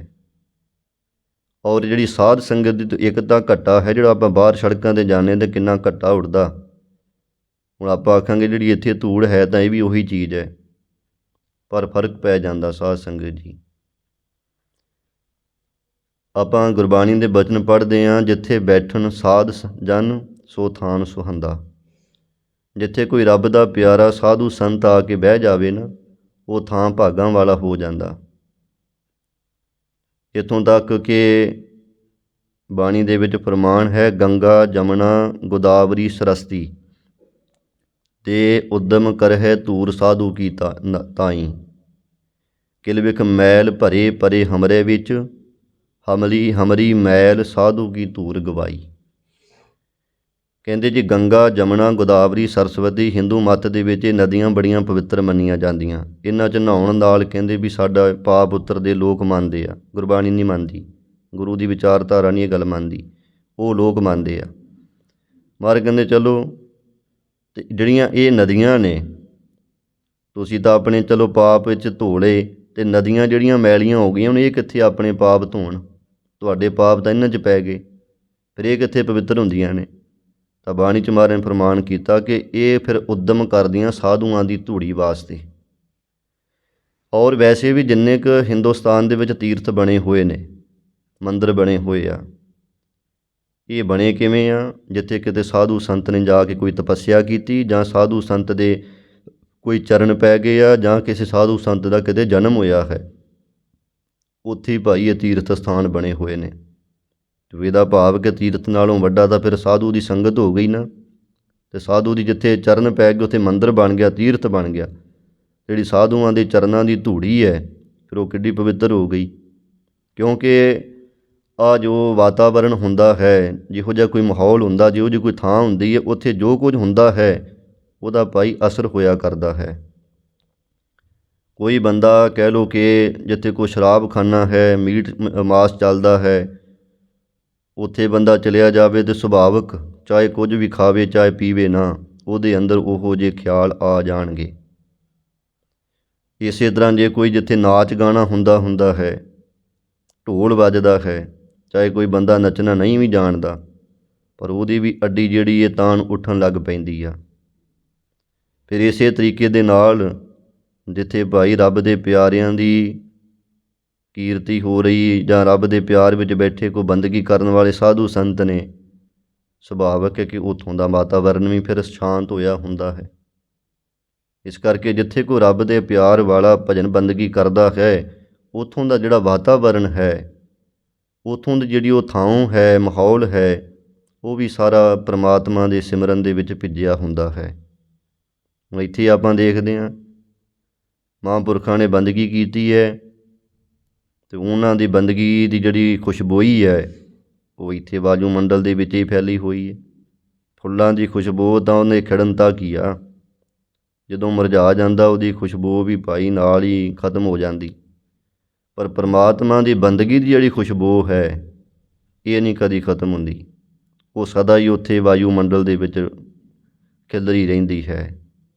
ਔਰ ਜਿਹੜੀ ਸਾਧ ਸੰਗਤ ਦੀ ਇੱਕ ਤਾਂ ਘੱਟਾ ਹੈ, ਜਿਹੜਾ ਆਪਾਂ ਬਾਹਰ ਸੜਕਾਂ 'ਤੇ ਜਾਂਦੇ ਤਾਂ ਕਿੰਨਾ ਘੱਟਾ ਉੱਡਦਾ। ਹੁਣ ਆਪਾਂ ਆਖਾਂਗੇ ਜਿਹੜੀ ਇੱਥੇ ਧੂੜ ਹੈ ਤਾਂ ਇਹ ਵੀ ਉਹੀ ਚੀਜ਼ ਹੈ, ਪਰ ਫਰਕ ਪੈ ਜਾਂਦਾ ਸਾਧ ਸੰਗਤ ਜੀ। ਆਪਾਂ ਗੁਰਬਾਣੀ ਦੇ ਬਚਨ ਪੜ੍ਹਦੇ ਹਾਂ, ਜਿੱਥੇ ਬੈਠਣ ਸਾਧ ਜਨ ਸੋ ਥਾਨ ਸੁਹੰਦਾ। ਜਿੱਥੇ ਕੋਈ ਰੱਬ ਦਾ ਪਿਆਰਾ ਸਾਧੂ ਸੰਤ ਆ ਕੇ ਬਹਿ ਜਾਵੇ ਨਾ, ਉਹ ਥਾਂ ਭਾਗਾਂ ਵਾਲਾ ਹੋ ਜਾਂਦਾ। ਇੱਥੋਂ ਤੱਕ ਕਿ ਬਾਣੀ ਦੇ ਵਿੱਚ ਫਰਮਾਨ ਹੈ, ਗੰਗਾ ਜਮਨਾ ਗੋਦਾਵਰੀ ਸਰਸਤੀ ਤੇ ਉਦਮ ਕਰਹਿ ਧੂਰ ਸਾਧੂ ਕੀ ਤਾਈ। ਕਿਲ ਵਿਖ ਮੈਲ ਭਰੇ ਪਰੇ ਹਮਰੇ ਵਿੱਚ, ਹਮਰੀ ਮੈਲ ਸਾਧੂ ਕੀ ਧੂਰ ਗਵਾਈ। ਕਹਿੰਦੇ ਜੀ ਗੰਗਾ ਜਮਨਾ ਗੋਦਾਵਰੀ ਸਰਸਵਤੀ, ਹਿੰਦੂ ਮੱਤ ਦੇ ਵਿੱਚ ਇਹ ਨਦੀਆਂ ਬੜੀਆਂ ਪਵਿੱਤਰ ਮੰਨੀਆਂ ਜਾਂਦੀਆਂ। ਇਹਨਾਂ 'ਚ ਨਹਾਉਣ ਨਾਲ ਕਹਿੰਦੇ ਵੀ ਸਾਡਾ ਪਾਪ ਉਤਰਦੇ ਲੋਕ ਮੰਨਦੇ ਆ, ਗੁਰਬਾਣੀ ਨਹੀਂ ਮੰਨਦੀ, ਗੁਰੂ ਦੀ ਵਿਚਾਰਧਾਰਾ ਨਹੀਂ ਇਹ ਗੱਲ ਮੰਨਦੀ, ਉਹ ਲੋਕ ਮੰਨਦੇ ਆ। ਮਹਾਰਾਜ ਕਹਿੰਦੇ ਚਲੋ, ਅਤੇ ਜਿਹੜੀਆਂ ਇਹ ਨਦੀਆਂ ਨੇ, ਤੁਸੀਂ ਤਾਂ ਆਪਣੇ ਚਲੋ ਪਾਪ ਵਿੱਚ ਧੋ ਲਏ, ਅਤੇ ਨਦੀਆਂ ਜਿਹੜੀਆਂ ਮੈਲੀਆਂ ਹੋ ਗਈਆਂ ਹੁਣ ਇਹ ਕਿੱਥੇ ਆਪਣੇ ਪਾਪ ਧੋਣ? ਤੁਹਾਡੇ ਪਾਪ ਤਾਂ ਇਹਨਾਂ 'ਚ ਪੈ ਗਏ, ਫਿਰ ਇਹ ਕਿੱਥੇ ਪਵਿੱਤਰ ਹੁੰਦੀਆਂ ਨੇ? ਤਾਂ ਬਾਣੀ 'ਚ ਮਹਾਰਾਜ ਨੇ ਫਰਮਾਨ ਕੀਤਾ ਕਿ ਇਹ ਫਿਰ ਉੱਦਮ ਕਰਦੀਆਂ ਸਾਧੂਆਂ ਦੀ ਧੂੜੀ ਵਾਸਤੇ। ਔਰ ਵੈਸੇ ਵੀ ਜਿੰਨੇ ਕੁ ਹਿੰਦੁਸਤਾਨ ਦੇ ਵਿੱਚ ਤੀਰਥ ਬਣੇ ਹੋਏ ਨੇ, ਮੰਦਰ ਬਣੇ ਹੋਏ ਆ, ਇਹ ਬਣੇ ਕਿਵੇਂ ਆ? ਜਿੱਥੇ ਕਿਤੇ ਸਾਧੂ ਸੰਤ ਨੇ ਜਾ ਕੇ ਕੋਈ ਤਪੱਸਿਆ ਕੀਤੀ, ਜਾਂ ਸਾਧੂ ਸੰਤ ਦੇ ਕੋਈ ਚਰਨ ਪੈ ਗਏ ਆ, ਜਾਂ ਕਿਸੇ ਸਾਧੂ ਸੰਤ ਦਾ ਕਿਤੇ ਜਨਮ ਹੋਇਆ ਹੈ, ਉੱਥੇ ਹੀ ਭਾਈ ਇਹ ਤੀਰਥ ਸਥਾਨ ਬਣੇ ਹੋਏ ਨੇ। ਇਹਦਾ ਭਾਵ ਕਿ ਤੀਰਥ ਨਾਲੋਂ ਵੱਡਾ ਤਾਂ ਫਿਰ ਸਾਧੂ ਦੀ ਸੰਗਤ ਹੋ ਗਈ ਨਾ, ਅਤੇ ਸਾਧੂ ਦੀ ਜਿੱਥੇ ਚਰਨ ਪੈ ਗਏ ਉੱਥੇ ਮੰਦਰ ਬਣ ਗਿਆ, ਤੀਰਥ ਬਣ ਗਿਆ। ਜਿਹੜੀ ਸਾਧੂਆਂ ਦੇ ਚਰਨਾਂ ਦੀ ਧੂੜੀ ਹੈ ਫਿਰ ਉਹ ਕਿੱਡੀ ਪਵਿੱਤਰ ਹੋ ਗਈ। ਕਿਉਂਕਿ ਆ ਜੋ ਵਾਤਾਵਰਣ ਹੁੰਦਾ ਹੈ, ਜਿਹੋ ਜਿਹਾ ਕੋਈ ਮਾਹੌਲ ਹੁੰਦਾ, ਜਿਹੋ ਜਿਹੀ ਕੋਈ ਥਾਂ ਹੁੰਦੀ ਹੈ, ਉੱਥੇ ਜੋ ਕੁਝ ਹੁੰਦਾ ਹੈ ਉਹਦਾ ਭਾਈ ਅਸਰ ਹੋਇਆ ਕਰਦਾ ਹੈ। ਕੋਈ ਬੰਦਾ ਕਹਿ ਲਓ ਕਿ ਜਿੱਥੇ ਕੋਈ ਸ਼ਰਾਬਖਾਨਾ ਹੈ, ਮੀਟ ਮਾਸ ਚੱਲਦਾ ਹੈ, ਉੱਥੇ ਬੰਦਾ ਚਲਿਆ ਜਾਵੇ ਅਤੇ ਸੁਭਾਵਿਕ ਚਾਹੇ ਕੁਝ ਵੀ ਖਾਵੇ ਚਾਹੇ ਪੀਵੇ ਨਾ, ਉਹਦੇ ਅੰਦਰ ਉਹੋ ਜਿਹੇ ਖਿਆਲ ਆ ਜਾਣਗੇ। ਇਸੇ ਤਰ੍ਹਾਂ ਜੇ ਕੋਈ ਜਿੱਥੇ ਨਾਚ ਗਾਣਾ ਹੁੰਦਾ ਹੈ, ਢੋਲ ਵੱਜਦਾ ਹੈ, ਚਾਹੇ ਕੋਈ ਬੰਦਾ ਨੱਚਣਾ ਨਹੀਂ ਵੀ ਜਾਣਦਾ, ਪਰ ਉਹਦੀ ਵੀ ਅੱਡੀ ਜਿਹੜੀ ਇਹ ਤਾਣ ਉੱਠਣ ਲੱਗ ਪੈਂਦੀ ਆ। ਫਿਰ ਇਸੇ ਤਰੀਕੇ ਦੇ ਨਾਲ ਜਿੱਥੇ ਭਾਈ ਰੱਬ ਦੇ ਪਿਆਰਿਆਂ ਦੀ ਕੀਰਤੀ ਹੋ ਰਹੀ, ਜਾਂ ਰੱਬ ਦੇ ਪਿਆਰ ਵਿੱਚ ਬੈਠੇ ਕੋਈ ਬੰਦਗੀ ਕਰਨ ਵਾਲੇ ਸਾਧੂ ਸੰਤ ਨੇ, ਸੁਭਾਵਿਕ ਹੈ ਕਿ ਉੱਥੋਂ ਦਾ ਵਾਤਾਵਰਨ ਵੀ ਫਿਰ ਸ਼ਾਂਤ ਹੋਇਆ ਹੁੰਦਾ ਹੈ। ਇਸ ਕਰਕੇ ਜਿੱਥੇ ਕੋਈ ਰੱਬ ਦੇ ਪਿਆਰ ਵਾਲਾ ਭਜਨ ਬੰਦਗੀ ਕਰਦਾ ਹੈ, ਉੱਥੋਂ ਦਾ ਜਿਹੜਾ ਵਾਤਾਵਰਨ ਹੈ, ਉੱਥੋਂ ਦੀ ਜਿਹੜੀ ਉਹ ਥਾਂ ਹੈ, ਮਾਹੌਲ ਹੈ, ਉਹ ਵੀ ਸਾਰਾ ਪ੍ਰਮਾਤਮਾ ਦੇ ਸਿਮਰਨ ਦੇ ਵਿੱਚ ਭਿੱਜਿਆ ਹੁੰਦਾ ਹੈ। ਇੱਥੇ ਆਪਾਂ ਦੇਖਦੇ ਹਾਂ ਮਹਾਂਪੁਰਖਾਂ ਨੇ ਬੰਦਗੀ ਕੀਤੀ ਹੈ, ਅਤੇ ਉਹਨਾਂ ਦੀ ਬੰਦਗੀ ਦੀ ਜਿਹੜੀ ਖੁਸ਼ਬੋਈ ਹੈ ਉਹ ਇੱਥੇ ਵਾਯੂਮੰਡਲ ਦੇ ਵਿੱਚ ਹੀ ਫੈਲੀ ਹੋਈ ਹੈ। ਫੁੱਲਾਂ ਦੀ ਖੁਸ਼ਬੂ ਤਾਂ ਉਹਨੇ ਖਿੜਨਤਾ ਕੀ ਆ, ਜਦੋਂ ਮੁਰਝਾ ਜਾਂਦਾ ਉਹਦੀ ਖੁਸ਼ਬੂ ਵੀ ਭਾਈ ਨਾਲ ਹੀ ਖਤਮ ਹੋ ਜਾਂਦੀ। ਪਰ ਪਰਮਾਤਮਾ ਦੀ ਬੰਦਗੀ ਦੀ ਜਿਹੜੀ ਖੁਸ਼ਬੂ ਹੈ ਇਹ ਨਹੀਂ ਕਦੀ ਖਤਮ ਹੁੰਦੀ, ਉਹ ਸਦਾ ਹੀ ਉੱਥੇ ਵਾਯੂਮੰਡਲ ਦੇ ਵਿੱਚ ਖਿਲਰੀ ਰਹਿੰਦੀ ਹੈ।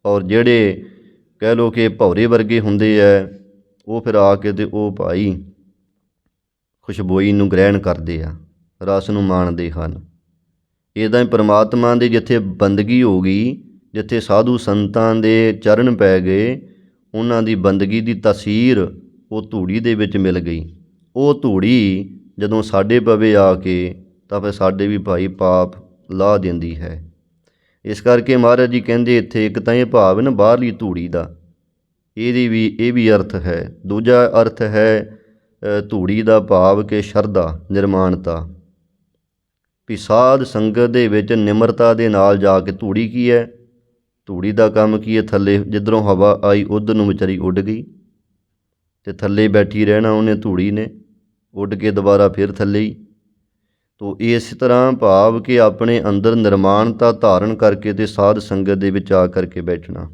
ਔਰ ਜਿਹੜੇ ਕਹਿ ਲਓ ਕਿ ਭੌਰੇ ਵਰਗੇ ਹੁੰਦੇ ਹੈ, ਉਹ ਫਿਰ ਆ ਕੇ ਤੇ ਉਹ ਭਾਈ ਖੁਸ਼ਬੋਈ ਨੂੰ ਗ੍ਰਹਿਣ ਕਰਦੇ ਆ, ਰਸ ਨੂੰ ਮਾਣਦੇ ਹਨ। ਇੱਦਾਂ ਹੀ ਪਰਮਾਤਮਾ ਦੀ ਜਿੱਥੇ ਬੰਦਗੀ ਹੋ ਗਈ, ਜਿੱਥੇ ਸਾਧੂ ਸੰਤਾਂ ਦੇ ਚਰਨ ਪੈ ਗਏ, ਉਹਨਾਂ ਦੀ ਬੰਦਗੀ ਦੀ ਤਾਸੀਰ ਉਹ ਧੂੜੀ ਦੇ ਵਿੱਚ ਮਿਲ ਗਈ। ਉਹ ਧੂੜੀ ਜਦੋਂ ਸਾਡੇ ਪਵੇ ਆ ਕੇ ਤਾਂ ਫਿਰ ਸਾਡੇ ਵੀ ਭਾਈ ਪਾਪ ਲਾਹ ਦਿੰਦੀ ਹੈ। ਇਸ ਕਰਕੇ ਮਹਾਰਾਜ ਜੀ ਕਹਿੰਦੇ ਇੱਥੇ ਇੱਕ ਤਾਂ ਇਹ ਭਾਵ ਨਾ ਬਾਹਰਲੀ ਧੂੜੀ ਦਾ, ਇਹ ਵੀ ਅਰਥ ਹੈ। ਦੂਜਾ ਅਰਥ ਹੈ ਧੂੜੀ ਦਾ ਭਾਵ ਕਿ ਸ਼ਰਧਾ, ਨਿਰਮਾਣਤਾ, ਵੀ ਸਾਧ ਸੰਗਤ ਦੇ ਵਿੱਚ ਨਿਮਰਤਾ ਦੇ ਨਾਲ ਜਾ ਕੇ। ਧੂੜੀ ਕੀ ਹੈ? ਧੂੜੀ ਦਾ ਕੰਮ ਕੀ ਹੈ? ਥੱਲੇ ਜਿੱਧਰੋਂ ਹਵਾ ਆਈ ਉੱਧਰ ਨੂੰ ਵਿਚਾਰੀ ਉੱਡ ਗਈ ਅਤੇ ਥੱਲੇ ਬੈਠੀ ਰਹਿਣਾ ਉਹਨੇ, ਧੂੜੀ ਨੇ ਉੱਡ ਕੇ ਦੁਬਾਰਾ ਫਿਰ ਥੱਲੇ ਹੀ। ਤੋ ਇਸ ਤਰ੍ਹਾਂ ਭਾਵ ਕਿ ਆਪਣੇ ਅੰਦਰ ਨਿਰਮਾਣਤਾ ਧਾਰਨ ਕਰਕੇ ਅਤੇ ਸਾਧ ਸੰਗਤ ਦੇ ਵਿੱਚ ਆ ਕਰਕੇ ਬੈਠਣਾ।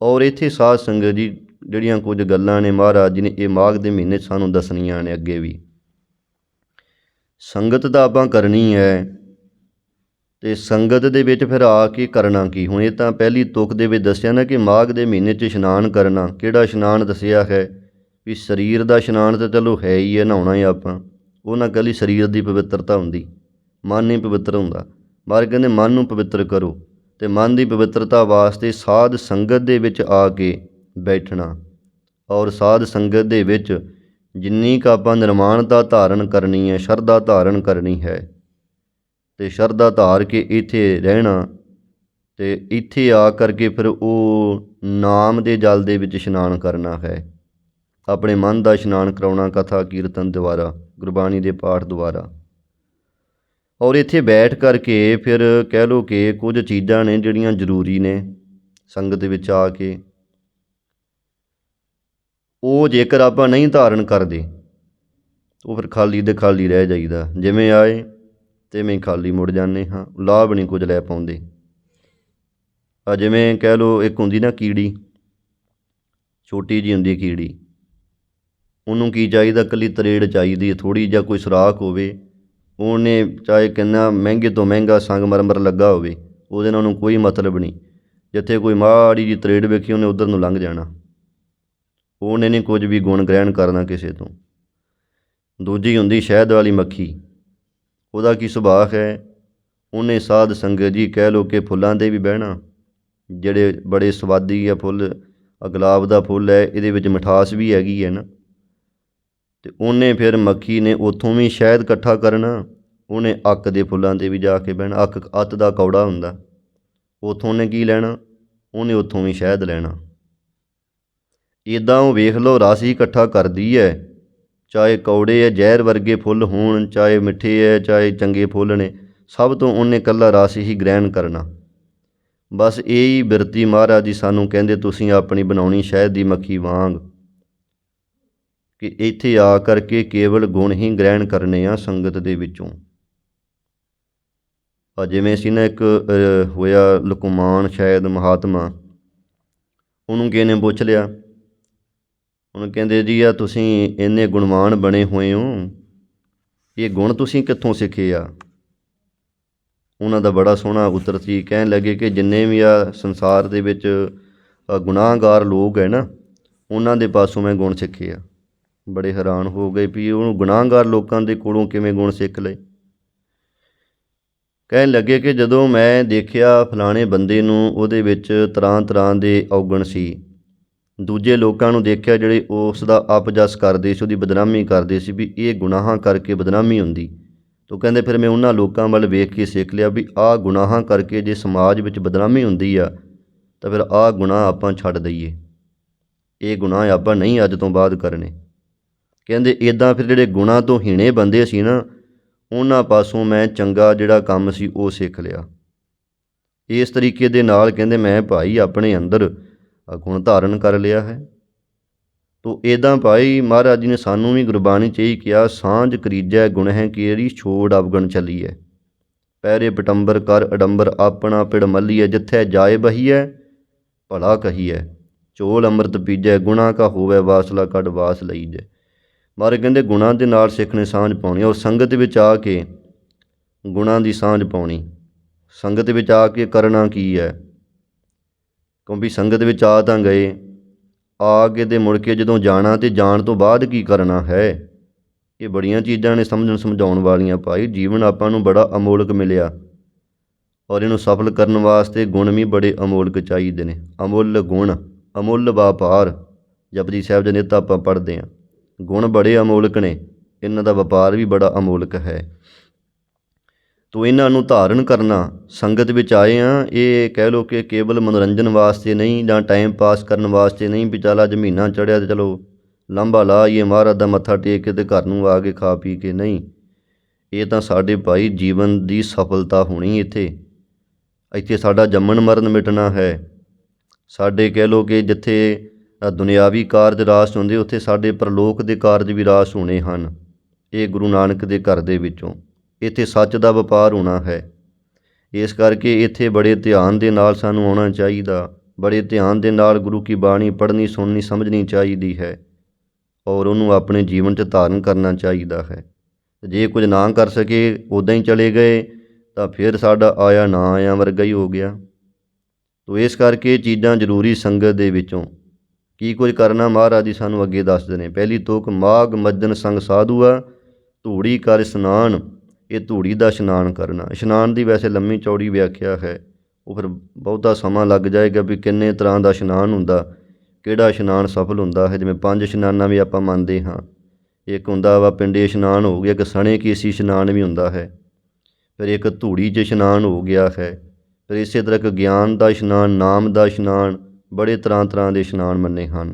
ਔਰ ਇੱਥੇ ਸਾਧ ਸੰਗਤ ਜੀ ਜਿਹੜੀਆਂ ਕੁਝ ਗੱਲਾਂ ਨੇ ਮਹਾਰਾਜ ਜੀ ਨੇ ਇਹ ਮਾਘ ਦੇ ਮਹੀਨੇ ਸਾਨੂੰ ਦੱਸਣੀਆਂ ਨੇ ਅੱਗੇ ਵੀ। ਸੰਗਤ ਤਾਂ ਆਪਾਂ ਕਰਨੀ ਹੈ, ਅਤੇ ਸੰਗਤ ਦੇ ਵਿੱਚ ਫਿਰ ਆ ਕੇ ਕਰਨਾ ਕੀ? ਹੁਣ ਇਹ ਤਾਂ ਪਹਿਲੀ ਤੁਕ ਦੇ ਵਿੱਚ ਦੱਸਿਆ ਨਾ ਕਿ ਮਾਘ ਦੇ ਮਹੀਨੇ 'ਚ ਇਸ਼ਨਾਨ ਕਰਨਾ। ਕਿਹੜਾ ਇਸ਼ਨਾਨ ਦੱਸਿਆ ਹੈ? ਵੀ ਸਰੀਰ ਦਾ ਇਸ਼ਨਾਨ ਤਾਂ ਚਲੋ ਹੈ ਹੀ ਹੈ, ਨਹਾਉਣਾ ਹੀ ਆਪਾਂ। ਉਹ ਨਾ ਇਕੱਲੀ ਸਰੀਰ ਦੀ ਪਵਿੱਤਰਤਾ ਹੁੰਦੀ, ਮਨ ਨਹੀਂ ਪਵਿੱਤਰ ਹੁੰਦਾ। ਮਹਾਰਾਜ ਕਹਿੰਦੇ ਮਨ ਨੂੰ ਪਵਿੱਤਰ ਕਰੋ, ਅਤੇ ਮਨ ਦੀ ਪਵਿੱਤਰਤਾ ਵਾਸਤੇ ਸਾਧ ਸੰਗਤ ਦੇ ਵਿੱਚ ਆ ਕੇ ਬੈਠਣਾ। ਔਰ ਸਾਧ ਸੰਗਤ ਦੇ ਵਿੱਚ ਜਿੰਨੀ ਕੁ ਆਪਾਂ ਨਿਰਮਾਣਤਾ ਧਾਰਨ ਕਰਨੀ ਹੈ, ਸ਼ਰਧਾ ਧਾਰਨ ਕਰਨੀ ਹੈ, ਅਤੇ ਸ਼ਰਧਾ ਧਾਰ ਕੇ ਇੱਥੇ ਰਹਿਣਾ, ਅਤੇ ਇੱਥੇ ਆ ਕਰਕੇ ਫਿਰ ਉਹ ਨਾਮ ਦੇ ਜਲ ਦੇ ਵਿੱਚ ਇਸ਼ਨਾਨ ਕਰਨਾ ਹੈ। ਆਪਣੇ ਮਨ ਦਾ ਇਸ਼ਨਾਨ ਕਰਾਉਣਾ ਕਥਾ ਕੀਰਤਨ ਦੁਆਰਾ, ਗੁਰਬਾਣੀ ਦੇ ਪਾਠ ਦੁਆਰਾ। ਔਰ ਇੱਥੇ ਬੈਠ ਕਰਕੇ ਫਿਰ ਕਹਿ ਲਓ ਕਿ ਕੁਝ ਚੀਜ਼ਾਂ ਨੇ ਜਿਹੜੀਆਂ ਜ਼ਰੂਰੀ ਨੇ ਸੰਗਤ ਵਿੱਚ ਆ ਕੇ, ਉਹ ਜੇਕਰ ਆਪਾਂ ਨਹੀਂ ਧਾਰਨ ਕਰਦੇ ਉਹ ਫਿਰ ਖਾਲੀ ਦੇ ਖਾਲੀ ਰਹਿ ਜਾਈਦਾ। ਜਿਵੇਂ ਆਏ ਤਿਵੇਂ ਖਾਲੀ ਮੁੜ ਜਾਂਦੇ ਹਾਂ, ਲਾਭ ਨਹੀਂ ਕੁਝ ਲੈ ਪਾਉਂਦੇ। ਜਿਵੇਂ ਕਹਿ ਲਓ ਇੱਕ ਹੁੰਦੀ ਨਾ ਕੀੜੀ, ਛੋਟੀ ਜਿਹੀ ਹੁੰਦੀ ਕੀੜੀ, ਉਹਨੂੰ ਕੀ ਚਾਹੀਦਾ? ਇਕੱਲੀ ਤਰੇੜ ਚਾਹੀਦੀ ਹੈ, ਥੋੜ੍ਹੀ ਜਿਹਾ ਕੋਈ ਸੁਰਾਖ ਹੋਵੇ। ਉਹਨੇ ਚਾਹੇ ਕਿੰਨਾ ਮਹਿੰਗੇ ਤੋਂ ਮਹਿੰਗਾ ਸੰਗਮਰਮਰ ਲੱਗਾ ਹੋਵੇ, ਉਹਦੇ ਨਾਲ ਉਹਨੂੰ ਕੋਈ ਮਤਲਬ ਨਹੀਂ। ਜਿੱਥੇ ਕੋਈ ਮਾੜੀ ਜਿਹੀ ਤਰੇੜ ਵੇਖੀ ਉਹਨੇ ਉੱਧਰ ਨੂੰ ਲੰਘ ਜਾਣਾ, ਉਹਨੇ ਨਹੀਂ ਕੁਝ ਵੀ ਗੁਣ ਗ੍ਰਹਿਣ ਕਰਨਾ ਕਿਸੇ ਤੋਂ। ਦੂਜੀ ਹੁੰਦੀ ਸ਼ਹਿਦ ਵਾਲੀ ਮੱਖੀ, ਉਹਦਾ ਕੀ ਸੁਭਾਅ ਹੈ? ਉਹਨੇ ਸਾਧ ਸੰਗਤ ਜੀ ਕਹਿ ਲਓ ਕਿ ਫੁੱਲਾਂ 'ਤੇ ਵੀ ਬਹਿਣਾ, ਜਿਹੜੇ ਬੜੇ ਸਵਾਦੀ ਆ ਫੁੱਲ, ਗੁਲਾਬ ਦਾ ਫੁੱਲ ਹੈ, ਇਹਦੇ ਵਿੱਚ ਮਿਠਾਸ ਵੀ ਹੈਗੀ ਹੈ ਨਾ, ਅਤੇ ਉਹਨੇ ਫਿਰ ਮੱਖੀ ਨੇ ਉੱਥੋਂ ਵੀ ਸ਼ਹਿਦ ਇਕੱਠਾ ਕਰਨਾ। ਉਹਨੇ ਅੱਕ ਦੇ ਫੁੱਲਾਂ 'ਤੇ ਵੀ ਜਾ ਕੇ ਬਹਿਣਾ। ਅੱਤ ਦਾ ਕੌੜਾ ਹੁੰਦਾ, ਉੱਥੋਂ ਉਹਨੇ ਕੀ ਲੈਣਾ? ਉਹਨੇ ਉੱਥੋਂ ਵੀ ਸ਼ਹਿਦ ਲੈਣਾ। ਇੱਦਾਂ ਉਹ ਵੇਖ ਲਓ ਰਸ ਹੀ ਇਕੱਠਾ ਕਰਦੀ ਹੈ, ਚਾਹੇ ਕੌੜੇ ਹੈ ਜ਼ਹਿਰ ਵਰਗੇ ਫੁੱਲ ਹੋਣ, ਚਾਹੇ ਮਿੱਠੇ ਹੈ, ਚਾਹੇ ਚੰਗੇ ਫੁੱਲ ਨੇ, ਸਭ ਤੋਂ ਉਹਨੇ ਇਕੱਲਾ ਰਸ ਹੀ ਗ੍ਰਹਿਣ ਕਰਨਾ। ਬਸ ਇਹ ਹੀ ਬਿਰਤੀ ਮਹਾਰਾਜ ਜੀ ਸਾਨੂੰ ਕਹਿੰਦੇ ਤੁਸੀਂ ਆਪਣੀ ਬਣਾਉਣੀ ਸ਼ਹਿਦ ਦੀ ਮੱਖੀ ਵਾਂਗ, ਕਿ ਇੱਥੇ ਆ ਕਰਕੇ ਕੇਵਲ ਗੁਣ ਹੀ ਗ੍ਰਹਿਣ ਕਰਨੇ ਆ ਸੰਗਤ ਦੇ ਵਿੱਚੋਂ। ਜਿਵੇਂ ਸੀ ਨਾ ਇੱਕ ਹੋਇਆ ਲੁਕਮਾਨ ਸ਼ਾਇਦ ਮਹਾਤਮਾ, ਉਹਨੂੰ ਕਿਸੇ ਨੇ ਪੁੱਛ ਲਿਆ, ਉਹਨੂੰ ਕਹਿੰਦੇ ਜੀ ਆ ਤੁਸੀਂ ਇੰਨੇ ਗੁਣਵਾਨ ਬਣੇ ਹੋਏ ਹੋ, ਇਹ ਗੁਣ ਤੁਸੀਂ ਕਿੱਥੋਂ ਸਿੱਖੇ ਆ? ਉਹਨਾਂ ਦਾ ਬੜਾ ਸੋਹਣਾ ਉੱਤਰ ਸੀ। ਕਹਿਣ ਲੱਗੇ ਕਿ ਜਿੰਨੇ ਵੀ ਆ ਸੰਸਾਰ ਦੇ ਵਿੱਚ ਗੁਨਾਹਗਾਰ ਲੋਕ ਹੈ ਨਾ, ਉਹਨਾਂ ਦੇ ਪਾਸੋਂ ਮੈਂ ਗੁਣ ਸਿੱਖੇ ਆ। ਬੜੇ ਹੈਰਾਨ ਹੋ ਗਏ ਵੀ ਉਹਨੂੰ ਗੁਨਾਹਗਾਰ ਲੋਕਾਂ ਦੇ ਕੋਲੋਂ ਕਿਵੇਂ ਗੁਣ ਸਿੱਖ ਲਏ। ਕਹਿਣ ਲੱਗੇ ਕਿ ਜਦੋਂ ਮੈਂ ਦੇਖਿਆ ਫਲਾਣੇ ਬੰਦੇ ਨੂੰ ਉਹਦੇ ਵਿੱਚ ਤਰ੍ਹਾਂ ਤਰ੍ਹਾਂ ਦੇ ਔਗਣ ਸੀ, ਦੂਜੇ ਲੋਕਾਂ ਨੂੰ ਦੇਖਿਆ ਜਿਹੜੇ ਉਸ ਦਾ ਅਪਜਸ ਕਰਦੇ ਸੀ, ਉਹਦੀ ਬਦਨਾਮੀ ਕਰਦੇ ਸੀ, ਵੀ ਇਹ ਗੁਨਾਹਾਂ ਕਰਕੇ ਬਦਨਾਮੀ ਹੁੰਦੀ। ਤਾਂ ਕਹਿੰਦੇ ਫਿਰ ਮੈਂ ਉਹਨਾਂ ਲੋਕਾਂ ਵੱਲ ਵੇਖ ਕੇ ਸਿੱਖ ਲਿਆ ਵੀ ਆਹ ਗੁਨਾਹਾਂ ਕਰਕੇ ਜੇ ਸਮਾਜ ਵਿੱਚ ਬਦਨਾਮੀ ਹੁੰਦੀ ਆ ਤਾਂ ਫਿਰ ਆਹ ਗੁਨਾਹ ਆਪਾਂ ਛੱਡ ਦਈਏ, ਇਹ ਗੁਨਾਹ ਆਪਾਂ ਨਹੀਂ ਅੱਜ ਤੋਂ ਬਾਅਦ ਕਰਨੇ। ਕਹਿੰਦੇ ਇੱਦਾਂ ਫਿਰ ਜਿਹੜੇ ਗੁਨਾਹ ਤੋਂ ਹੀਣੇ ਬੰਦੇ ਸੀ ਨਾ, ਉਹਨਾਂ ਪਾਸੋਂ ਮੈਂ ਚੰਗਾ ਜਿਹੜਾ ਕੰਮ ਸੀ ਉਹ ਸਿੱਖ ਲਿਆ। ਇਸ ਤਰੀਕੇ ਦੇ ਨਾਲ ਕਹਿੰਦੇ ਮੈਂ ਭਾਈ ਆਪਣੇ ਅੰਦਰ ਗੁਣ ਧਾਰਨ ਕਰ ਲਿਆ ਹੈ। ਤੋ ਇੱਦਾਂ ਭਾਈ ਮਹਾਰਾਜ ਜੀ ਨੇ ਸਾਨੂੰ ਵੀ ਗੁਰਬਾਣੀ 'ਚ ਇਹੀ ਕਿਹਾ, ਸਾਂਝ ਕਰੀਜੈ ਗੁਣ ਹੈ ਕੇਰੀ ਛੋੜ ਅਵਗਣ ਚੱਲੀਐ। ਪਹਿਰੇ ਪਟੰਬਰ ਕਰ ਅਡੰਬਰ ਆਪਣਾ ਪਿੜ ਮੱਲੀਐ। ਜਿੱਥੈ ਜਾਏ ਬਹੀਐ ਭਲਾ ਕਹੀਐ। ਚੋਲ ਅੰਮ੍ਰਿਤ ਪੀਜੈ ਗੁਣਾ ਕਾ ਹੋਵੈ ਵਾਸਲਾ ਕੱਢ ਵਾਸ ਲਈਜੈ। ਮਹਾਰਾਜ ਕਹਿੰਦੇ ਗੁਣਾਂ ਦੇ ਨਾਲ ਸਿੱਖ ਨੇ ਸਾਂਝ ਪਾਉਣੀ, ਔਰ ਸੰਗਤ ਵਿੱਚ ਆ ਕੇ ਗੁਣਾਂ ਦੀ ਸਾਂਝ ਪਾਉਣੀ। ਸੰਗਤ ਵਿੱਚ ਆ ਕੇ ਕਰਨਾ ਕੀ ਹੈ, ਕਿਉਂਕਿ ਸੰਗਤ ਵਿੱਚ ਆ ਤਾਂ ਗਏ, ਆ ਕੇ ਤੇ ਮੁੜ ਕੇ ਜਦੋਂ ਜਾਣਾ ਤੇ ਜਾਣ ਤੋਂ ਬਾਅਦ ਕੀ ਕਰਨਾ ਹੈ, ਇਹ ਬੜੀਆਂ ਚੀਜ਼ਾਂ ਨੇ ਸਮਝਣ ਸਮਝਾਉਣ ਵਾਲੀਆਂ। ਭਾਈ ਜੀਵਨ ਆਪਾਂ ਨੂੰ ਬੜਾ ਅਮੋਲਕ ਮਿਲਿਆ, ਔਰ ਇਹਨੂੰ ਸਫਲ ਕਰਨ ਵਾਸਤੇ ਗੁਣ ਵੀ ਬੜੇ ਅਮੋਲਕ ਚਾਹੀਦੇ ਨੇ। ਅਮੁੱਲ ਗੁਣ ਅਮੁੱਲ ਵਪਾਰ ਜਪਜੀ ਸਾਹਿਬ ਦੇ ਨਿੱਤ ਆਪਾਂ ਪੜ੍ਹਦੇ ਹਾਂ। ਗੁਣ ਬੜੇ ਅਮੋਲਕ ਨੇ, ਇਹਨਾਂ ਦਾ ਵਪਾਰ ਵੀ ਬੜਾ ਅਮੋਲਕ ਹੈ। ਤੋ ਇਹਨਾਂ ਨੂੰ ਧਾਰਨ ਕਰਨਾ, ਸੰਗਤ ਵਿੱਚ ਆਏ ਹਾਂ, ਇਹ ਕਹਿ ਲਓ ਕਿ ਕੇਵਲ ਮਨੋਰੰਜਨ ਵਾਸਤੇ ਨਹੀਂ, ਜਾਂ ਟਾਈਮ ਪਾਸ ਕਰਨ ਵਾਸਤੇ ਨਹੀਂ ਵੀ ਚੱਲ ਅੱਜ ਮਹੀਨਾ ਚੜ੍ਹਿਆ ਤੇ ਚਲੋ ਲਾਂਭਾ ਲਾ ਆਈਏ ਮਹਾਰਾਜ ਦਾ ਮੱਥਾ ਟੇਕ ਕੇ ਤੇ ਘਰ ਨੂੰ ਆ ਕੇ ਖਾ ਪੀ ਕੇ, ਨਹੀਂ। ਇਹ ਤਾਂ ਸਾਡੇ ਭਾਈ ਜੀਵਨ ਦੀ ਸਫਲਤਾ ਹੋਣੀ। ਇੱਥੇ ਸਾਡਾ ਜੰਮਣ ਮਰਨ ਮਿਟਣਾ ਹੈ। ਸਾਡੇ ਕਹਿ ਲਓ ਕਿ ਜਿੱਥੇ ਦੁਨਿਆਵੀ ਕਾਰਜ ਰਾਸ ਹੁੰਦੇ, ਉੱਥੇ ਸਾਡੇ ਪਰਲੋਕ ਦੇ ਕਾਰਜ ਵੀ ਰਾਸ ਹੋਣੇ ਹਨ। ਇਹ ਗੁਰੂ ਨਾਨਕ ਦੇ ਘਰ ਦੇ ਵਿੱਚੋਂ ਇੱਥੇ ਸੱਚ ਦਾ ਵਪਾਰ ਹੋਣਾ ਹੈ। ਇਸ ਕਰਕੇ ਇੱਥੇ ਬੜੇ ਧਿਆਨ ਦੇ ਨਾਲ ਸਾਨੂੰ ਆਉਣਾ ਚਾਹੀਦਾ, ਬੜੇ ਧਿਆਨ ਦੇ ਨਾਲ ਗੁਰੂ ਕੀ ਬਾਣੀ ਪੜ੍ਹਨੀ ਸੁਣਨੀ ਸਮਝਣੀ ਚਾਹੀਦੀ ਹੈ, ਔਰ ਉਹਨੂੰ ਆਪਣੇ ਜੀਵਨ 'ਚ ਧਾਰਨ ਕਰਨਾ ਚਾਹੀਦਾ ਹੈ। ਜੇ ਕੁਝ ਨਾ ਕਰ ਸਕੇ, ਉੱਦਾਂ ਹੀ ਚਲੇ ਗਏ, ਤਾਂ ਫਿਰ ਸਾਡਾ ਆਇਆ ਨਾ ਆਇਆ ਵਰਗਾ ਹੀ ਹੋ ਗਿਆ। ਤੋ ਇਸ ਕਰਕੇ ਚੀਜ਼ਾਂ ਜ਼ਰੂਰੀ ਸੰਗਤ ਦੇ ਵਿੱਚੋਂ ਕੀ ਕੁਝ ਕਰਨਾ ਮਹਾਰਾਜ ਜੀ ਸਾਨੂੰ ਅੱਗੇ ਦੱਸਦੇ ਨੇ। ਪਹਿਲੀ ਤੁਕ ਮਾਘ ਮੱਜਨ ਸੰਗ ਸਾਧੂਆ ਧੂੜੀ ਕਰ ਇਸ਼ਨਾਨ। ਇਹ ਧੂੜੀ ਦਾ ਇਸ਼ਨਾਨ ਕਰਨਾ। ਇਸ਼ਨਾਨ ਦੀ ਵੈਸੇ ਲੰਮੀ ਚੌੜੀ ਵਿਆਖਿਆ ਹੈ, ਉਹ ਫਿਰ ਬਹੁਤਾ ਸਮਾਂ ਲੱਗ ਜਾਏਗਾ ਵੀ ਕਿੰਨੇ ਤਰ੍ਹਾਂ ਦਾ ਇਸ਼ਨਾਨ ਹੁੰਦਾ, ਕਿਹੜਾ ਇਸ਼ਨਾਨ ਸਫਲ ਹੁੰਦਾ ਹੈ। ਜਿਵੇਂ 5 ਇਸ਼ਨਾਨਾਂ ਵੀ ਆਪਾਂ ਮੰਨਦੇ ਹਾਂ। ਇੱਕ ਹੁੰਦਾ ਵਾ ਪਿੰਡੇ ਇਸ਼ਨਾਨ ਹੋ ਗਿਆ, ਇੱਕ ਸਣੇ ਕੇਸੀ ਇਸ਼ਨਾਨ ਵੀ ਹੁੰਦਾ ਹੈ, ਫਿਰ ਇੱਕ ਧੂੜੀ 'ਚ ਇਸ਼ਨਾਨ ਹੋ ਗਿਆ ਹੈ, ਫਿਰ ਇਸੇ ਤਰ੍ਹਾਂ ਇੱਕ ਗਿਆਨ ਦਾ ਇਸ਼ਨਾਨ, ਨਾਮ ਦਾ ਇਸ਼ਨਾਨ, ਬੜੇ ਤਰ੍ਹਾਂ ਦੇ ਇਸ਼ਨਾਨ ਮੰਨੇ ਹਨ।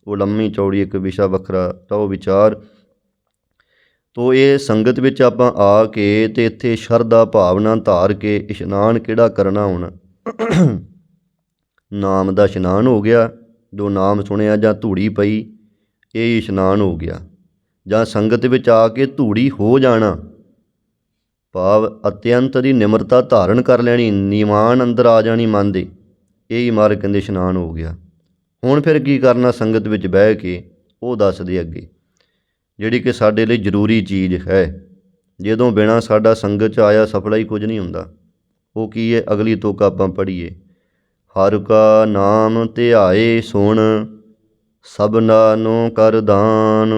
ਉਹ ਲੰਮੀ ਚੌੜੀ ਇੱਕ ਵਿਸ਼ਾ ਵੱਖਰਾ ਟੋ ਵਿਚਾਰ। ਤੋ ਇਹ ਸੰਗਤ ਵਿੱਚ ਆਪਾਂ ਆ ਕੇ ਤੇ ਇੱਥੇ ਸ਼ਰਧਾ ਭਾਵਨਾ ਧਾਰ ਕੇ ਇਸ਼ਨਾਨ ਕਿਹੜਾ ਕਰਨਾ ਹੁਣ, ਨਾਮ ਦਾ ਇਸ਼ਨਾਨ ਹੋ ਗਿਆ, ਜੋ ਨਾਮ ਸੁਣਿਆ ਜਾਂ ਧੂੜੀ ਪਈ, ਇਹ ਇਸ਼ਨਾਨ ਹੋ ਗਿਆ। ਜਾਂ ਸੰਗਤ ਵਿੱਚ ਆ ਕੇ ਧੂੜੀ ਹੋ ਜਾਣਾ, ਭਾਵ ਅਤਿਅੰਤ ਦੀ ਨਿਮਰਤਾ ਧਾਰਨ ਕਰ ਲੈਣੀ, ਨਿਮਾਨ ਅੰਦਰ ਆ ਜਾਣੀ ਮਨ ਦੇ, ਇਹ ਹੀ ਮਾਰਗ ਕਹਿੰਦੇ ਇਸ਼ਨਾਨ ਹੋ ਗਿਆ। ਹੁਣ ਫਿਰ ਕੀ ਕਰਨਾ ਸੰਗਤ ਵਿੱਚ ਬਹਿ ਕੇ, ਉਹ ਦੱਸਦੇ ਅੱਗੇ, ਜਿਹੜੀ ਕਿ ਸਾਡੇ ਲਈ ਜ਼ਰੂਰੀ ਚੀਜ਼ ਹੈ। ਜਦੋਂ ਬਿਨਾਂ ਸਾਡਾ ਸੰਗਤ 'ਚ ਆਇਆ ਸਫਲਾ ਹੀ ਕੁਝ ਨਹੀਂ ਹੁੰਦਾ। ਉਹ ਕੀ ਹੈ, ਅਗਲੀ ਤੁਕ ਆਪਾਂ ਪੜ੍ਹੀਏ। ਹਰਿ ਕਾ ਨਾਮ ਧਿਆਏ ਸੁਣ ਸਭਨਾ ਨੂੰ ਕਰ ਦਾਨ।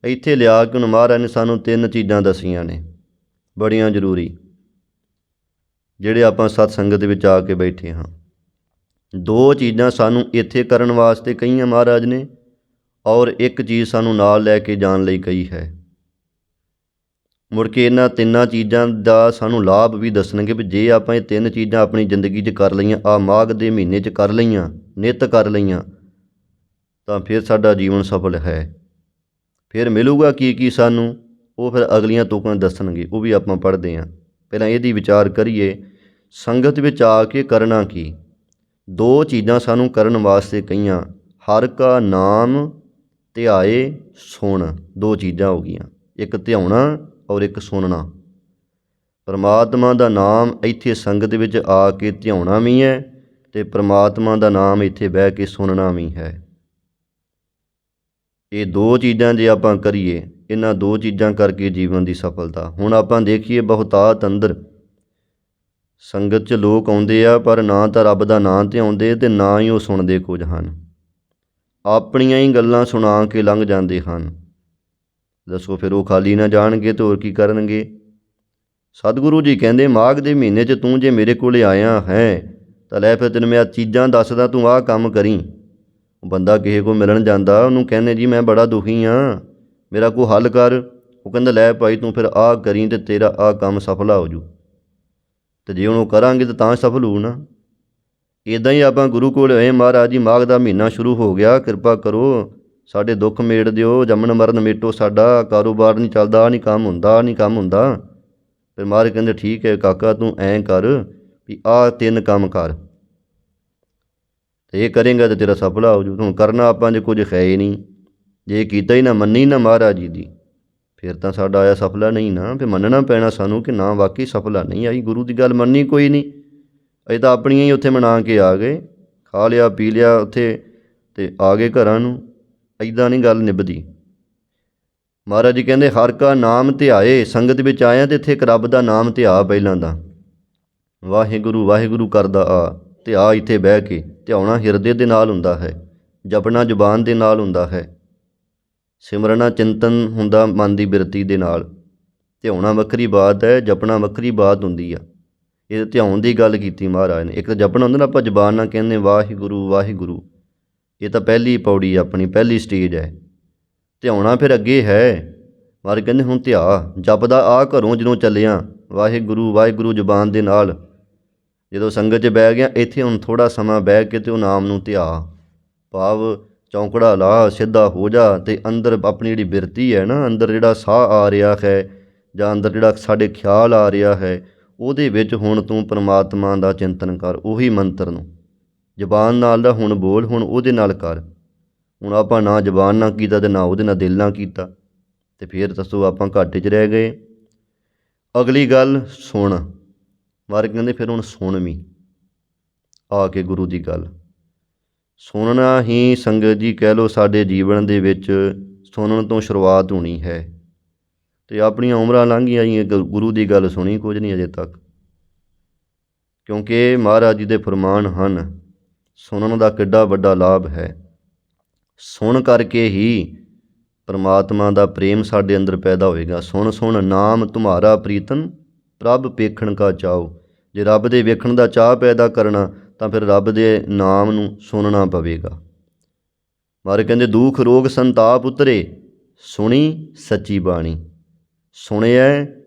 ਇੱਥੇ ਲਿਆ ਕੇ ਹੁਣ ਮਹਾਰਾਜ ਨੇ ਸਾਨੂੰ 3 ਚੀਜ਼ਾਂ ਦੱਸੀਆਂ ਨੇ ਬੜੀਆਂ ਜ਼ਰੂਰੀ, ਜਿਹੜੇ ਆਪਾਂ ਸਤ ਸੰਗਤ ਵਿੱਚ ਆ ਕੇ ਬੈਠੇ ਹਾਂ। 2 ਚੀਜ਼ਾਂ ਸਾਨੂੰ ਇੱਥੇ ਕਰਨ ਵਾਸਤੇ ਕਹੀਆਂ ਮਹਾਰਾਜ ਨੇ, ਔਰ ਇੱਕ ਚੀਜ਼ ਸਾਨੂੰ ਨਾਲ ਲੈ ਕੇ ਜਾਣ ਲਈ ਕਹੀ ਹੈ। ਮੁੜ ਕੇ ਇਹਨਾਂ 3 ਚੀਜ਼ਾਂ ਦਾ ਸਾਨੂੰ ਲਾਭ ਵੀ ਦੱਸਣਗੇ ਵੀ ਜੇ ਆਪਾਂ ਇਹ 3 ਚੀਜ਼ਾਂ ਆਪਣੀ ਜ਼ਿੰਦਗੀ 'ਚ ਕਰ ਲਈਆਂ, ਆ ਮਾਘ ਦੇ ਮਹੀਨੇ 'ਚ ਕਰ ਲਈਆਂ, ਨਿੱਤ ਕਰ ਲਈਆਂ, ਤਾਂ ਫਿਰ ਸਾਡਾ ਜੀਵਨ ਸਫਲ ਹੈ। ਫਿਰ ਮਿਲੂਗਾ ਕੀ ਸਾਨੂੰ, ਉਹ ਫਿਰ ਅਗਲੀਆਂ ਤੁਕਾਂ ਦੱਸਣਗੇ, ਉਹ ਵੀ ਆਪਾਂ ਪੜ੍ਹਦੇ ਹਾਂ। ਪਹਿਲਾਂ ਇਹਦੀ ਵਿਚਾਰ ਕਰੀਏ, ਸੰਗਤ ਵਿੱਚ ਆ ਕੇ ਕਰਨਾ ਕੀ। 2 ਚੀਜ਼ਾਂ ਸਾਨੂੰ ਕਰਨ ਵਾਸਤੇ ਕਹੀਆਂ, ਹਰਿ ਕਾ ਨਾਮ ਧਿਆਏ ਸੁਣ। 2 ਚੀਜ਼ਾਂ ਹੋ ਗਈਆਂ, ਇੱਕ ਧਿਆਉਣਾ ਔਰ ਇੱਕ ਸੁਣਨਾ। ਪਰਮਾਤਮਾ ਦਾ ਨਾਮ ਇੱਥੇ ਸੰਗਤ ਵਿੱਚ ਆ ਕੇ ਧਿਆਉਣਾ ਵੀ ਹੈ, ਅਤੇ ਪਰਮਾਤਮਾ ਦਾ ਨਾਮ ਇੱਥੇ ਬਹਿ ਕੇ ਸੁਣਨਾ ਵੀ ਹੈ। ਇਹ 2 ਚੀਜ਼ਾਂ ਜੇ ਆਪਾਂ ਕਰੀਏ, ਇਹਨਾਂ 2 ਚੀਜ਼ਾਂ ਕਰਕੇ ਜੀਵਨ ਦੀ ਸਫਲਤਾ। ਹੁਣ ਆਪਾਂ ਦੇਖੀਏ ਬਹੁਤਾਤ ਅੰਦਰ ਸੰਗਤ 'ਚ ਲੋਕ ਆਉਂਦੇ ਆ, ਪਰ ਨਾ ਤਾਂ ਰੱਬ ਦਾ ਨਾਂ ਧਿਆਉਂਦੇ ਅਤੇ ਨਾ ਹੀ ਉਹ ਸੁਣਦੇ ਕੁਝ ਹਨ। ਆਪਣੀਆਂ ਹੀ ਗੱਲਾਂ ਸੁਣਾ ਕੇ ਲੰਘ ਜਾਂਦੇ ਹਨ। ਦੱਸੋ ਫਿਰ ਉਹ ਖਾਲੀ ਨਾ ਜਾਣਗੇ ਤਾਂ ਹੋਰ ਕੀ ਕਰਨਗੇ। ਸਤਿਗੁਰੂ ਜੀ ਕਹਿੰਦੇ ਮਾਘ ਦੇ ਮਹੀਨੇ 'ਚ ਤੂੰ ਜੇ ਮੇਰੇ ਕੋਲ ਆਇਆ ਹੈ ਤਾਂ ਲੈ ਫਿਰ ਤੈਨੂੰ ਮੈਂ ਆਹ ਚੀਜ਼ਾਂ ਦੱਸਦਾ, ਤੂੰ ਆਹ ਕੰਮ ਕਰੀ। ਬੰਦਾ ਕਿਸੇ ਕੋਲ ਮਿਲਣ ਜਾਂਦਾ, ਉਹਨੂੰ ਕਹਿੰਦੇ ਜੀ ਮੈਂ ਬੜਾ ਦੁਖੀ ਹਾਂ, ਮੇਰਾ ਕੋਈ ਹੱਲ ਕਰ। ਉਹ ਕਹਿੰਦਾ ਲੈ ਭਾਈ ਤੂੰ ਫਿਰ ਆਹ ਕਰੀ ਅਤੇ ਤੇਰਾ ਆਹ ਕੰਮ ਸਫਲਾ ਹੋ ਜੂ। ਅਤੇ ਜੇ ਉਹਨੂੰ ਕਰਾਂਗੇ ਤਾਂ ਸਫਲ ਹੋਊ ਨਾ। ਇੱਦਾਂ ਹੀ ਆਪਾਂ ਗੁਰੂ ਕੋਲ ਹੋਏ, ਮਹਾਰਾਜ ਜੀ ਮਾਘ ਦਾ ਮਹੀਨਾ ਸ਼ੁਰੂ ਹੋ ਗਿਆ, ਕਿਰਪਾ ਕਰੋ ਸਾਡੇ ਦੁੱਖ ਮੇਟ ਦਿਓ, ਜੰਮਣ ਮਰਨ ਮੇਟੋ ਸਾਡਾ, ਕਾਰੋਬਾਰ ਨਹੀਂ ਚੱਲਦਾ, ਨਹੀਂ ਕੰਮ ਹੁੰਦਾ। ਫਿਰ ਮਹਾਰਾਜ ਕਹਿੰਦੇ ਠੀਕ ਹੈ ਕਾਕਾ, ਤੂੰ ਐਂ ਕਰ ਵੀ ਆਹ 3 ਕੰਮ ਕਰ, ਅਤੇ ਇਹ ਕਰੇਂਗਾ ਤਾਂ ਤੇਰਾ ਸਫਲਾ ਹੋ ਜੂ। ਹੁਣ ਕਰਨਾ ਆਪਾਂ ਜੇ ਕੁਝ ਹੈ ਹੀ ਨਹੀਂ, ਜੇ ਕੀਤਾ ਹੀ ਨਾ ਮੰਨੀ ਨਾ ਮਹਾਰਾਜ ਜੀ ਦੀ, ਫਿਰ ਤਾਂ ਸਾਡਾ ਆਇਆ ਸਫਲਾ ਨਹੀਂ ਨਾ। ਫਿਰ ਮੰਨਣਾ ਪੈਣਾ ਸਾਨੂੰ ਕਿ ਨਾ ਵਾਕਈ ਸਫਲਾ ਨਹੀਂ ਆਈ, ਗੁਰੂ ਦੀ ਗੱਲ ਮੰਨੀ ਕੋਈ ਨਹੀਂ। ਅਸੀਂ ਤਾਂ ਆਪਣੀਆਂ ਹੀ ਉੱਥੇ ਮਨਾ ਕੇ ਆ ਗਏ, ਖਾ ਲਿਆ ਪੀ ਲਿਆ ਉੱਥੇ ਅਤੇ ਆ ਗਏ ਘਰਾਂ ਨੂੰ। ਇੱਦਾਂ ਨਹੀਂ ਗੱਲ ਨਿਭਦੀ। ਮਹਾਰਾਜ ਜੀ ਕਹਿੰਦੇ ਹਰ ਕਾ ਨਾਮ ਧਿਆਏ। ਸੰਗਤ ਵਿੱਚ ਆਇਆ ਅਤੇ ਇੱਥੇ ਇੱਕ ਰੱਬ ਦਾ ਨਾਮ ਧਿਆ ਪਹਿਲਾਂ ਦਾ, ਵਾਹਿਗੁਰੂ ਵਾਹਿਗੁਰੂ ਕਰਦਾ ਆ ਧਿਆ। ਇੱਥੇ ਬਹਿ ਕੇ ਧਿਆਉਣਾ ਹਿਰਦੇ ਦੇ ਨਾਲ ਹੁੰਦਾ ਹੈ, ਜਪਣਾ ਜ਼ੁਬਾਨ ਦੇ ਨਾਲ ਹੁੰਦਾ ਹੈ, ਸਿਮਰਨਾ ਚਿੰਤਨ ਹੁੰਦਾ ਮਨ ਦੀ ਬਿਰਤੀ ਦੇ ਨਾਲ। ਧਿਆਉਣਾ ਵੱਖਰੀ ਬਾਤ ਹੈ, ਜਪਣਾ ਵੱਖਰੀ ਬਾਤ ਹੁੰਦੀ ਆ। ਇਹ ਧਿਆਉਣ ਦੀ ਗੱਲ ਕੀਤੀ ਮਹਾਰਾਜ ਨੇ। ਇੱਕ ਤਾਂ ਜਪਣਾ ਹੁੰਦਾ ਨਾ, ਆਪਾਂ ਜ਼ੁਬਾਨ ਨਾਲ ਕਹਿੰਦੇ ਵਾਹਿਗੁਰੂ ਵਾਹਿਗੁਰੂ, ਇਹ ਤਾਂ ਪਹਿਲੀ ਪੌੜੀ ਆਪਣੀ, ਪਹਿਲੀ ਸਟੇਜ ਹੈ। ਧਿਆਉਣਾ ਫਿਰ ਅੱਗੇ ਹੈ। ਮਹਾਰਾਜ ਕਹਿੰਦੇ ਹੁਣ ਧਿਆ ਜਪਦਾ ਆ ਘਰੋਂ ਜਦੋਂ ਚੱਲਿਆ, ਵਾਹਿਗੁਰੂ ਵਾਹਿਗੁਰੂ ਜ਼ੁਬਾਨ ਦੇ ਨਾਲ। ਜਦੋਂ ਸੰਗਤ 'ਚ ਬਹਿ ਗਿਆ, ਇੱਥੇ ਹੁਣ ਥੋੜ੍ਹਾ ਸਮਾਂ ਬਹਿ ਕੇ ਅਤੇ ਉਹ ਨਾਮ ਨੂੰ ਧਿਆ। ਭਾਵ ਚੌਂਕੜਾ ਲਾ, ਸਿੱਧਾ ਹੋ ਜਾ ਅਤੇ ਅੰਦਰ ਆਪਣੀ ਜਿਹੜੀ ਬਿਰਤੀ ਹੈ ਨਾ, ਅੰਦਰ ਜਿਹੜਾ ਸਾਹ ਆ ਰਿਹਾ ਹੈ ਜਾਂ ਅੰਦਰ ਜਿਹੜਾ ਸਾਡੇ ਖਿਆਲ ਆ ਰਿਹਾ ਹੈ, ਉਹਦੇ ਵਿੱਚ ਹੁਣ ਤੂੰ ਪਰਮਾਤਮਾ ਦਾ ਚਿੰਤਨ ਕਰ। ਉਹੀ ਮੰਤਰ ਨੂੰ ਜ਼ੁਬਾਨ ਨਾਲ ਦਾ ਹੁਣ ਬੋਲ, ਹੁਣ ਉਹਦੇ ਨਾਲ ਕਰ। ਹੁਣ ਆਪਾਂ ਨਾ ਜ਼ੁਬਾਨ ਨਾਲ ਕੀਤਾ ਅਤੇ ਨਾ ਉਹਦੇ ਨਾਲ ਦਿਲ ਨਾਲ ਕੀਤਾ, ਅਤੇ ਫਿਰ ਦੱਸੋ ਆਪਾਂ ਘਾਟੇ 'ਚ ਰਹਿ ਗਏ। ਅਗਲੀ ਗੱਲ ਸੁਣ। ਮਹਾਰਾਜ ਕਹਿੰਦੇ ਫਿਰ ਹੁਣ ਸੁਣ ਵੀ ਆ ਕੇ ਗੁਰੂ ਦੀ ਗੱਲ। ਸੁਣਨਾ ਹੀ ਸੰਗਤ ਜੀ ਕਹਿ ਲਓ ਸਾਡੇ ਜੀਵਨ ਦੇ ਵਿੱਚ ਸੁਣਨ ਤੋਂ ਸ਼ੁਰੂਆਤ ਹੋਣੀ ਹੈ। ਅਤੇ ਆਪਣੀਆਂ ਉਮਰਾਂ ਲੰਘ ਗਈਆਂ, ਗੁਰੂ ਦੀ ਗੱਲ ਸੁਣੀ ਕੁਝ ਨਹੀਂ ਅਜੇ ਤੱਕ। ਕਿਉਂਕਿ ਮਹਾਰਾਜ ਜੀ ਦੇ ਫਰਮਾਨ ਹਨ, ਸੁਣਨ ਦਾ ਕਿੱਡਾ ਵੱਡਾ ਲਾਭ ਹੈ। ਸੁਣ ਕਰਕੇ ਹੀ ਪਰਮਾਤਮਾ ਦਾ ਪ੍ਰੇਮ ਸਾਡੇ ਅੰਦਰ ਪੈਦਾ ਹੋਏਗਾ। ਸੁਣ ਸੁਣ ਨਾਮ ਤੁਮਹਾਰਾ ਪ੍ਰੀਤਮ, ਪ੍ਰਭ ਵੇਖਣ ਕਾ ਚਾਓ। ਜੇ ਰੱਬ ਦੇ ਵੇਖਣ ਦਾ ਚਾਅ ਪੈਦਾ ਕਰਨਾ ਤਾਂ ਫਿਰ ਰੱਬ ਦੇ ਨਾਮ ਨੂੰ ਸੁਣਨਾ ਪਵੇਗਾ। ਮਹਾਰਾਜ ਕਹਿੰਦੇ ਦੁੱਖ ਰੋਗ ਸੰਤਾਪ ਉਤਰੇ, ਸੁਣੀ ਸੱਚੀ ਬਾਣੀ। ਸੁਣਿਆ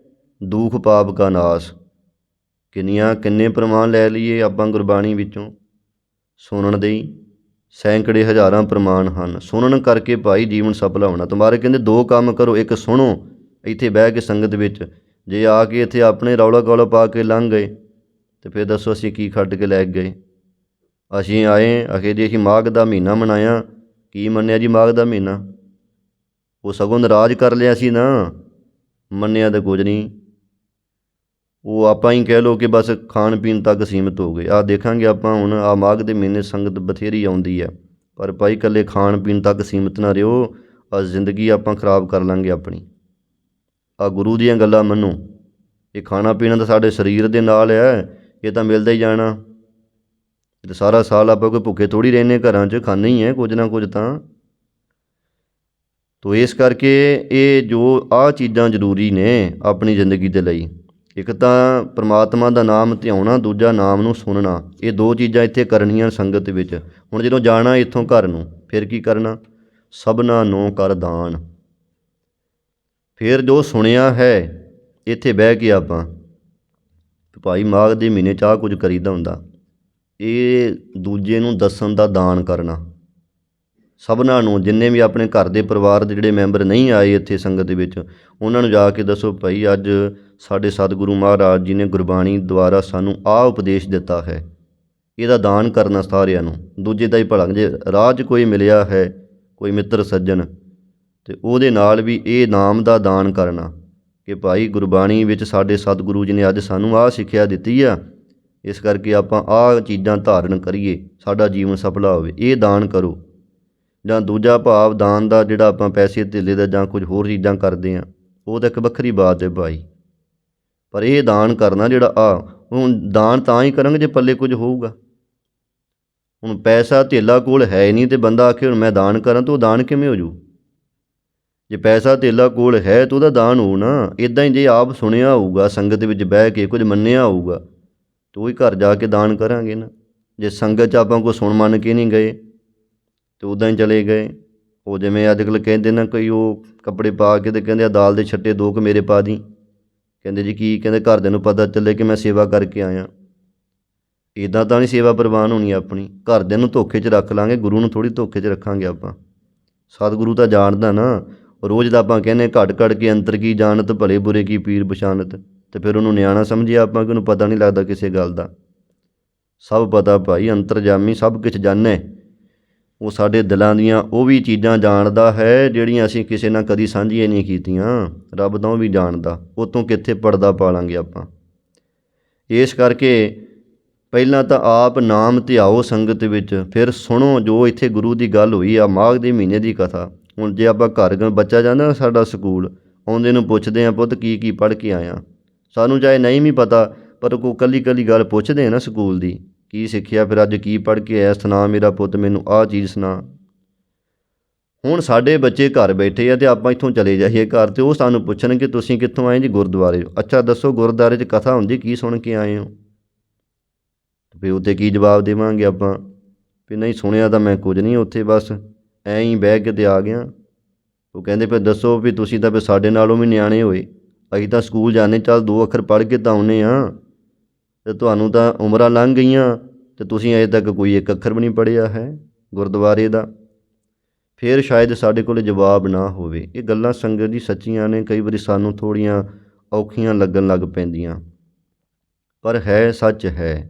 ਦੁੱਖ ਪਾਪ ਕਾ ਨਾਸ। ਕਿੰਨੇ ਪ੍ਰਮਾਣ ਲੈ ਲਈਏ ਆਪਾਂ ਗੁਰਬਾਣੀ ਵਿੱਚੋਂ, ਸੁਣਨ ਦੇ ਹੀ ਸੈਂਕੜੇ ਹਜ਼ਾਰਾਂ ਪ੍ਰਮਾਣ ਹਨ। ਸੁਣਨ ਕਰਕੇ ਭਾਈ ਜੀਵਨ ਸਫਲ ਹੋਣਾ। ਤੁਹਾਰੇ ਕਹਿੰਦੇ ਦੋ ਕੰਮ ਕਰੋ, ਇੱਕ ਸੁਣੋ ਇੱਥੇ ਬਹਿ ਕੇ ਸੰਗਤ ਵਿੱਚ। ਜੇ ਆ ਕੇ ਇੱਥੇ ਆਪਣੇ ਰੌਲਾ ਗੌਲਾ ਪਾ ਕੇ ਲੰਘ ਗਏ ਅਤੇ ਫਿਰ ਦੱਸੋ ਅਸੀਂ ਕੀ ਖੱਟ ਕੇ ਲੈ ਗਏ। ਅਸੀਂ ਆਏ ਅਖੇ ਜੀ ਅਸੀਂ ਮਾਘ ਦਾ ਮਹੀਨਾ ਮਨਾਇਆ, ਕੀ ਮੰਨਿਆ ਜੀ ਮਾਘ ਦਾ ਮਹੀਨਾ? ਉਹ ਸਗੋਂ ਨਾਰਾਜ਼ ਕਰ ਲਿਆ ਸੀ ਨਾ, ਮੰਨਿਆ ਤਾਂ ਕੁਝ ਨਹੀਂ। ਉਹ ਆਪਾਂ ਹੀ ਕਹਿ ਲਓ ਕਿ ਬਸ ਖਾਣ ਪੀਣ ਤੱਕ ਸੀਮਿਤ ਹੋ ਗਏ। ਆਹ ਦੇਖਾਂਗੇ ਆਪਾਂ ਹੁਣ, ਆਹ ਮਾਘ ਦੇ ਮਹੀਨੇ ਸੰਗਤ ਬਥੇਰੀ ਆਉਂਦੀ ਹੈ, ਪਰ ਭਾਈ ਇਕੱਲੇ ਖਾਣ ਪੀਣ ਤੱਕ ਸੀਮਿਤ ਨਾ ਰਿਹੋ। ਆਹ ਜ਼ਿੰਦਗੀ ਆਪਾਂ ਖਰਾਬ ਕਰ ਲਾਂਗੇ ਆਪਣੀ। ਆਹ ਗੁਰੂ ਦੀਆਂ ਗੱਲਾਂ ਮੰਨੋ। ਇਹ ਖਾਣਾ ਪੀਣਾ ਤਾਂ ਸਾਡੇ ਸਰੀਰ ਦੇ ਨਾਲ ਹੈ, ਇਹ ਤਾਂ ਮਿਲਦਾ ਹੀ ਜਾਣਾ। ਇਹ ਤਾਂ ਸਾਰਾ ਸਾਲ ਆਪਾਂ ਕੋਈ ਭੁੱਖੇ ਥੋੜ੍ਹੀ ਰਹਿੰਦੇ, ਘਰਾਂ 'ਚ ਖਾਂਦੇ ਹੀ ਹੈ ਕੁਝ ਨਾ ਕੁਝ ਤਾਂ। ਤੋ ਇਸ ਕਰਕੇ ਇਹ ਜੋ ਆਹ ਚੀਜ਼ਾਂ ਜ਼ਰੂਰੀ ਨੇ ਆਪਣੀ ਜ਼ਿੰਦਗੀ ਦੇ ਲਈ। ਇੱਕ ਤਾਂ ਪਰਮਾਤਮਾ ਦਾ ਨਾਮ ਧਿਆਉਣਾ, ਦੂਜਾ ਨਾਮ ਨੂੰ ਸੁਣਨਾ। ਇਹ ਦੋ ਚੀਜ਼ਾਂ ਇੱਥੇ ਕਰਨੀਆਂ ਸੰਗਤ ਵਿੱਚ। ਹੁਣ ਜਦੋਂ ਜਾਣਾ ਇੱਥੋਂ ਘਰ ਨੂੰ, ਫਿਰ ਕੀ ਕਰਨਾ? ਸਭਨਾ ਨੂੰ ਕਰ ਦਾਨ। ਫਿਰ ਜੋ ਸੁਣਿਆ ਹੈ ਇੱਥੇ ਬਹਿ ਕੇ ਆਪਾਂ, ਭਾਈ ਮਾਘ ਦੇ ਮਹੀਨੇ 'ਚ ਆਹ ਕੁਝ ਕਰੀਦਾ ਹੁੰਦਾ, ਇਹ ਦੂਜੇ ਨੂੰ ਦੱਸਣ ਦਾ ਦਾਨ ਕਰਨਾ। ਸਭਨਾਂ ਨੂੰ, ਜਿੰਨੇ ਵੀ ਆਪਣੇ ਘਰ ਦੇ ਪਰਿਵਾਰ ਦੇ ਜਿਹੜੇ ਮੈਂਬਰ ਨਹੀਂ ਆਏ ਇੱਥੇ ਸੰਗਤ ਦੇ ਵਿੱਚ, ਉਹਨਾਂ ਨੂੰ ਜਾ ਕੇ ਦੱਸੋ ਭਾਈ ਅੱਜ ਸਾਡੇ ਸਤਿਗੁਰੂ ਮਹਾਰਾਜ ਜੀ ਨੇ ਗੁਰਬਾਣੀ ਦੁਆਰਾ ਸਾਨੂੰ ਆਹ ਉਪਦੇਸ਼ ਦਿੱਤਾ ਹੈ। ਇਹਦਾ ਦਾਨ ਕਰਨਾ ਸਾਰਿਆਂ ਨੂੰ, ਦੂਜੇ ਦਾ ਹੀ ਭਲਾ। ਜੇ ਰਾਹ 'ਚ ਕੋਈ ਮਿਲਿਆ ਹੈ, ਕੋਈ ਮਿੱਤਰ ਸੱਜਣ, ਅਤੇ ਉਹਦੇ ਨਾਲ ਵੀ ਇਹ ਨਾਮ ਦਾ ਦਾਨ ਕਰਨਾ ਕਿ ਭਾਈ ਗੁਰਬਾਣੀ ਵਿੱਚ ਸਾਡੇ ਸਤਿਗੁਰੂ ਜੀ ਨੇ ਅੱਜ ਸਾਨੂੰ ਆਹ ਸਿੱਖਿਆ ਦਿੱਤੀ ਆ, ਇਸ ਕਰਕੇ ਆਪਾਂ ਆਹ ਚੀਜ਼ਾਂ ਧਾਰਨ ਕਰੀਏ, ਸਾਡਾ ਜੀਵਨ ਸਫਲਾ ਹੋਵੇ। ਇਹ ਦਾਨ ਕਰੋ। ਜਾਂ ਦੂਜਾ ਭਾਵ ਦਾਨ ਦਾ ਜਿਹੜਾ ਆਪਾਂ ਪੈਸੇ ਧੇਲੇ ਦਾ ਜਾਂ ਕੁਝ ਹੋਰ ਚੀਜ਼ਾਂ ਕਰਦੇ ਹਾਂ, ਉਹ ਤਾਂ ਇੱਕ ਵੱਖਰੀ ਬਾਤ ਹੈ ਭਾਈ। ਪਰ ਇਹ ਦਾਨ ਕਰਨਾ ਜਿਹੜਾ ਹੁਣ ਦਾਨ ਤਾਂ ਹੀ ਕਰਾਂਗੇ ਜੇ ਪੱਲੇ ਕੁਝ ਹੋਊਗਾ। ਹੁਣ ਪੈਸਾ ਧੇਲਾ ਕੋਲ ਹੈ ਨਹੀਂ ਅਤੇ ਬੰਦਾ ਆਖੇ ਹੁਣ ਮੈਂ ਦਾਨ ਕਰਾਂ, ਤਾਂ ਉਹ ਦਾਨ ਕਿਵੇਂ ਹੋ ਜੂ? ਜੇ ਪੈਸਾ ਧੇਲਾ ਕੋਲ ਹੈ ਤਾਂ ਉਹਦਾ ਦਾਨ ਹੋਊ ਨਾ। ਇੱਦਾਂ ਹੀ ਜੇ ਆਪ ਸੁਣਿਆ ਹੋਊਗਾ, ਸੰਗਤ ਵਿੱਚ ਬਹਿ ਕੇ ਕੁਝ ਮੰਨਿਆ ਹੋਊਗਾ, ਤਾਂ ਉਹੀ ਘਰ ਜਾ ਕੇ ਦਾਨ ਕਰਾਂਗੇ ਨਾ। ਜੇ ਸੰਗਤ 'ਚ ਆਪਾਂ ਕੋਈ ਸੁਣ ਮੰਨ ਕੇ ਨਹੀਂ ਗਏ ਅਤੇ ਉੱਦਾਂ ਹੀ ਚਲੇ ਗਏ। ਉਹ ਜਿਵੇਂ ਅੱਜ ਕੱਲ੍ਹ ਕਹਿੰਦੇ ਨਾ ਕਈ, ਉਹ ਕੱਪੜੇ ਪਾ ਕੇ ਅਤੇ ਕਹਿੰਦੇ ਆ ਦਾਲ ਦੇ ਛੱਟੇ 2 ਕੁ ਮੇਰੇ ਪਾ ਦੀ। ਕਹਿੰਦੇ ਜੀ ਕੀ? ਕਹਿੰਦੇ ਘਰਦਿਆਂ ਨੂੰ ਪਤਾ ਚੱਲੇ ਕਿ ਮੈਂ ਸੇਵਾ ਕਰਕੇ ਆਇਆ। ਇੱਦਾਂ ਤਾਂ ਨਹੀਂ ਸੇਵਾ ਪ੍ਰਵਾਨ ਹੋਣੀ ਆਪਣੀ। ਘਰਦਿਆਂ ਨੂੰ ਧੋਖੇ 'ਚ ਰੱਖ ਲਾਂਗੇ, ਗੁਰੂ ਨੂੰ ਥੋੜ੍ਹੀ ਧੋਖੇ 'ਚ ਰੱਖਾਂਗੇ ਆਪਾਂ। ਸਤਿਗੁਰੂ ਤਾਂ ਜਾਣਦਾ ਨਾ। ਰੋਜ਼ ਦਾ ਆਪਾਂ ਕਹਿੰਦੇ ਘੜ ਘੜ ਕੇ ਅੰਤਰ ਕੀ ਜਾਣਤ, ਭਲੇ ਬੁਰੇ ਕੀ ਪੀਰ ਪਛਾਨਤ। ਅਤੇ ਫਿਰ ਉਹਨੂੰ ਨਿਆਣਾ ਸਮਝਿਆ ਆਪਾਂ ਕਿ ਉਹਨੂੰ ਪਤਾ ਨਹੀਂ ਲੱਗਦਾ ਕਿਸੇ ਗੱਲ ਦਾ। ਸਭ ਪਤਾ ਭਾਈ, ਅੰਤਰਜਾਮੀ ਸਭ ਕੁਛ ਜਾਣੈ। ਉਹ ਸਾਡੇ ਦਿਲਾਂ ਦੀਆਂ ਉਹ ਵੀ ਚੀਜ਼ਾਂ ਜਾਣਦਾ ਹੈ ਜਿਹੜੀਆਂ ਅਸੀਂ ਕਿਸੇ ਨਾਲ ਕਦੀ ਸਾਂਝੀਆਂ ਨਹੀਂ ਕੀਤੀਆਂ। ਰੱਬ ਤਾਂ ਉਹ ਵੀ ਜਾਣਦਾ, ਉਹ ਤੋਂ ਕਿੱਥੇ ਪਰਦਾ ਪਾ ਲਾਂਗੇ ਆਪਾਂ। ਇਸ ਕਰਕੇ ਪਹਿਲਾਂ ਤਾਂ ਆਪ ਨਾਮ ਧਿਆਓ ਸੰਗਤ ਵਿੱਚ, ਫਿਰ ਸੁਣੋ ਜੋ ਇੱਥੇ ਗੁਰੂ ਦੀ ਗੱਲ ਹੋਈ ਆ ਮਾਘ ਦੇ ਮਹੀਨੇ ਦੀ ਕਥਾ। ਹੁਣ ਜੇ ਆਪਾਂ ਘਰ ਬੱਚਾ ਜਾਂਦਾ ਸਾਡਾ ਸਕੂਲ, ਆਉਂਦੇ ਨੂੰ ਪੁੱਛਦੇ ਹਾਂ ਪੁੱਤ ਕੀ ਕੀ ਪੜ੍ਹ ਕੇ ਆਇਆ। ਸਾਨੂੰ ਚਾਹੇ ਨਹੀਂ ਵੀ ਪਤਾ, ਪਰ ਕੋਈ ਕੱਲੀ ਕੱਲੀ ਗੱਲ ਪੁੱਛਦੇ ਆ ਨਾ ਸਕੂਲ ਦੀ, ਕੀ ਸਿੱਖਿਆ, ਫਿਰ ਅੱਜ ਕੀ ਪੜ੍ਹ ਕੇ ਆਇਆ, ਸੁਣਾ ਮੇਰਾ ਪੁੱਤ ਮੈਨੂੰ ਆਹ ਚੀਜ਼ ਸੁਣਾ। ਹੁਣ ਸਾਡੇ ਬੱਚੇ ਘਰ ਬੈਠੇ ਆ ਅਤੇ ਆਪਾਂ ਇੱਥੋਂ ਚਲੇ ਜਾਈਏ ਘਰ, ਅਤੇ ਉਹ ਸਾਨੂੰ ਪੁੱਛਣ ਕਿ ਤੁਸੀਂ ਕਿੱਥੋਂ ਆਏ ਜੀ? ਗੁਰਦੁਆਰੇ। ਅੱਛਾ ਦੱਸੋ ਗੁਰਦੁਆਰੇ 'ਚ ਕਥਾ ਹੁੰਦੀ, ਕੀ ਸੁਣ ਕੇ ਆਏ ਹੋ? ਵੀ ਉੱਥੇ ਕੀ ਜਵਾਬ ਦੇਵਾਂਗੇ ਆਪਾਂ ਵੀ ਨਹੀਂ ਸੁਣਿਆ ਤਾਂ ਮੈਂ ਕੁਝ ਨਹੀਂ, ਉੱਥੇ ਬਸ ਐਂ ਹੀ ਬਹਿ ਕੇ ਤੇ ਆ ਗਿਆ। ਉਹ ਕਹਿੰਦੇ ਫਿਰ ਦੱਸੋ ਵੀ ਤੁਸੀਂ ਤਾਂ ਫਿਰ ਸਾਡੇ ਨਾਲੋਂ ਵੀ ਨਿਆਣੇ ਹੋਏ, ਅਸੀਂ ਤਾਂ ਸਕੂਲ ਜਾਂਦੇ ਚੱਲ 2 ਅੱਖਰ ਪੜ੍ਹ ਕੇ ਤਾਂ ਆਉਂਦੇ ਹਾਂ, ਅਤੇ ਤੁਹਾਨੂੰ ਤਾਂ ਉਮਰਾਂ ਲੰਘ ਗਈਆਂ ਅਤੇ ਤੁਸੀਂ ਅਜੇ ਤੱਕ ਕੋਈ 1 ਅੱਖਰ ਵੀ ਨਹੀਂ ਪੜ੍ਹਿਆ ਹੈ ਗੁਰਦੁਆਰੇ ਦਾ। ਫਿਰ ਸ਼ਾਇਦ ਸਾਡੇ ਕੋਲ ਜਵਾਬ ਨਾ ਹੋਵੇ। ਇਹ ਗੱਲਾਂ ਸੰਗਤ ਜੀ ਸੱਚੀਆਂ ਨੇ, ਕਈ ਵਾਰੀ ਸਾਨੂੰ ਥੋੜ੍ਹੀਆਂ ਔਖੀਆਂ ਲੱਗਣ ਲੱਗ ਪੈਂਦੀਆਂ, ਪਰ ਹੈ ਸੱਚ ਹੈ।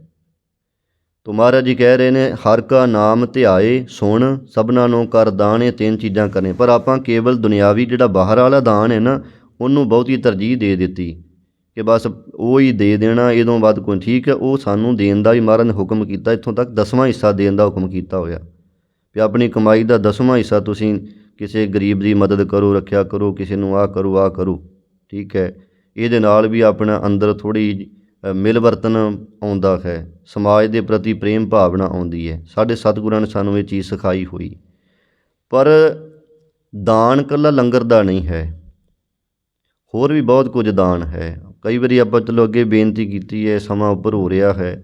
ਤੋ ਮਹਾਰਾਜ ਜੀ ਕਹਿ ਰਹੇ ਨੇ ਹਰ ਕਾ ਨਾਮ ਧਿਆਏ ਸੁਣ ਸਭਨਾਂ ਨੂੰ ਕਰ ਦਾਨ, ਇਹ 3 ਚੀਜ਼ਾਂ ਕਰਨੇ। ਪਰ ਆਪਾਂ ਕੇਵਲ ਦੁਨਿਆਵੀ ਜਿਹੜਾ ਬਾਹਰ ਵਾਲਾ ਦਾਨ ਹੈ ਨਾ, ਉਹਨੂੰ ਬਹੁਤੀ ਤਰਜੀਹ ਦੇ ਦਿੱਤੀ ਕਿ ਬਸ ਉਹ ਹੀ ਦੇ ਦੇਣਾ, ਇਹਦੋਂ ਵੱਧ ਕੋਈ। ਠੀਕ ਹੈ, ਉਹ ਸਾਨੂੰ ਦੇਣ ਦਾ ਵੀ ਮਹਾਰਾਜ ਨੇ ਹੁਕਮ ਕੀਤਾ, ਇੱਥੋਂ ਤੱਕ 10ਵਾਂ ਹਿੱਸਾ ਦੇਣ ਦਾ ਹੁਕਮ ਕੀਤਾ ਹੋਇਆ ਵੀ ਆਪਣੀ ਕਮਾਈ ਦਾ 10ਵਾਂ ਹਿੱਸਾ ਤੁਸੀਂ ਕਿਸੇ ਗਰੀਬ ਦੀ ਮਦਦ ਕਰੋ, ਰੱਖਿਆ ਕਰੋ, ਕਿਸੇ ਨੂੰ ਆਹ ਕਰੋ ਆਹ ਕਰੋ। ਠੀਕ ਹੈ, ਇਹਦੇ ਨਾਲ ਵੀ ਆਪਣਾ ਅੰਦਰ ਥੋੜ੍ਹੀ ਮਿਲਵਰਤਨ ਆਉਂਦਾ ਹੈ, ਸਮਾਜ ਦੇ ਪ੍ਰਤੀ ਪ੍ਰੇਮ ਭਾਵਨਾ ਆਉਂਦੀ ਹੈ। ਸਾਡੇ ਸਤਿਗੁਰਾਂ ਨੇ ਸਾਨੂੰ ਇਹ ਚੀਜ਼ ਸਿਖਾਈ ਹੋਈ। ਪਰ ਦਾਨ ਇਕੱਲਾ ਲੰਗਰ ਦਾ ਨਹੀਂ ਹੈ, ਹੋਰ ਵੀ ਬਹੁਤ ਕੁਝ ਦਾਨ ਹੈ। ਕਈ ਵਾਰੀ ਆਪਾਂ ਚਲੋ ਅੱਗੇ ਬੇਨਤੀ ਕੀਤੀ ਹੈ, ਸਮਾਂ ਉੱਪਰ ਹੋ ਰਿਹਾ ਹੈ,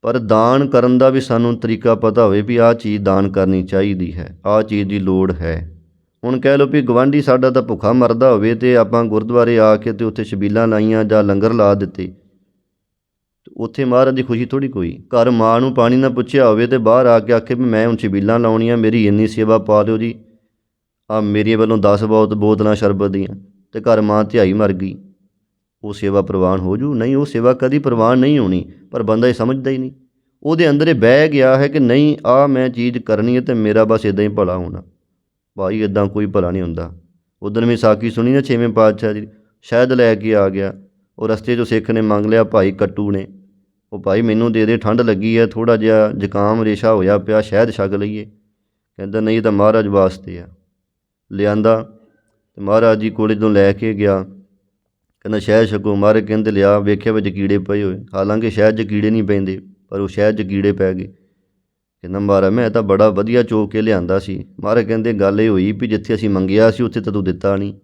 ਪਰ ਦਾਨ ਕਰਨ ਦਾ ਵੀ ਸਾਨੂੰ ਤਰੀਕਾ ਪਤਾ ਹੋਵੇ ਵੀ ਆਹ ਚੀਜ਼ ਦਾਨ ਕਰਨੀ ਚਾਹੀਦੀ ਹੈ, ਆਹ ਚੀਜ਼ ਦੀ ਲੋੜ ਹੈ। ਹੁਣ ਕਹਿ ਲਓ ਵੀ ਗਵਾਂਢੀ ਸਾਡਾ ਤਾਂ ਭੁੱਖਾ ਮਰਦਾ ਹੋਵੇ ਅਤੇ ਆਪਾਂ ਗੁਰਦੁਆਰੇ ਆ ਕੇ ਅਤੇ ਉੱਥੇ ਛਬੀਲਾਂ ਲਾਈਆਂ ਜਾਂ ਲੰਗਰ ਲਾ ਦਿੱਤੇ, ਉੱਥੇ ਮਹਾਰਾਜ ਦੀ ਖੁਸ਼ੀ ਥੋੜ੍ਹੀ ਕੋਈ। ਘਰ ਮਾਂ ਨੂੰ ਪਾਣੀ ਨਾ ਪੁੱਛਿਆ ਹੋਵੇ ਅਤੇ ਬਾਹਰ ਆ ਕੇ ਆਖੇ ਵੀ ਮੈਂ ਹੁਣ ਛਬੀਲਾਂ ਲਾਉਣੀਆਂ, ਮੇਰੀ ਇੰਨੀ ਸੇਵਾ ਪਾ ਲਿਓ ਜੀ, ਆ ਮੇਰੇ ਵੱਲੋਂ 10 ਬੋਤਲਾਂ ਸ਼ਰਬਤ ਦੀਆਂ, ਅਤੇ ਘਰ ਮਾਂ ਧਿਆਈ ਮਰ ਗਈ, ਉਹ ਸੇਵਾ ਪ੍ਰਵਾਨ ਹੋ ਜੂ? ਨਹੀਂ, ਉਹ ਸੇਵਾ ਕਦੀ ਪ੍ਰਵਾਨ ਨਹੀਂ ਹੋਣੀ। ਪਰ ਬੰਦਾ ਇਹ ਸਮਝਦਾ ਹੀ ਨਹੀਂ, ਉਹਦੇ ਅੰਦਰ ਇਹ ਬਹਿ ਗਿਆ ਹੈ ਕਿ ਨਹੀਂ ਆਹ ਮੈਂ ਚੀਜ਼ ਕਰਨੀ ਹੈ ਅਤੇ ਮੇਰਾ ਬਸ ਇੱਦਾਂ ਹੀ ਭਲਾ ਹੋਣਾ। ਭਾਈ ਇੱਦਾਂ ਕੋਈ ਭਲਾ ਨਹੀਂ ਹੁੰਦਾ। ਉਦਣ ਵੀ ਸਾਖੀ ਸੁਣੀ ਨਾ 6ਵੇਂ ਪਾਤਸ਼ਾਹ ਦੀ, ਸ਼ਹਿਦ ਲੈ ਕੇ ਆ ਗਿਆ, ਉਹ ਰਸਤੇ 'ਚੋਂ ਸਿੱਖ ਨੇ ਮੰਗ ਲਿਆ ਭਾਈ ਕੱਟੂ ਨੇ, ਉਹ ਭਾਈ ਮੈਨੂੰ ਦੇ ਠੰਡ ਲੱਗੀ ਹੈ, ਥੋੜ੍ਹਾ ਜਿਹਾ ਜ਼ੁਕਾਮ ਰੇਸ਼ਾ ਹੋਇਆ ਪਿਆ, ਸ਼ਹਿਦ ਛਕ ਲਈਏ। ਕਹਿੰਦਾ ਨਹੀਂ, ਤਾਂ ਮਹਾਰਾਜ ਵਾਸਤੇ ਆ। ਲਿਆਂਦਾ ਅਤੇ ਮਹਾਰਾਜ ਜੀ ਕੋਲ ਜਦੋਂ ਲੈ ਕੇ ਗਿਆ, ਕਹਿੰਦਾ ਸ਼ਹਿਦ ਛਕੋ। ਮਹਾਰਾਜ ਕਹਿੰਦੇ ਲਿਆ, ਵੇਖਿਆ ਵਿੱਚ ਕੀੜੇ ਪਏ ਹੋਏ, ਹਾਲਾਂਕਿ ਸ਼ਹਿਦ 'ਚ ਕੀੜੇ ਨਹੀਂ ਪੈਂਦੇ, ਪਰ ਉਹ ਸ਼ਹਿਦ 'ਚ ਕੀੜੇ ਪੈ ਗਏ। ਕਹਿੰਦਾ ਮਹਾਰਾਜ ਮੈਂ ਤਾਂ ਬੜਾ ਵਧੀਆ ਚੋ ਕੇ ਲਿਆਂਦਾ ਸੀ। ਮਹਾਰਾਜ ਕਹਿੰਦੇ ਗੱਲ ਇਹ ਹੋਈ ਵੀ ਜਿੱਥੇ ਅਸੀਂ ਮੰਗਿਆ ਸੀ ਉੱਥੇ ਤਾਂ ਤੂੰ ਦਿੱਤਾ ਨਹੀਂ।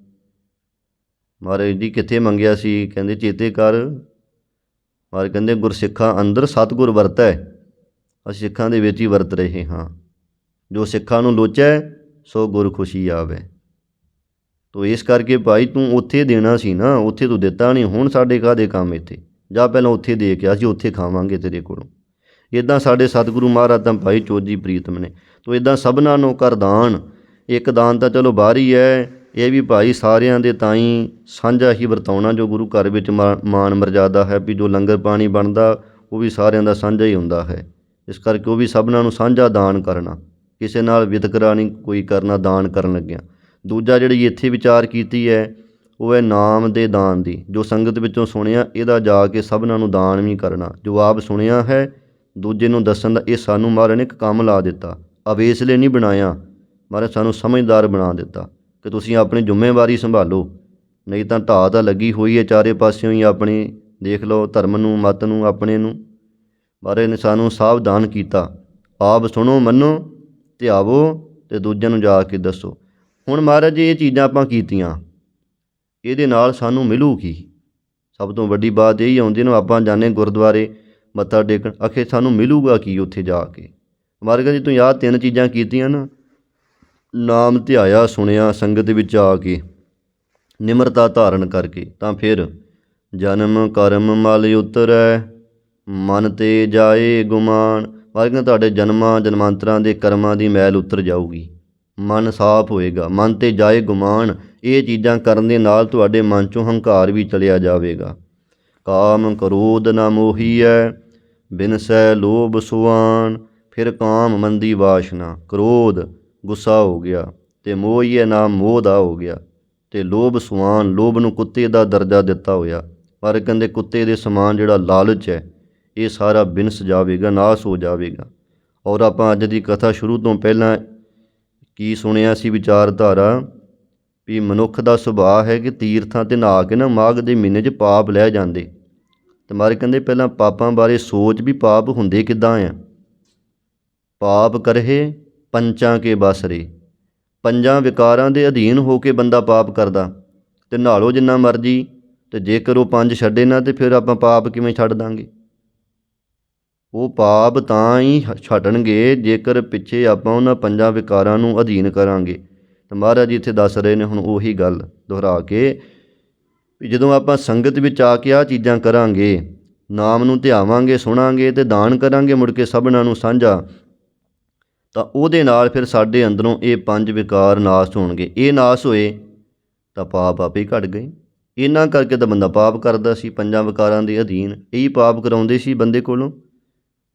ਮਹਾਰਾਜ ਜੀ ਕਿੱਥੇ ਮੰਗਿਆ ਸੀ? ਕਹਿੰਦੇ ਚੇਤੇ ਕਰ। ਮਹਾਰਾਜ ਕਹਿੰਦੇ ਗੁਰਸਿੱਖਾਂ ਅੰਦਰ ਸਤਿਗੁਰ ਵਰਤੈ, ਅਸੀਂ ਸਿੱਖਾਂ ਦੇ ਵਿੱਚ ਹੀ ਵਰਤ ਰਹੇ ਹਾਂ। ਜੋ ਸਿੱਖਾਂ ਨੂੰ ਲੋਚੈ ਸੋ ਗੁਰ ਖੁਸ਼ੀ ਆਵੇ। ਤੋ ਇਸ ਕਰਕੇ ਭਾਈ ਤੂੰ ਉੱਥੇ ਦੇਣਾ ਸੀ ਨਾ, ਉੱਥੇ ਤੂੰ ਦਿੱਤਾ ਨਹੀਂ, ਹੁਣ ਸਾਡੇ ਕਾਹਦੇ ਕੰਮ ਇੱਥੇ? ਜਾਂ ਪਹਿਲਾਂ ਉੱਥੇ ਦੇ ਕੇ ਅਸੀਂ ਉੱਥੇ ਖਾਵਾਂਗੇ ਤੇਰੇ ਕੋਲੋਂ। ਇੱਦਾਂ ਸਾਡੇ ਸਤਿਗੁਰੂ ਮਹਾਰਾਜ ਤਾਂ ਭਾਈ ਚੋਜੀ ਪ੍ਰੀਤਮ ਨੇ। ਤੋ ਇੱਦਾਂ ਸਭਨਾਂ ਨੂੰ ਕਰ ਦਾਨ। ਇੱਕ ਦਾਨ ਤਾਂ ਚਲੋ ਬਾਹਰ ਹੀ ਹੈ, ਇਹ ਵੀ ਭਾਈ ਸਾਰਿਆਂ ਦੇ ਤਾਈਂ ਸਾਂਝਾ ਹੀ ਵਰਤਾਉਣਾ, ਜੋ ਗੁਰੂ ਘਰ ਵਿੱਚ ਮਾਣ ਮਰਜ਼ਾਦਾ ਹੈ ਵੀ ਜੋ ਲੰਗਰ ਪਾਣੀ ਬਣਦਾ ਉਹ ਵੀ ਸਾਰਿਆਂ ਦਾ ਸਾਂਝਾ ਹੀ ਹੁੰਦਾ ਹੈ। ਇਸ ਕਰਕੇ ਉਹ ਵੀ ਸਭਨਾਂ ਨੂੰ ਸਾਂਝਾ ਦਾਨ ਕਰਨਾ, ਕਿਸੇ ਨਾਲ ਵਿਤਕਰਾ ਨਹੀਂ ਕੋਈ ਕਰਨਾ ਦਾਨ ਕਰਨ ਲੱਗਿਆ। ਦੂਜਾ ਜਿਹੜੀ ਇੱਥੇ ਵਿਚਾਰ ਕੀਤੀ ਹੈ ਉਹ ਹੈ ਨਾਮ ਦੇ ਦਾਨ ਦੀ। ਜੋ ਸੰਗਤ ਵਿੱਚੋਂ ਸੁਣਿਆ ਇਹਦਾ ਜਾ ਕੇ ਸਭਨਾਂ ਨੂੰ ਦਾਨ ਵੀ ਕਰਨਾ, ਜੋ ਆਪ ਸੁਣਿਆ ਹੈ ਦੂਜੇ ਨੂੰ ਦੱਸਣ ਦਾ। ਇਹ ਸਾਨੂੰ ਮਹਾਰਾਜ ਨੇ ਇੱਕ ਕੰਮ ਲਾ ਦਿੱਤਾ, ਅਵੇਸਲੇ ਨਹੀਂ ਬਣਾਇਆ। ਮਹਾਰਾਜ ਸਾਨੂੰ ਸਮਝਦਾਰ ਬਣਾ ਦਿੱਤਾ ਕਿ ਤੁਸੀਂ ਆਪਣੀ ਜ਼ਿੰਮੇਵਾਰੀ ਸੰਭਾਲੋ, ਨਹੀਂ ਤਾਂ ਢਾਹ ਤਾਂ ਲੱਗੀ ਹੋਈ ਹੈ ਚਾਰੇ ਪਾਸਿਓਂ ਹੀ ਆਪਣੀ। ਦੇਖ ਲਓ ਧਰਮ ਨੂੰ, ਮਤ ਨੂੰ, ਆਪਣੇ ਨੂੰ। ਮਹਾਰਾਜ ਨੇ ਸਾਨੂੰ ਸਾਵਧਾਨ ਕੀਤਾ, ਆਪ ਸੁਣੋ, ਮੰਨੋ, ਧਿਆਵੋ ਅਤੇ ਦੂਜਿਆਂ ਨੂੰ ਜਾ ਕੇ ਦੱਸੋ। ਹੁਣ ਮਹਾਰਾਜ ਜੀ ਇਹ ਚੀਜ਼ਾਂ ਆਪਾਂ ਕੀਤੀਆਂ, ਇਹਦੇ ਨਾਲ ਸਾਨੂੰ ਮਿਲੂ ਕੀ? ਸਭ ਤੋਂ ਵੱਡੀ ਬਾਤ ਇਹੀ ਆਉਂਦੀ ਨੂੰ ਆਪਾਂ ਜਾਂਦੇ ਗੁਰਦੁਆਰੇ ਮੱਥਾ ਟੇਕਣ, ਆਖੇ ਸਾਨੂੰ ਮਿਲੂਗਾ ਕੀ ਉੱਥੇ ਜਾ ਕੇ? ਮਹਾਰਾਜ ਜੀ ਤੁਸੀਂ ਆਹ 3 ਚੀਜ਼ਾਂ ਕੀਤੀਆਂ ਨਾ, ਨਾਮ ਧਿਆਇਆ, ਸੁਣਿਆ ਸੰਗਤ ਵਿੱਚ ਆ ਕੇ, ਨਿਮਰਤਾ ਧਾਰਨ ਕਰਕੇ, ਤਾਂ ਫਿਰ ਜਨਮ ਕਰਮ ਮਲ ਉਤਰੈ ਮਨ ਤੇ ਜਾਏ ਗੁਮਾਨ। ਮਹਾਰਾਜ ਕਹਿੰਦੇ ਤੁਹਾਡੇ ਜਨਮਾਂ ਜਨਮਾਂਤਰਾਂ ਦੇ ਕਰਮਾਂ ਦੀ ਮੈਲ ਉਤਰ ਜਾਊਗੀ, ਮਨ ਸਾਫ਼ ਹੋਏਗਾ, ਮਨ ਤੇ ਜਾਏ ਗੁਮਾਨ। ਇਹ ਚੀਜ਼ਾਂ ਕਰਨ ਦੇ ਨਾਲ ਤੁਹਾਡੇ ਮਨ 'ਚੋਂ ਹੰਕਾਰ ਵੀ ਚਲਿਆ ਜਾਵੇਗਾ। ਕਾਮ ਕ੍ਰੋਧ ਨਾ ਮੋਹੀਐ ਬਿਨਸੈ ਲੋਭ ਸੁਆਨ। ਫਿਰ ਕਾਮ ਮੰਦੀ ਵਾਸ਼ਨਾ, ਕ੍ਰੋਧ ਗੁੱਸਾ ਹੋ ਗਿਆ, ਅਤੇ ਮੋਹ ਹੀ ਹੈ ਨਾਮ ਮੋਹ ਦਾ ਹੋ ਗਿਆ, ਅਤੇ ਲੋਭ ਸੁਆਨ, ਲੋਭ ਨੂੰ ਕੁੱਤੇ ਦਾ ਦਰਜਾ ਦਿੱਤਾ ਹੋਇਆ। ਪਰ ਕਹਿੰਦੇ ਕੁੱਤੇ ਦੇ ਸਮਾਨ ਜਿਹੜਾ ਲਾਲਚ ਹੈ ਇਹ ਸਾਰਾ ਬਿਨਸ ਜਾਵੇਗਾ, ਨਾਸ਼ ਹੋ ਜਾਵੇਗਾ। ਔਰ ਆਪਾਂ ਅੱਜ ਦੀ ਕਥਾ ਸ਼ੁਰੂ ਤੋਂ ਪਹਿਲਾਂ ਕੀ ਸੁਣਿਆ ਸੀ ਵਿਚਾਰਧਾਰਾ ਵੀ ਮਨੁੱਖ ਦਾ ਸੁਭਾਅ ਹੈ ਕਿ ਤੀਰਥਾਂ 'ਤੇ ਨਹਾ ਕੇ ਨਾ ਮਾਘ ਦੇ ਮਹੀਨੇ 'ਚ ਪਾਪ ਲੈ ਜਾਂਦੇ। ਅਤੇ ਮਾਰੇ ਕਹਿੰਦੇ ਪਹਿਲਾਂ ਪਾਪਾਂ ਬਾਰੇ ਸੋਚ ਵੀ ਪਾਪ ਹੁੰਦੇ ਕਿੱਦਾਂ ਆ। ਪਾਪ ਕਰਹਿ ਪੰਚਾਂ ਕੇ ਬਸਰੇ, ਪੰਜਾਂ ਵਿਕਾਰਾਂ ਦੇ ਅਧੀਨ ਹੋ ਕੇ ਬੰਦਾ ਪਾਪ ਕਰਦਾ। ਅਤੇ ਨਹਾ ਲਓ ਜਿੰਨਾ ਮਰਜ਼ੀ, ਅਤੇ ਜੇਕਰ ਉਹ ਪੰਜ ਛੱਡੇ ਨਾ, ਅਤੇ ਫਿਰ ਆਪਾਂ ਪਾਪ ਕਿਵੇਂ ਛੱਡ ਦਾਂਗੇ। ਉਹ ਪਾਪ ਤਾਂ ਹੀ ਛੱਡਣਗੇ ਜੇਕਰ ਪਿੱਛੇ ਆਪਾਂ ਉਹਨਾਂ ਪੰਜਾਂ ਵਿਕਾਰਾਂ ਨੂੰ ਅਧੀਨ ਕਰਾਂਗੇ। ਅਤੇ ਮਹਾਰਾਜ ਜੀ ਇੱਥੇ ਦੱਸ ਰਹੇ ਨੇ ਹੁਣ ਉਹੀ ਗੱਲ ਦੁਹਰਾ ਕੇ ਵੀ ਜਦੋਂ ਆਪਾਂ ਸੰਗਤ ਵਿੱਚ ਆ ਕੇ ਆਹ ਚੀਜ਼ਾਂ ਕਰਾਂਗੇ, ਨਾਮ ਨੂੰ ਧਿਆਵਾਂਗੇ, ਸੁਣਾਂਗੇ ਅਤੇ ਦਾਨ ਕਰਾਂਗੇ ਮੁੜ ਕੇ ਸਭਨਾਂ ਨੂੰ ਸਾਂਝਾ, ਤਾਂ ਉਹਦੇ ਨਾਲ ਫਿਰ ਸਾਡੇ ਅੰਦਰੋਂ ਇਹ ਪੰਜ ਵਿਕਾਰ ਨਾਸ਼ ਹੋਣਗੇ। ਇਹ ਨਾਸ਼ ਹੋਏ ਤਾਂ ਪਾਪ ਆਪੇ ਹੀ ਘਟ ਗਏ। ਇਹਨਾਂ ਕਰਕੇ ਤਾਂ ਬੰਦਾ ਪਾਪ ਕਰਦਾ ਸੀ, ਪੰਜਾਂ ਵਿਕਾਰਾਂ ਦੇ ਅਧੀਨ ਇਹੀ ਪਾਪ ਕਰਾਉਂਦੇ ਸੀ ਬੰਦੇ ਕੋਲੋਂ।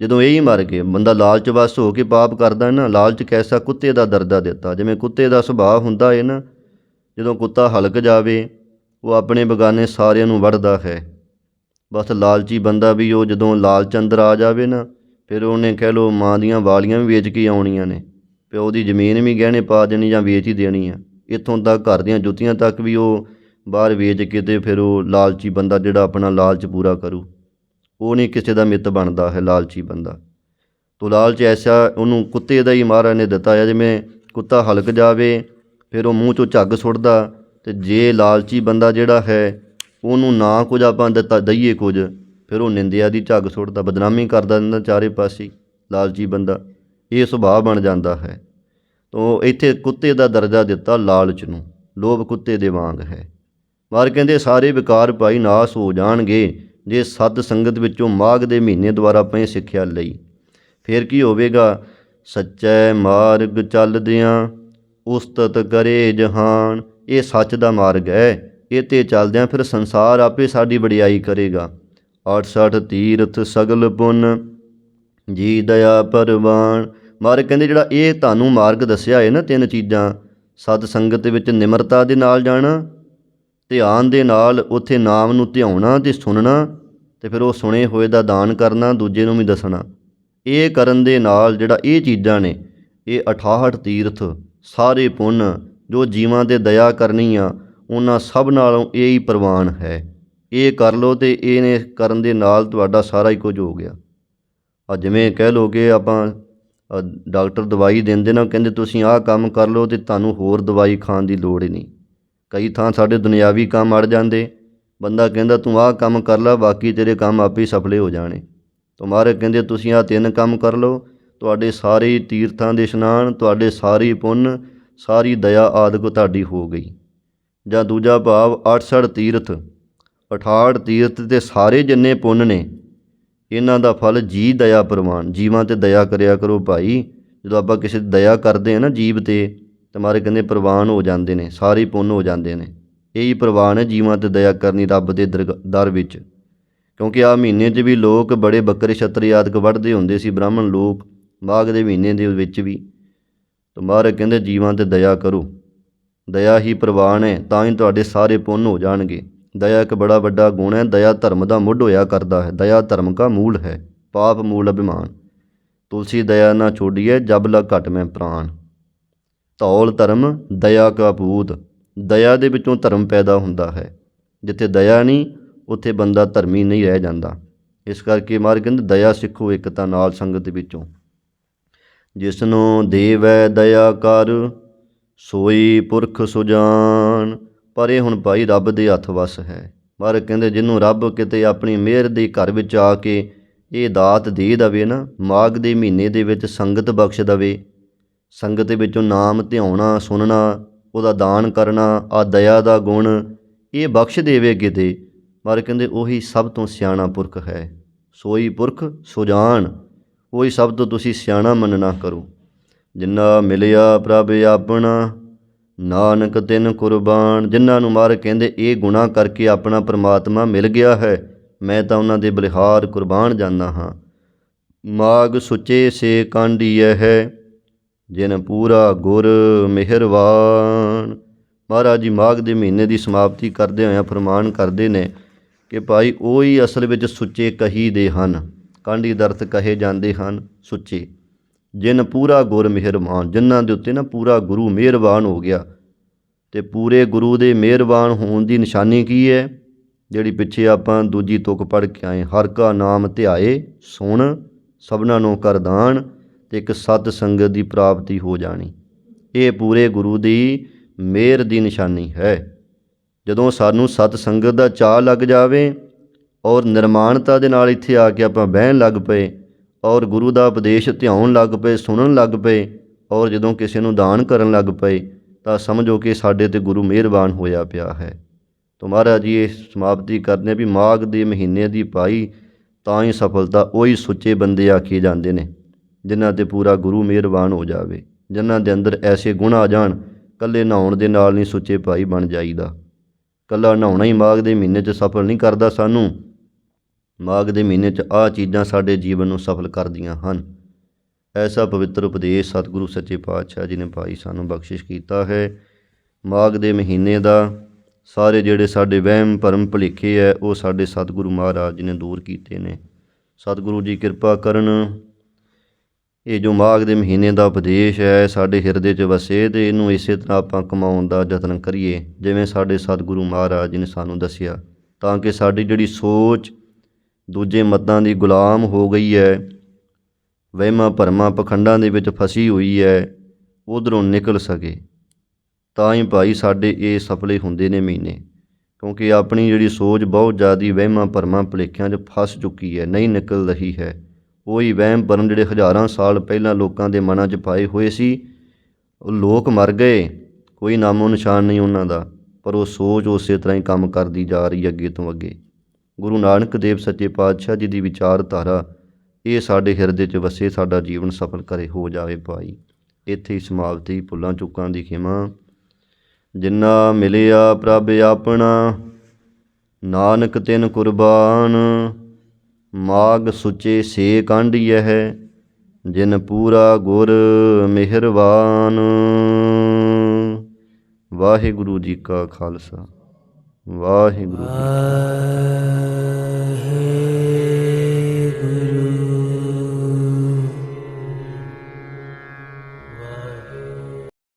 ਜਦੋਂ ਇਹੀ ਮਰ ਗਏ, ਬੰਦਾ ਲਾਲਚ ਵਸ ਹੋ ਕੇ ਪਾਪ ਕਰਦਾ ਨਾ। ਲਾਲਚ ਕੈਸਾ, ਕੁੱਤੇ ਦਾ ਦਰਜਾ ਦਿੱਤਾ। ਜਿਵੇਂ ਕੁੱਤੇ ਦਾ ਸੁਭਾਅ ਹੁੰਦਾ ਹੈ ਨਾ, ਜਦੋਂ ਕੁੱਤਾ ਹਲਕ ਜਾਵੇ ਉਹ ਆਪਣੇ ਬਗਾਨੇ ਸਾਰਿਆਂ ਨੂੰ ਵੱਢਦਾ ਹੈ। ਬਸ ਲਾਲਚੀ ਬੰਦਾ ਵੀ ਉਹ ਜਦੋਂ ਲਾਲਚ ਅੰਦਰ ਆ ਜਾਵੇ ਨਾ, ਫਿਰ ਉਹਨੇ ਕਹਿ ਲਓ ਮਾਂ ਦੀਆਂ ਵਾਲੀਆਂ ਵੀ ਵੇਚ ਕੇ ਆਉਣੀਆਂ ਨੇ, ਪਿਓ ਦੀ ਜ਼ਮੀਨ ਵੀ ਗਹਿਣੇ ਪਾ ਦੇਣੀ ਜਾਂ ਵੇਚ ਹੀ ਦੇਣੀ ਆ। ਇੱਥੋਂ ਤੱਕ ਘਰ ਦੀਆਂ ਜੁੱਤੀਆਂ ਤੱਕ ਵੀ ਉਹ ਬਾਹਰ ਵੇਚ ਕੇ ਅਤੇ ਫਿਰ ਉਹ ਲਾਲਚੀ ਬੰਦਾ ਜਿਹੜਾ ਆਪਣਾ ਲਾਲਚ ਪੂਰਾ ਕਰੂ, ਉਹ ਨਹੀਂ ਕਿਸੇ ਦਾ ਮਿੱਤ ਬਣਦਾ ਹੈ ਲਾਲਚੀ ਬੰਦਾ। ਤੋ ਲਾਲਚ ਐਸਾ ਉਹਨੂੰ ਕੁੱਤੇ ਦਾ ਹੀ ਮਹਾਰਾਜ ਨੇ ਦਿੱਤਾ ਹੈ। ਜਿਵੇਂ ਕੁੱਤਾ ਹਲਕ ਜਾਵੇ ਫਿਰ ਉਹ ਮੂੰਹ 'ਚੋਂ ਝੱਗ ਸੁੱਟਦਾ, ਅਤੇ ਜੇ ਲਾਲਚੀ ਬੰਦਾ ਜਿਹੜਾ ਹੈ ਉਹਨੂੰ ਨਾ ਕੁਝ ਆਪਾਂ ਦਈਏ ਕੁਝ, ਫਿਰ ਉਹ ਨਿੰਦਿਆ ਦੀ ਝੱਗ ਸੁੱਟਦਾ, ਬਦਨਾਮੀ ਕਰਦਾ ਦਿੰਦਾ ਚਾਰੇ ਪਾਸੇ ਲਾਲਚੀ ਬੰਦਾ। ਇਹ ਸੁਭਾਅ ਬਣ ਜਾਂਦਾ ਹੈ। ਤੋ ਇੱਥੇ ਕੁੱਤੇ ਦਾ ਦਰਜਾ ਦਿੱਤਾ ਲਾਲਚ ਨੂੰ, ਲੋਭ ਕੁੱਤੇ ਦੇ ਵਾਂਗ ਹੈ। ਪਰ ਕਹਿੰਦੇ ਸਾਰੇ ਵਿਕਾਰ ਭਾਈ ਨਾਸ਼ ਹੋ ਜਾਣਗੇ ਜੇ ਸਤ ਸੰਗਤ ਵਿੱਚੋਂ ਮਾਘ ਦੇ ਮਹੀਨੇ ਦੁਆਰਾ ਆਪਾਂ ਇਹ ਸਿੱਖਿਆ ਲਈ। ਫਿਰ ਕੀ ਹੋਵੇਗਾ, ਸੱਚੈ ਮਾਰਗ ਚੱਲਦਿਆਂ ਉਸਤਤ ਕਰੇ ਜਹਾਨ। ਇਹ ਸੱਚ ਦਾ ਮਾਰਗ ਹੈ, ਇਹ 'ਤੇ ਚੱਲਦਿਆਂ ਫਿਰ ਸੰਸਾਰ ਆਪੇ ਸਾਡੀ ਵਡਿਆਈ ਕਰੇਗਾ। 68 ਤੀਰਥ ਸਗਲ ਪੁੰਨ ਜੀ ਦਇਆ ਪਰਵਾਨ। ਮਾਰਗ ਕਹਿੰਦੇ ਜਿਹੜਾ ਇਹ ਤੁਹਾਨੂੰ ਮਾਰਗ ਦੱਸਿਆ ਹੈ ਨਾ, ਤਿੰਨ ਚੀਜ਼ਾਂ, ਸਤ ਸੰਗਤ ਵਿੱਚ ਨਿਮਰਤਾ ਦੇ ਨਾਲ ਜਾਣਾ, ਧਿਆਨ ਦੇ ਨਾਲ ਉੱਥੇ ਨਾਮ ਨੂੰ ਧਿਆਉਣਾ ਅਤੇ ਸੁਣਨਾ, ਅਤੇ ਫਿਰ ਉਹ ਸੁਣੇ ਹੋਏ ਦਾ ਦਾਨ ਕਰਨਾ, ਦੂਜੇ ਨੂੰ ਵੀ ਦੱਸਣਾ। ਇਹ ਕਰਨ ਦੇ ਨਾਲ ਜਿਹੜਾ ਇਹ ਚੀਜ਼ਾਂ ਨੇ, ਇਹ 68 ਤੀਰਥ ਸਾਰੇ ਪੁੰਨ ਜੋ ਜੀਵਾਂ 'ਤੇ ਦਇਆ ਕਰਨੀ ਆ, ਉਹਨਾਂ ਸਭ ਨਾਲੋਂ ਇਹ ਹੀ ਪ੍ਰਵਾਨ ਹੈ। ਇਹ ਕਰ ਲਓ ਅਤੇ ਇਹਨੇ ਕਰਨ ਦੇ ਨਾਲ ਤੁਹਾਡਾ ਸਾਰਾ ਹੀ ਕੁਝ ਹੋ ਗਿਆ। ਜਿਵੇਂ ਕਹਿ ਲਓ ਕਿ ਆਪਾਂ ਡਾਕਟਰ ਦਵਾਈ ਦਿੰਦੇ ਨਾ, ਕਹਿੰਦੇ ਤੁਸੀਂ ਆਹ ਕੰਮ ਕਰ ਲਓ ਅਤੇ ਤੁਹਾਨੂੰ ਹੋਰ ਦਵਾਈ ਖਾਣ ਦੀ ਲੋੜ ਹੀ ਨਹੀਂ। ਕਈ ਥਾਂ ਸਾਡੇ ਦੁਨਿਆਵੀ ਕੰਮ ਅੜ ਜਾਂਦੇ, ਬੰਦਾ ਕਹਿੰਦਾ ਤੂੰ ਆਹ ਕੰਮ ਕਰ ਲਾ, ਬਾਕੀ ਤੇਰੇ ਕੰਮ ਆਪੇ ਹੀ ਸਫਲੇ ਹੋ ਜਾਣੇ। ਤਾਂ ਮਹਾਰਾਜ ਕਹਿੰਦੇ ਤੁਸੀਂ ਆਹ 3 ਕੰਮ ਕਰ ਲਓ, ਤੁਹਾਡੇ ਸਾਰੇ ਤੀਰਥਾਂ ਦੇ ਇਸ਼ਨਾਨ, ਤੁਹਾਡੇ ਸਾਰੇ ਪੁੰਨ, ਸਾਰੀ ਦਇਆ ਆਦਿਕ ਤੁਹਾਡੀ ਹੋ ਗਈ। ਜਾਂ ਦੂਜਾ ਭਾਵ 68 ਤੀਰਥ, 68 ਤੀਰਥ ਅਤੇ ਸਾਰੇ ਜਿੰਨੇ ਪੁੰਨ ਨੇ ਇਹਨਾਂ ਦਾ ਫਲ ਜੀ ਦਇਆ ਪ੍ਰਵਾਨ। ਜੀਵਾਂ 'ਤੇ ਦਇਆ ਕਰਿਆ ਕਰੋ ਭਾਈ। ਜਦੋਂ ਆਪਾਂ ਕਿਸੇ ਦੀ ਦਇਆ ਕਰਦੇ ਹਾਂ ਨਾ ਜੀਵ 'ਤੇ, ਤਾਂ ਮਹਾਰਾਜ ਕਹਿੰਦੇ ਪ੍ਰਵਾਨ ਹੋ ਜਾਂਦੇ ਨੇ, ਸਾਰੇ ਪੁੰਨ ਹੋ ਜਾਂਦੇ ਨੇ। ਇਹੀ ਪ੍ਰਵਾਨ ਹੈ ਜੀਵਾਂ 'ਤੇ ਦਇਆ ਕਰਨੀ ਰੱਬ ਦੇ ਦਰ ਵਿੱਚ। ਕਿਉਂਕਿ ਆਹ ਮਹੀਨੇ 'ਚ ਵੀ ਲੋਕ ਬੜੇ ਬੱਕਰੇ ਛਤਰੀ ਆਦਿਕ ਵੱਢਦੇ ਹੁੰਦੇ ਸੀ, ਬ੍ਰਾਹਮਣ ਲੋਕ, ਮਾਘ ਦੇ ਮਹੀਨੇ ਦੇ ਵਿੱਚ ਵੀ। ਤਾਂ ਮਹਾਰਾਜ ਕਹਿੰਦੇ ਜੀਵਾਂ 'ਤੇ ਦਇਆ ਕਰੋ, ਦਇਆ ਹੀ ਪ੍ਰਵਾਨ ਹੈ, ਤਾਂ ਹੀ ਤੁਹਾਡੇ ਸਾਰੇ ਪੁੰਨ ਹੋ ਜਾਣਗੇ। ਦਇਆ ਇੱਕ ਬੜਾ ਵੱਡਾ ਗੁਣ ਹੈ। ਦਇਆ ਧਰਮ ਦਾ ਮੁੱਢ ਹੋਇਆ ਕਰਦਾ ਹੈ। ਦਇਆ ਧਰਮ ਕਾ ਮੂਲ ਹੈ, ਪਾਪ ਮੂਲ ਅਭਿਮਾਨ। ਤੁਲਸੀ ਦਇਆ ਨਾ ਛੋੜੀਐ, ਜਬ ਲਗ ਘਟ ਮੈਂ ਪ੍ਰਾਣ। ਧੌਲ ਧਰਮ ਦਇਆ ਕਾ ਪੂਤ। ਦਇਆ ਦੇ ਵਿੱਚੋਂ ਧਰਮ ਪੈਦਾ ਹੁੰਦਾ ਹੈ। ਜਿੱਥੇ ਦਇਆ ਨਹੀਂ ਉੱਥੇ ਬੰਦਾ ਧਰਮੀ ਨਹੀਂ ਰਹਿ ਜਾਂਦਾ। ਇਸ ਕਰਕੇ ਮਹਾਰਾਜ ਕਹਿੰਦੇ ਦਇਆ ਸਿੱਖੋ ਏਕਤਾ ਨਾਲ ਸੰਗਤ ਵਿੱਚੋਂ। ਜਿਸਨੂੰ ਦੇਵੈ ਦਇਆ ਕਰ, ਸੋਈ ਪੁਰਖ ਸੁਜਾਨ। ਪਰ ਇਹ ਹੁਣ ਭਾਈ ਰੱਬ ਦੇ ਹੱਥ ਵੱਸ ਹੈ। ਮਹਾਰਾਜ ਕਹਿੰਦੇ ਜਿਹਨੂੰ ਰੱਬ ਕਿਤੇ ਆਪਣੀ ਮਿਹਰ ਦੇ ਘਰ ਵਿੱਚ ਆ ਕੇ ਇਹ ਦਾਤ ਦੇ ਦੇਵੇ ਨਾ, ਮਾਘ ਦੇ ਮਹੀਨੇ ਦੇ ਵਿੱਚ ਸੰਗਤ ਬਖਸ਼ ਦੇਵੇ, ਸੰਗਤ ਦੇ ਵਿੱਚੋਂ ਨਾਮ ਧਿਆਉਣਾ, ਸੁਣਨਾ, ਉਹਦਾ ਦਾਨ ਕਰਨਾ, ਆਹ ਦਇਆ ਦਾ ਗੁਣ ਇਹ ਬਖਸ਼ ਦੇਵੇ ਕਿਤੇ, ਮਹਾਰਾਜ ਕਹਿੰਦੇ ਉਹੀ ਸਭ ਤੋਂ ਸਿਆਣਾ ਪੁਰਖ ਹੈ। ਸੋਈ ਪੁਰਖ ਸੁਜਾਨ, ਉਹੀ ਸਭ ਤੋਂ ਤੁਸੀਂ ਸਿਆਣਾ ਮੰਨਣਾ ਕਰੋ। ਜਿੰਨਾ ਮਿਲਿਆ ਪ੍ਰਭ ਆਪਣਾ, ਨਾਨਕ ਤਿਨ ਕੁਰਬਾਨ। ਜਿਨ੍ਹਾਂ ਨੂੰ ਮਹਾਰਾਜ ਕਹਿੰਦੇ ਇਹ ਗੁਣਾ ਕਰਕੇ ਆਪਣਾ ਪਰਮਾਤਮਾ ਮਿਲ ਗਿਆ ਹੈ, ਮੈਂ ਤਾਂ ਉਹਨਾਂ ਦੇ ਬਲਿਹਾਰ ਕੁਰਬਾਨ ਜਾਂਦਾ ਹਾਂ। ਮਾਗ ਸੁਚੇ ਸੇ ਕਾਂਢੀਐ ਹੈ, ਜਿਨ ਪੂਰਾ ਗੁਰ ਮਿਹਰਬਾਨ। ਮਹਾਰਾਜ ਜੀ ਮਾਘ ਦੇ ਮਹੀਨੇ ਦੀ ਸਮਾਪਤੀ ਕਰਦੇ ਹੋਇਆਂ ਫਰਮਾਨ ਕਰਦੇ ਨੇ ਕਿ ਭਾਈ ਉਹ ਹੀ ਅਸਲ ਵਿੱਚ ਸੁੱਚੇ ਕਹੀਦੇ ਹਨ। ਕਾਂਢੀ ਦਾ ਅਰਥ ਕਹੇ ਜਾਂਦੇ ਹਨ ਸੁੱਚੇ। ਜਿਨ ਪੂਰਾ ਗੁਰ ਮਿਹਰਬਾਨ, ਜਿਨ੍ਹਾਂ ਦੇ ਉੱਤੇ ਨਾ ਪੂਰਾ ਗੁਰੂ ਮਿਹਰਬਾਨ ਹੋ ਗਿਆ। ਅਤੇ ਪੂਰੇ ਗੁਰੂ ਦੇ ਮਿਹਰਬਾਨ ਹੋਣ ਦੀ ਨਿਸ਼ਾਨੀ ਕੀ ਹੈ? ਜਿਹੜੀ ਪਿੱਛੇ ਆਪਾਂ ਦੂਜੀ ਤੁਕ ਪੜ੍ਹ ਕੇ ਆਏ, ਹਰ ਕਾ ਨਾਮ ਧਿਆਏ ਸੁਣ ਸਭਨਾਂ ਨੂੰ ਕਰਦਾਨ, ਅਤੇ ਇੱਕ ਸਤ ਸੰਗਤ ਦੀ ਪ੍ਰਾਪਤੀ ਹੋ ਜਾਣੀ। ਇਹ ਪੂਰੇ ਗੁਰੂ ਦੀ ਮਿਹਰ ਦੀ ਨਿਸ਼ਾਨੀ ਹੈ। ਜਦੋਂ ਸਾਨੂੰ ਸਤ ਸੰਗਤ ਦਾ ਚਾਅ ਲੱਗ ਜਾਵੇ ਔਰ ਨਿਰਮਾਣਤਾ ਦੇ ਨਾਲ ਇੱਥੇ ਆ ਕੇ ਆਪਾਂ ਬਹਿਣ ਲੱਗ ਪਏ ਔਰ ਗੁਰੂ ਦਾ ਉਪਦੇਸ਼ ਧਿਆਉਣ ਲੱਗ ਪਏ, ਸੁਣਨ ਲੱਗ ਪਏ ਔਰ ਜਦੋਂ ਕਿਸੇ ਨੂੰ ਦਾਨ ਕਰਨ ਲੱਗ ਪਏ, ਤਾਂ ਸਮਝੋ ਕਿ ਸਾਡੇ 'ਤੇ ਗੁਰੂ ਮਿਹਰਬਾਨ ਹੋਇਆ ਪਿਆ ਹੈ। ਤਾਂ ਮਹਾਰਾਜ ਜੀ ਇਹ ਸਮਾਪਤੀ ਕਰਦੇ ਵੀ ਮਾਘ ਦੇ ਮਹੀਨੇ ਦੀ ਪਾਈ ਤਾਂ ਹੀ ਸਫਲਤਾ। ਉਹੀ ਸੁੱਚੇ ਬੰਦੇ ਆਖੇ ਜਾਂਦੇ ਨੇ ਜਿਨ੍ਹਾਂ 'ਤੇ ਪੂਰਾ ਗੁਰੂ ਮਿਹਰਬਾਨ ਹੋ ਜਾਵੇ, ਜਿਨ੍ਹਾਂ ਦੇ ਅੰਦਰ ਐਸੇ ਗੁਣ ਆ ਜਾਣ। ਇਕੱਲੇ ਨਹਾਉਣ ਦੇ ਨਾਲ ਨਹੀਂ ਸੁੱਚੇ ਭਾਈ ਬਣ ਜਾਈਦਾ। ਇਕੱਲਾ ਨਹਾਉਣਾ ਹੀ ਮਾਘ ਦੇ ਮਹੀਨੇ 'ਚ ਸਫਲ ਨਹੀਂ ਕਰਦਾ ਸਾਨੂੰ। ਮਾਘ ਦੇ ਮਹੀਨੇ 'ਚ ਆਹ ਚੀਜ਼ਾਂ ਸਾਡੇ ਜੀਵਨ ਨੂੰ ਸਫਲ ਕਰਦੀਆਂ ਹਨ। ਐਸਾ ਪਵਿੱਤਰ ਉਪਦੇਸ਼ ਸਤਿਗੁਰੂ ਸੱਚੇ ਪਾਤਸ਼ਾਹ ਜੀ ਨੇ ਭਾਈ ਸਾਨੂੰ ਬਖਸ਼ਿਸ਼ ਕੀਤਾ ਹੈ। ਮਾਘ ਦੇ ਮਹੀਨੇ ਦਾ ਸਾਰੇ ਜਿਹੜੇ ਸਾਡੇ ਵਹਿਮ ਭਰਮ ਭੁਲੇਖੇ ਹੈ ਉਹ ਸਾਡੇ ਸਤਿਗੁਰੂ ਮਹਾਰਾਜ ਜੀ ਨੇ ਦੂਰ ਕੀਤੇ ਨੇ। ਸਤਿਗੁਰੂ ਜੀ ਕਿਰਪਾ ਕਰਨ ਇਹ ਜੋ ਮਾਘ ਦੇ ਮਹੀਨੇ ਦਾ ਉਪਦੇਸ਼ ਹੈ ਸਾਡੇ ਹਿਰਦੇ 'ਚ ਵਸੇ, ਅਤੇ ਇਹਨੂੰ ਇਸੇ ਤਰ੍ਹਾਂ ਆਪਾਂ ਕਮਾਉਣ ਦਾ ਯਤਨ ਕਰੀਏ ਜਿਵੇਂ ਸਾਡੇ ਸਤਿਗੁਰੂ ਮਹਾਰਾਜ ਜੀ ਨੇ ਸਾਨੂੰ ਦੱਸਿਆ, ਤਾਂ ਕਿ ਸਾਡੀ ਜਿਹੜੀ ਸੋਚ ਦੂਜੇ ਮਤਾਂ ਦੀ ਗੁਲਾਮ ਹੋ ਗਈ ਹੈ, ਵਹਿਮਾਂ ਭਰਮਾਂ ਪਖੰਡਾਂ ਦੇ ਵਿੱਚ ਫਸੀ ਹੋਈ ਹੈ, ਉੱਧਰੋਂ ਨਿਕਲ ਸਕੇ। ਤਾਂ ਹੀ ਭਾਈ ਸਾਡੇ ਇਹ ਸਫਲੇ ਹੁੰਦੇ ਨੇ ਮਹੀਨੇ, ਕਿਉਂਕਿ ਆਪਣੀ ਜਿਹੜੀ ਸੋਚ ਬਹੁਤ ਜ਼ਿਆਦਾ ਵਹਿਮਾਂ ਭਰਮਾਂ ਭੁਲੇਖਿਆਂ 'ਚ ਫਸ ਚੁੱਕੀ ਹੈ, ਨਹੀਂ ਨਿਕਲ ਰਹੀ ਹੈ। ਉਹੀ ਵਹਿਮ ਭਰਮ ਜਿਹੜੇ ਹਜ਼ਾਰਾਂ ਸਾਲ ਪਹਿਲਾਂ ਲੋਕਾਂ ਦੇ ਮਨਾਂ 'ਚ ਪਾਏ ਹੋਏ ਸੀ, ਉਹ ਲੋਕ ਮਰ ਗਏ, ਕੋਈ ਨਾਮੋ ਨਿਸ਼ਾਨ ਨਹੀਂ ਉਹਨਾਂ ਦਾ, ਪਰ ਉਹ ਸੋਚ ਉਸੇ ਤਰ੍ਹਾਂ ਹੀ ਕੰਮ ਕਰਦੀ ਜਾ ਰਹੀ ਅੱਗੇ ਤੋਂ ਅੱਗੇ। ਗੁਰੂ ਨਾਨਕ ਦੇਵ ਸੱਚੇ ਪਾਤਸ਼ਾਹ ਜੀ ਦੀ ਵਿਚਾਰਧਾਰਾ ਇਹ ਸਾਡੇ ਹਿਰਦੇ 'ਚ ਵਸੇ, ਸਾਡਾ ਜੀਵਨ ਸਫਲ ਕਰੇ ਹੋ ਜਾਵੇ ਭਾਈ। ਇੱਥੇ ਹੀ ਸਮਾਪਤੀ। ਭੁੱਲਾਂ ਚੁੱਕਾਂ ਦੀ ਖਿਮਾ। ਜਿੰਨਾ ਮਿਲਿਆ ਪ੍ਰਭ ਆਪਣਾ, ਨਾਨਕ ਤਿਨ ਕੁਰਬਾਨ। ਮਾਘ ਸੁਚੇ ਸੇ ਕਾਂਢੀਐ ਹੈ, ਜਿਨ ਪੂਰਾ ਗੁਰ ਮਿਹਰਬਾਨ। ਵਾਹਿਗੁਰੂ ਜੀ ਕਾ ਖਾਲਸਾ, ਵਾਹਿਗੁਰੂ ਜੀ ਕੀ ਫਤਿਹ।